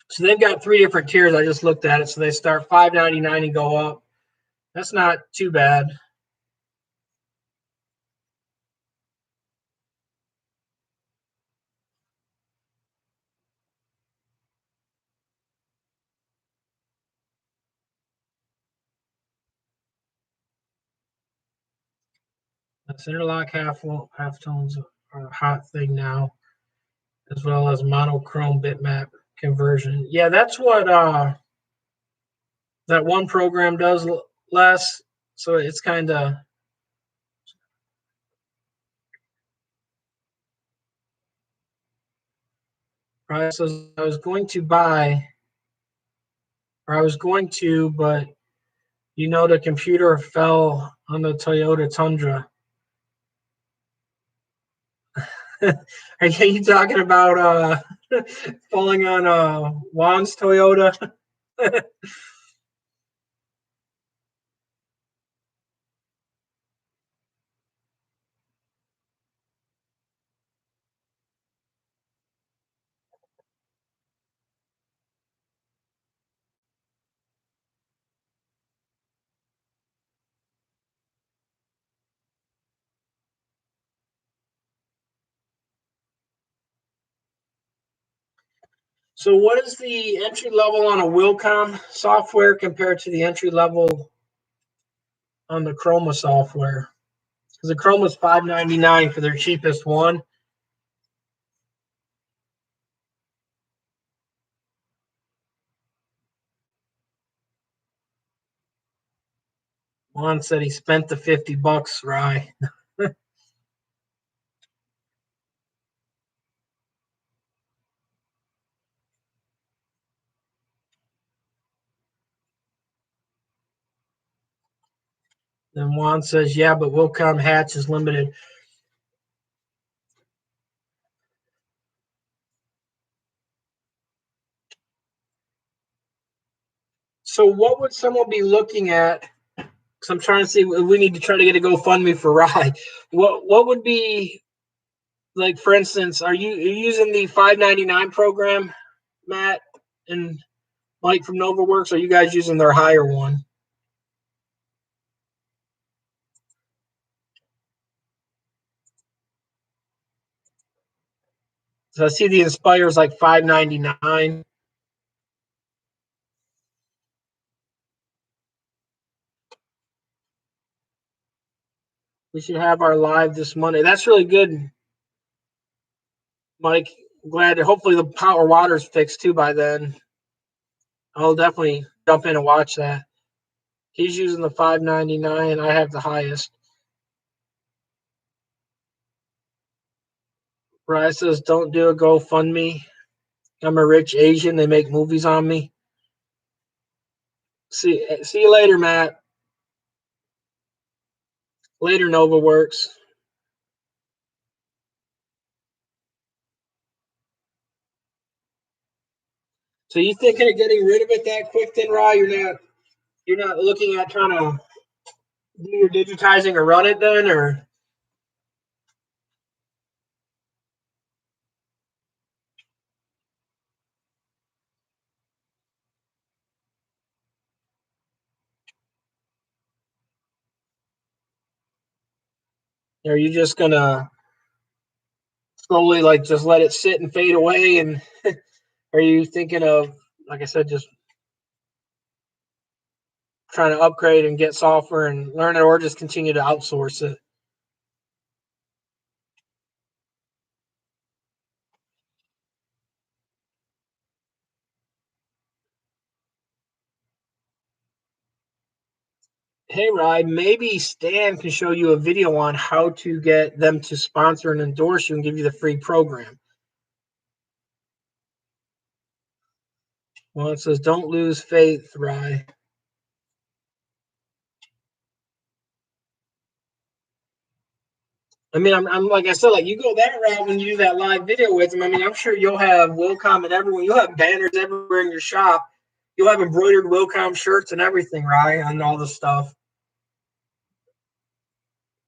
So they've got three different tiers. I just looked at it. So they start $5.99 and go up. That's not too bad. That's interlock half tones are a hot thing now, as well as monochrome bitmap conversion. Yeah, that's what that one program does less. So it's kind of right. So I was going to buy, or I was going to, but the computer fell on the Toyota Tundra. Are you talking about falling on Juan's Toyota? So what is the entry level on a Wilcom software compared to the entry level on the Chroma software? Because the Chroma is $5.99 for their cheapest one. Juan said he spent the $50, Rye. Then Juan says, yeah, but Wilcom Hatch is limited. So what would someone be looking at? Because I'm trying to see, we need to try to get a GoFundMe for Rye. What would be, like, for instance, are you using the $5.99 program, Matt and Mike from NovaWorks? Or are you guys using their higher one? So I see the Inspire is like $5.99. We should have our live this Monday. That's really good, Mike. Glad. Hopefully the power water's fixed too by then. I'll definitely jump in and watch that. He's using the $5.99. I have the highest. Ryan says, "Don't do a GoFundMe. I'm a rich Asian. They make movies on me." See you later, Matt. Later, NovaWorks. So you thinking of getting rid of it that quick, then, Ryan? You're not looking at trying to do your digitizing or run it then, or? Are you just gonna slowly, like, just let it sit and fade away? And are you thinking of, like I said, just trying to upgrade and get software and learn it, or just continue to outsource it? Hey, Ryan, maybe Stan can show you a video on how to get them to sponsor and endorse you and give you the free program. Well, it says, don't lose faith, Ryan. I mean, I'm like I said, like, you go that route when you do that live video with them. I mean, I'm sure you'll have Wilcom and everyone. You'll have banners everywhere in your shop. You'll have embroidered Wilcom shirts and everything, right? And all the stuff.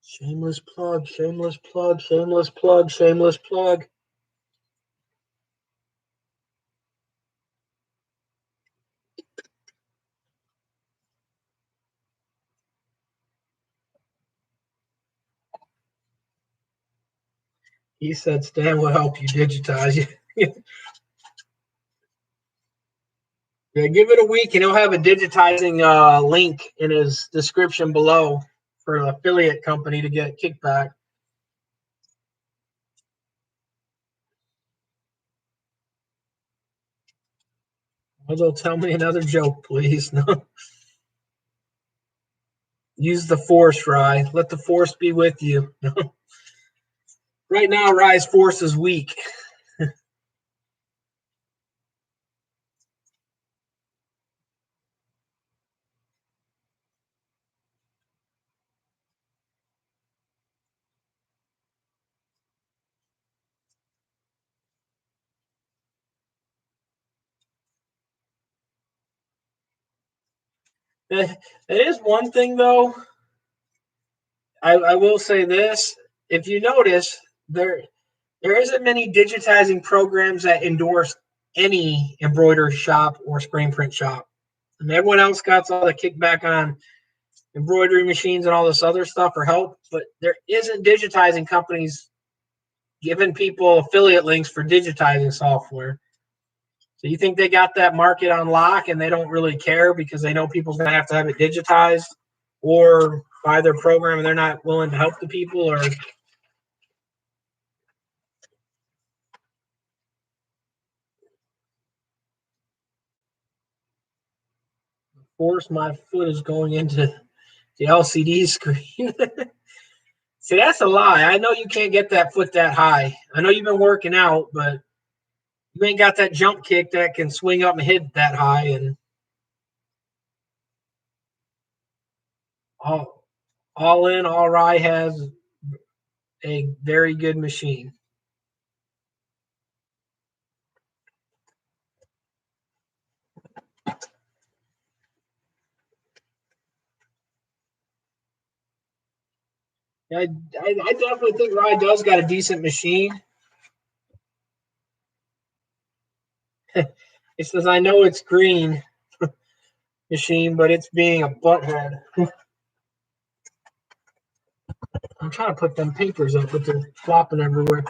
Shameless plug, shameless plug, shameless plug, shameless plug. He said Stan will help you digitize. Yeah, give it a week and he'll have a digitizing link in his description below for an affiliate company to get kickback. Although, tell me another joke, please. No. Use the force, Rye. Let the force be with you. Right now, Rye's force is weak. It is one thing, though. I will say this. If you notice, there isn't many digitizing programs that endorse any embroidery shop or screen print shop. And everyone else got all the kickback on embroidery machines and all this other stuff for help, but there isn't digitizing companies giving people affiliate links for digitizing software. So you think they got that market on lock and they don't really care because they know people's going to have it digitized or buy their program and they're not willing to help the people? Or of course, my foot is going into the LCD screen. See, that's a lie. I know you can't get that foot that high. I know you've been working out, but you ain't got that jump kick that can swing up and hit that high. And all in, all right has a very good machine. I definitely think Rye does got a decent machine. It says, I know it's green machine, but it's being a butthead. I'm trying to put them papers up, but they're flopping everywhere.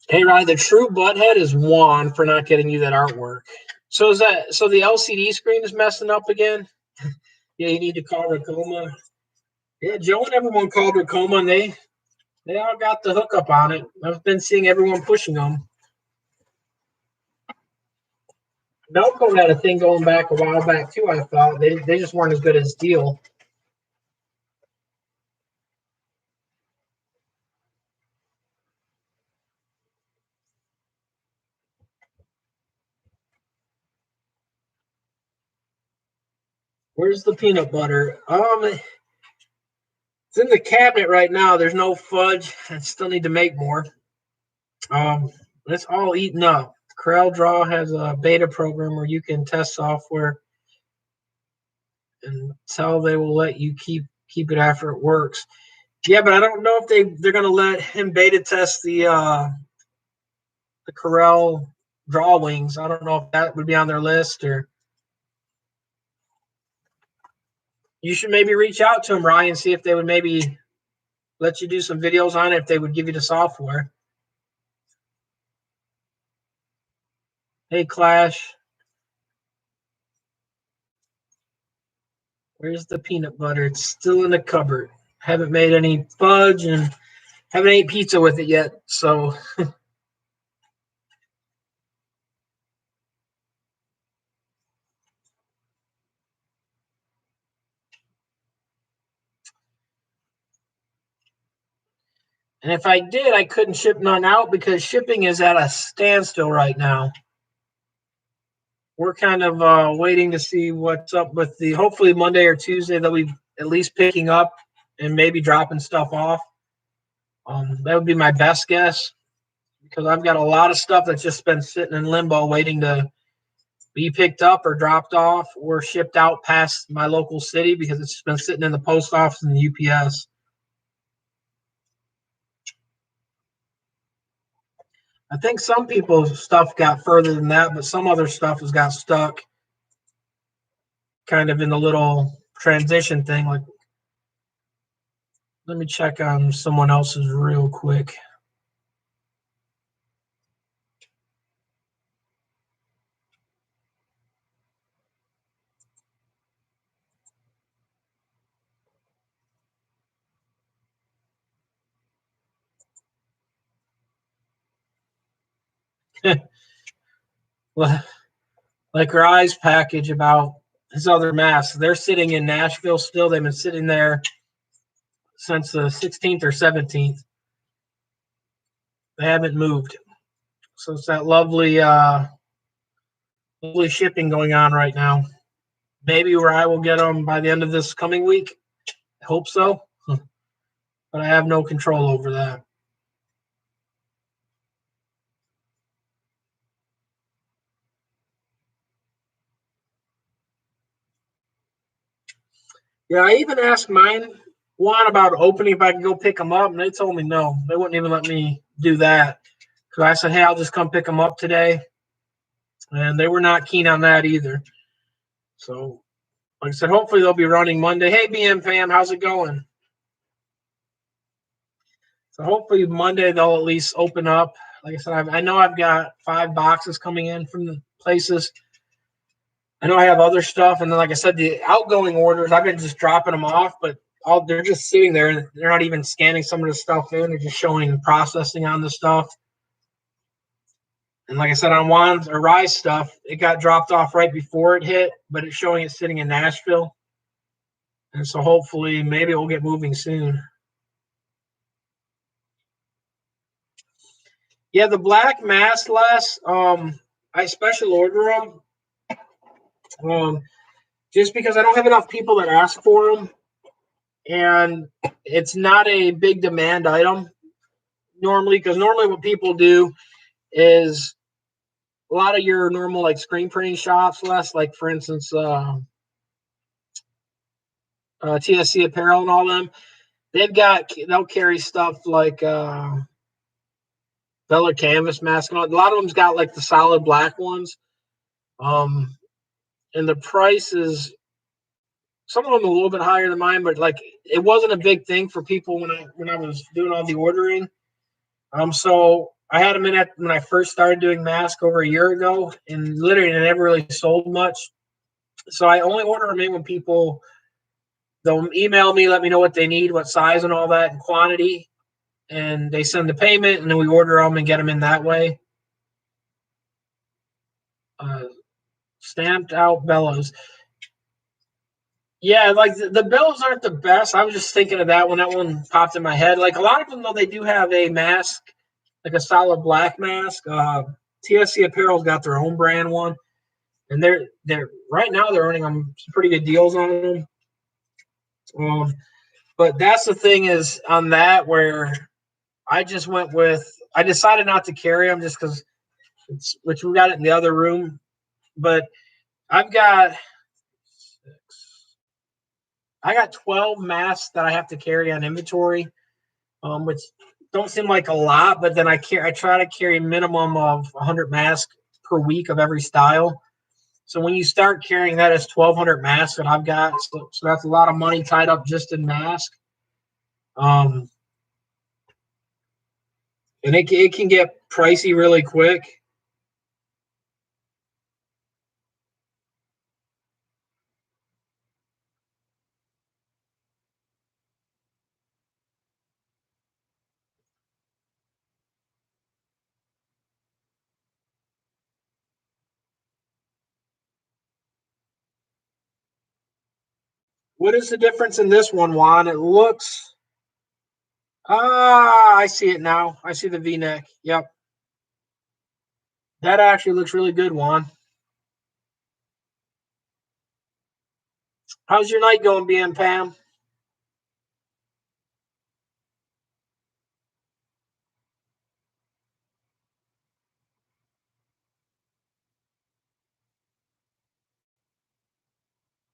Hey, Rye, the true butthead is Juan for not getting you that artwork. So the LCD screen is messing up again? Yeah, you need to call Racoma. Yeah, Joe and everyone called Racoma, and they all got the hookup on it. I've been seeing everyone pushing them. Melco had a thing going back a while back too. I thought they just weren't as good as Deal. Where's the peanut butter? It's in the cabinet right now. There's no fudge. I still need to make more. It's all eaten up. CorelDRAW has a beta program where you can test software until they will let you keep it after it works. Yeah, but I don't know if they're going to let him beta test the Corel drawings. I don't know if that would be on their list, or you should maybe reach out to them, Ryan, and see if they would maybe let you do some videos on it, if they would give you the software. Hey, Clash. Where's the peanut butter? It's still in the cupboard. Haven't made any fudge and haven't ate pizza with it yet, so and if I did, I couldn't ship none out because shipping is at a standstill right now. We're kind of waiting to see what's up with hopefully Monday or Tuesday they'll be at least picking up and maybe dropping stuff off. That would be my best guess because I've got a lot of stuff that's just been sitting in limbo waiting to be picked up or dropped off or shipped out past my local city because it's been sitting in the post office and the UPS. I think some people's stuff got further than that, but some other stuff has got stuck kind of in the little transition thing. Like, let me check on someone else's real quick. Like Rye's package about his other masks. They're sitting in Nashville still. They've been sitting there since the 16th or 17th. They haven't moved. So it's that lovely shipping going on right now. Maybe where I will get them by the end of this coming week. I hope so. But I have no control over that. Yeah, I even asked one about opening if I could go pick them up, and they told me no. They wouldn't even let me do that. Because I said, hey, I'll just come pick them up today. And they were not keen on that either. So, like I said, hopefully they'll be running Monday. Hey, BM fam, how's it going? So hopefully Monday they'll at least open up. like I said, I know I've got 5 boxes coming in from the places. I know I have other stuff, and then like I said, the outgoing orders, I've been just dropping them off, but they're just sitting there, and they're not even scanning some of the stuff in. They're just showing processing on the stuff. And like I said, on Juan's or Rye's stuff, it got dropped off right before it hit, but it's showing it sitting in Nashville. And so hopefully, maybe we'll get moving soon. Yeah, the black mask less. I special order them. Just because I don't have enough people that ask for them, and it's not a big demand item normally. Because normally, what people do is a lot of your normal like screen printing shops, less like for instance, TSC Apparel and all them. They'll carry stuff like Velvet Canvas mask. A lot of them's got like the solid black ones. And the price is some of them a little bit higher than mine, but like it wasn't a big thing for people when I was doing all the ordering. So I had them in when I first started doing masks over a year ago, and literally they never really sold much. So I only order them in when people they'll email me, let me know what they need, what size and all that, and quantity, and they send the payment, and then we order them and get them in that way. Stamped out bellows. Yeah, like the bellows aren't the best. I was just thinking of that when that one popped in my head. Like a lot of them, though, they do have a mask, like a solid black mask. TSC Apparel's got their own brand one, and they're right now they're earning them some pretty good deals on them. But that's the thing is on that where I just went with I decided not to carry them just because which we got it in the other room, but I've got 12 masks that I have to carry on inventory, which don't seem like a lot, but then I try to carry a minimum of 100 masks per week of every style. So when you start carrying that as 1,200 masks that I've got, so that's a lot of money tied up just in masks. And it can get pricey really quick. What is the difference in this one, Juan? It looks. I see it now. I see the V-neck. Yep. That actually looks really good, Juan. How's your night going, being Pam?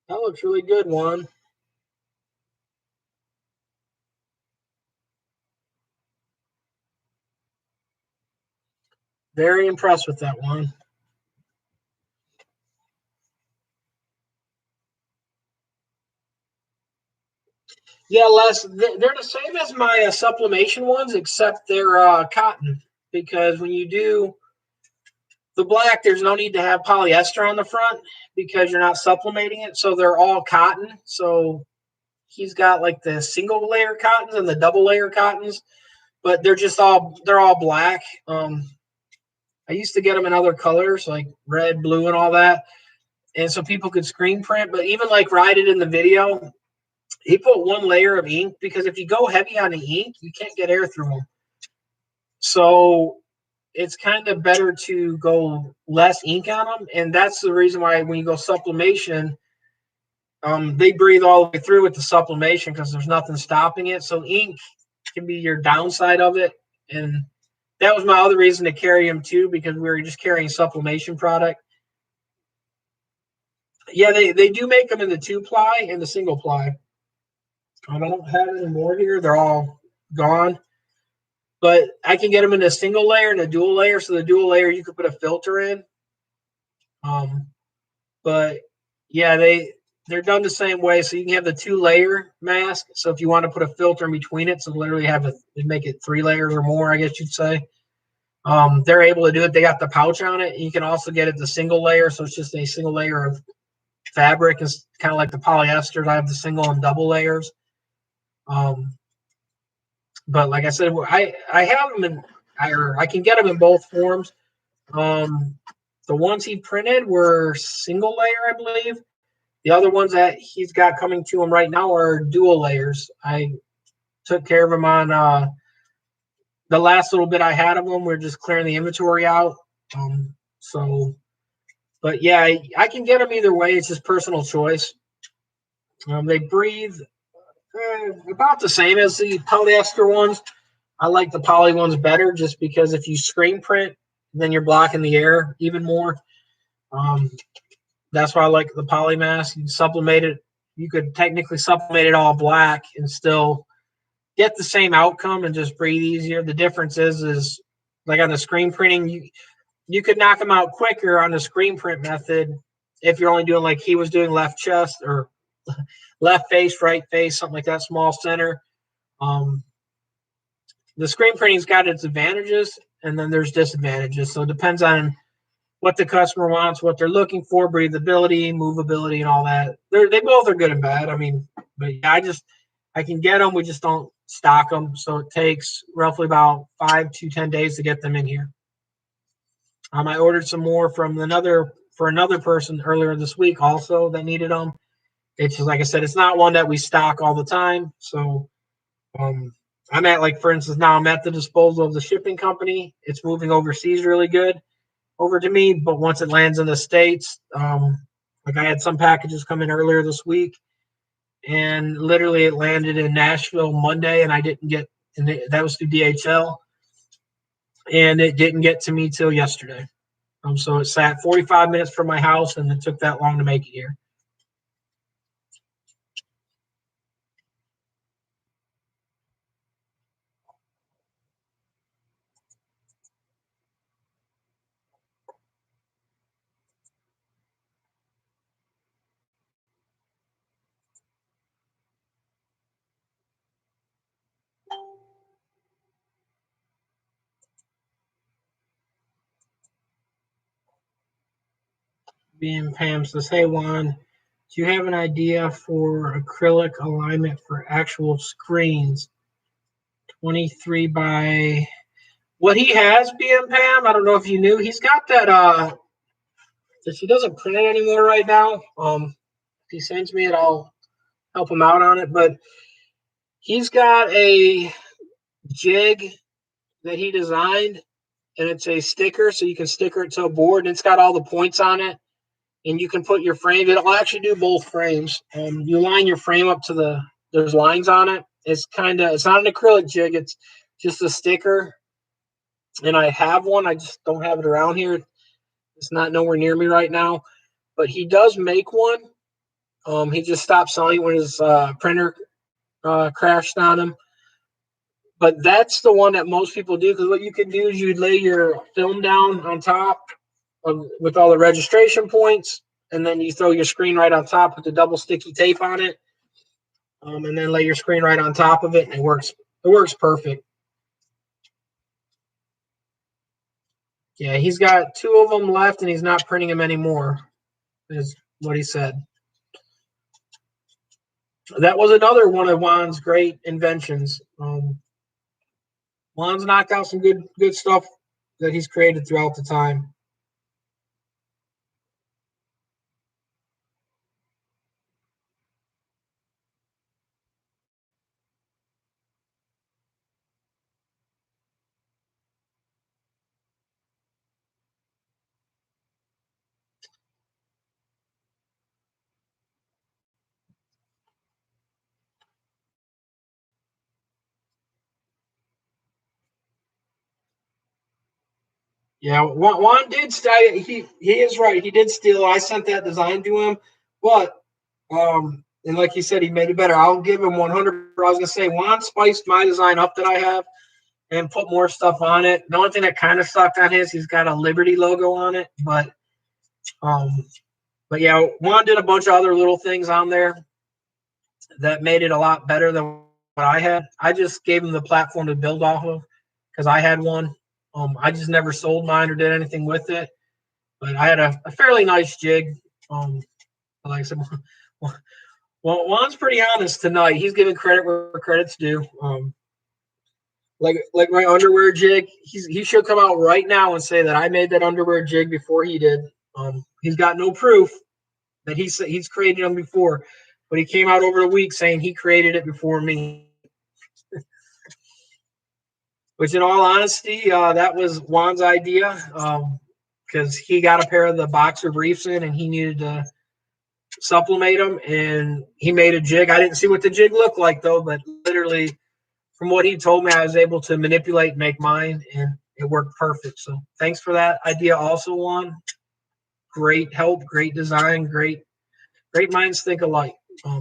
That looks really good, Juan. Very impressed with that one. Yeah, Les, they're the same as my sublimation ones, except they're cotton. Because when you do the black, there's no need to have polyester on the front because you're not sublimating it. So they're all cotton. So he's got like the single layer cottons and the double layer cottons, but they're all black. I used to get them in other colors like red, blue, and all that, and so people could screen print. But even like Rye did in the video, he put one layer of ink because if you go heavy on the ink, you can't get air through them. So it's kind of better to go less ink on them, and that's the reason why when you go sublimation, they breathe all the way through with the sublimation because there's nothing stopping it. So ink can be your downside of it, and that was my other reason to carry them too because we were just carrying sublimation product. Yeah, they do make them in the 2-ply and the single ply. I don't have any more here; they're all gone. But I can get them in a single layer and a dual layer. So the dual layer you could put a filter in. But yeah, they're done the same way. So you can have the 2-layer mask. So if you want to put a filter in between it, so literally make it 3 layers or more, I guess you'd say. They're able to do it. They got the pouch on it. You can also get it the single layer, so it's just a single layer of fabric. It's kind of like the polyesters. I have the single and double layers. But like I said, I have them in, I can get them in both forms. The ones he printed were single layer, I believe. The other ones that he's got coming to him right now are dual layers. I took care of them on the last little bit I had of them. We're just clearing the inventory out. So, but yeah, I can get them either way. It's just personal choice. They breathe about the same as the polyester ones. I like the poly ones better just because if you screen print, then you're blocking the air even more. That's why I like the poly mask. You sublimate it. You could technically sublimate it all black and still get the same outcome and just breathe easier. The difference is like on the screen printing, you could knock them out quicker on the screen print method if you're only doing like he was doing left chest or left face, right face, something like that, small center. The screen printing's got its advantages and then there's disadvantages. So it depends on what the customer wants, what they're looking for, breathability, movability, and all that. They both are good and bad. I mean, but yeah, I can get them. We just don't stock them, so it takes roughly about 5 to 10 days to get them in here. I ordered some more from another person earlier this week, also that needed them. It's just like I said, it's not one that we stock all the time. So I'm at, like, for instance, now I'm at the disposal of the shipping company. It's moving overseas really good over to me, but once it lands in the States, like I had some packages come in earlier this week, and literally it landed in Nashville Monday, and I didn't get, and that was through DHL, and it didn't get to me till yesterday. So it sat 45 minutes from my house, and it took that long to make it here. Being Pam says, "Hey Juan, do you have an idea for acrylic alignment for actual screens? 23 by what he has, BM Pam. I don't know if you knew. He's got that if he doesn't print it anymore right now. If he sends me it, I'll help him out on it. But he's got a jig that he designed, and it's a sticker, so you can sticker it to a board, and it's got all the points on it. And you can put your frame. It'll actually do both frames. You line your frame up to there's lines on it. It's not an acrylic jig. It's just a sticker. And I have one. I just don't have it around here. It's not nowhere near me right now. But he does make one. He just stopped selling when his printer crashed on him. But that's the one that most people do, because what you can do is you lay your film down on top with all the registration points, and then you throw your screen right on top with the double sticky tape on it, and then lay your screen right on top of it, and it works. It works perfect. Yeah, he's got 2 of them left, and he's not printing them anymore, is what he said. That was another one of Juan's great inventions. Juan's knocked out some good stuff that he's created throughout the time. Yeah, Juan did steal. He is right. He did steal. I sent that design to him, but and like he said, he made it better. I'll give him 100. I was gonna say Juan spiced my design up that I have and put more stuff on it. The only thing that kind of sucked on his, he's got a Liberty logo on it, um, but yeah, Juan did a bunch of other little things on there that made it a lot better than what I had. I just gave him the platform to build off of because I had one. I just never sold mine or did anything with it. But I had a fairly nice jig. Like I said, well, Juan's pretty honest tonight. He's giving credit where credit's due. Like my underwear jig, he should come out right now and say that I made that underwear jig before he did. He's got no proof that he's created them before, but he came out over the week saying he created it before me. Which, in all honesty, that was Juan's idea, because he got a pair of the boxer briefs in and he needed to supplement them, and he made a jig. I didn't see what the jig looked like though, but literally from what he told me, I was able to manipulate and make mine, and it worked perfect. So thanks for that idea also, Juan. Great help, great design, great minds think alike.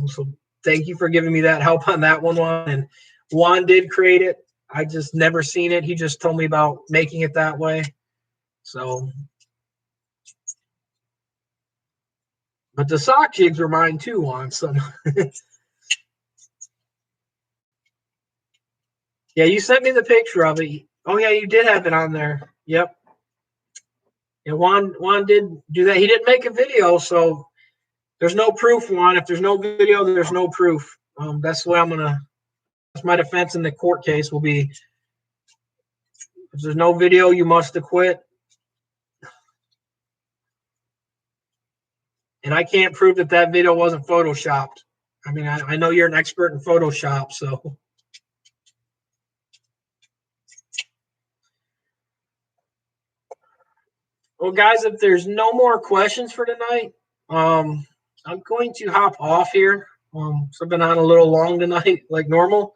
So thank you for giving me that help on that one, Juan. And Juan did create it. I just never seen it. He just told me about making it that way. So, but the sock jigs were mine too, Juan. So, yeah, you sent me the picture of it. Oh yeah, you did have it on there. Yep. Yeah, Juan did do that. He didn't make a video, so there's no proof, Juan. If there's no video, there's no proof. That's the way that's my defense in the court case will be. If there's no video, you must acquit. And I can't prove that video wasn't photoshopped. I mean, I know you're an expert in Photoshop, so. Well, guys, if there's no more questions for tonight, I'm going to hop off here. So I've been on a little long tonight, like normal.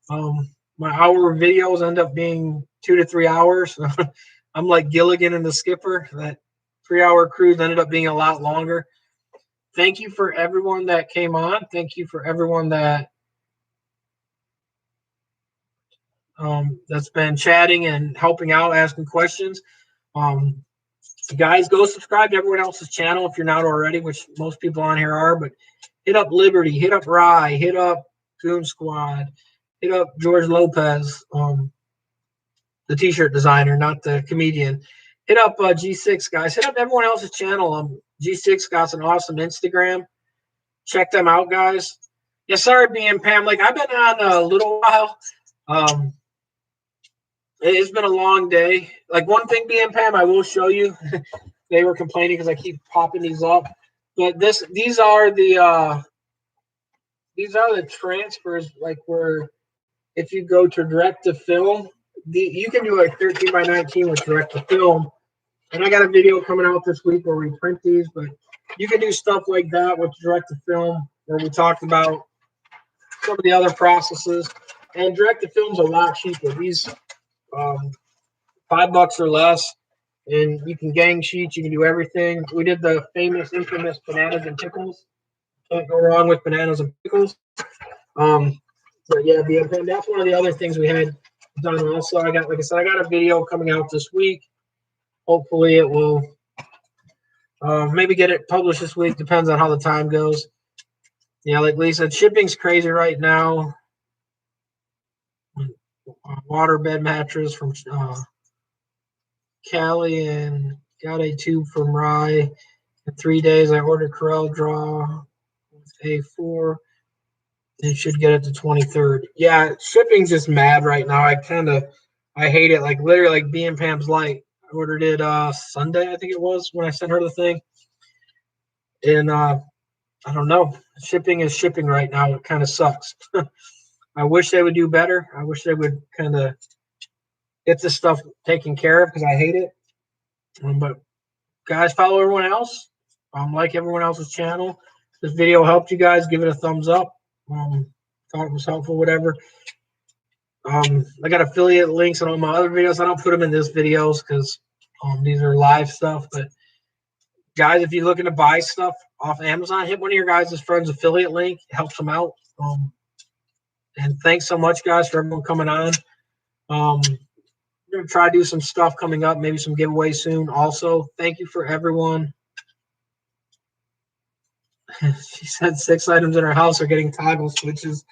My hour videos end up being 2 to 3 hours. I'm like Gilligan and the Skipper. That 3-hour cruise ended up being a lot longer. Thank you for everyone that came on. Thank you for everyone that's been chatting and helping out, asking questions. Guys, go subscribe to everyone else's channel if you're not already, which most people on here are. But hit up Liberty, hit up Rye, hit up Goon Squad, hit up George Lopez, the t-shirt designer, not the comedian. Hit up G6, guys. Hit up everyone else's channel. G6 got an awesome Instagram. Check them out, guys. Yeah, sorry, being Pam. Like, I've been on a little while. It's been a long day. Like, one thing, being Pam, I will show you. They were complaining because I keep popping these up. But these are the transfers, like, where if you go to direct to film, you can do like 13 by 19 with direct to film. And I got a video coming out this week where we print these, but you can do stuff like that with direct to film, where we talked about some of the other processes. And direct to film's a lot cheaper. These $5 or less, and you can gang sheets, you can do everything. We did the famous, infamous bananas and pickles. Can't go wrong with bananas and pickles. But yeah, that's one of the other things we had done also. Like I said, I got a video coming out this week. Hopefully it will maybe get it published this week. Depends on how the time goes. Yeah, like Lee said, shipping's crazy right now. Waterbed mattress from Cali, and got a tube from Rye. In 3 days, I ordered Corel Draw with A4. It should get it the 23rd. Yeah, shipping's just mad right now. I hate it. Like, literally, like being Pam's Light. I ordered it Sunday, I think it was, when I sent her the thing. And I don't know. Shipping is shipping right now. It kind of sucks. I wish they would do better. I wish they would kind of get this stuff taken care of, because I hate it. But guys, follow everyone else. Like everyone else's channel. If this video helped you guys, give it a thumbs up. Thought it was helpful, whatever. I got affiliate links on all my other videos. I don't put them in this videos because these are live stuff. But guys, if you're looking to buy stuff off Amazon, hit one of your guys' friends' affiliate link. It helps them out. And thanks so much, guys, for everyone coming on. We're going to try to do some stuff coming up, maybe some giveaways soon. Also, thank you for everyone. She said 6 items in her house are getting toggle switches.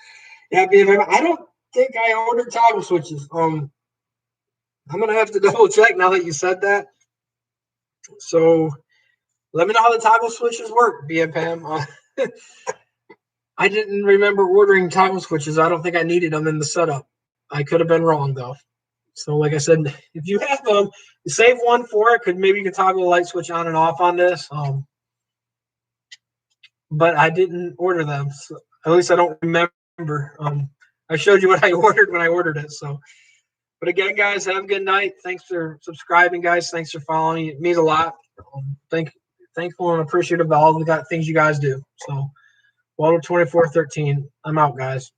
Yeah, I don't think I ordered toggle switches. I'm gonna have to double check now that you said that. So let me know how the toggle switches work, Bia Pam. I didn't remember ordering toggle switches. I don't think I needed them in the setup. I could have been wrong though. So like I said, if you have them, save one for it. Could maybe you can toggle the light switch on and off on this. But I didn't order them. So at least I don't remember. I showed you what I ordered when I ordered it. So, but again, guys, have a good night. Thanks for subscribing, guys. Thanks for following. It means a lot. Thankful and appreciative of all the things you guys do. So, Waldo 2413. I'm out, guys.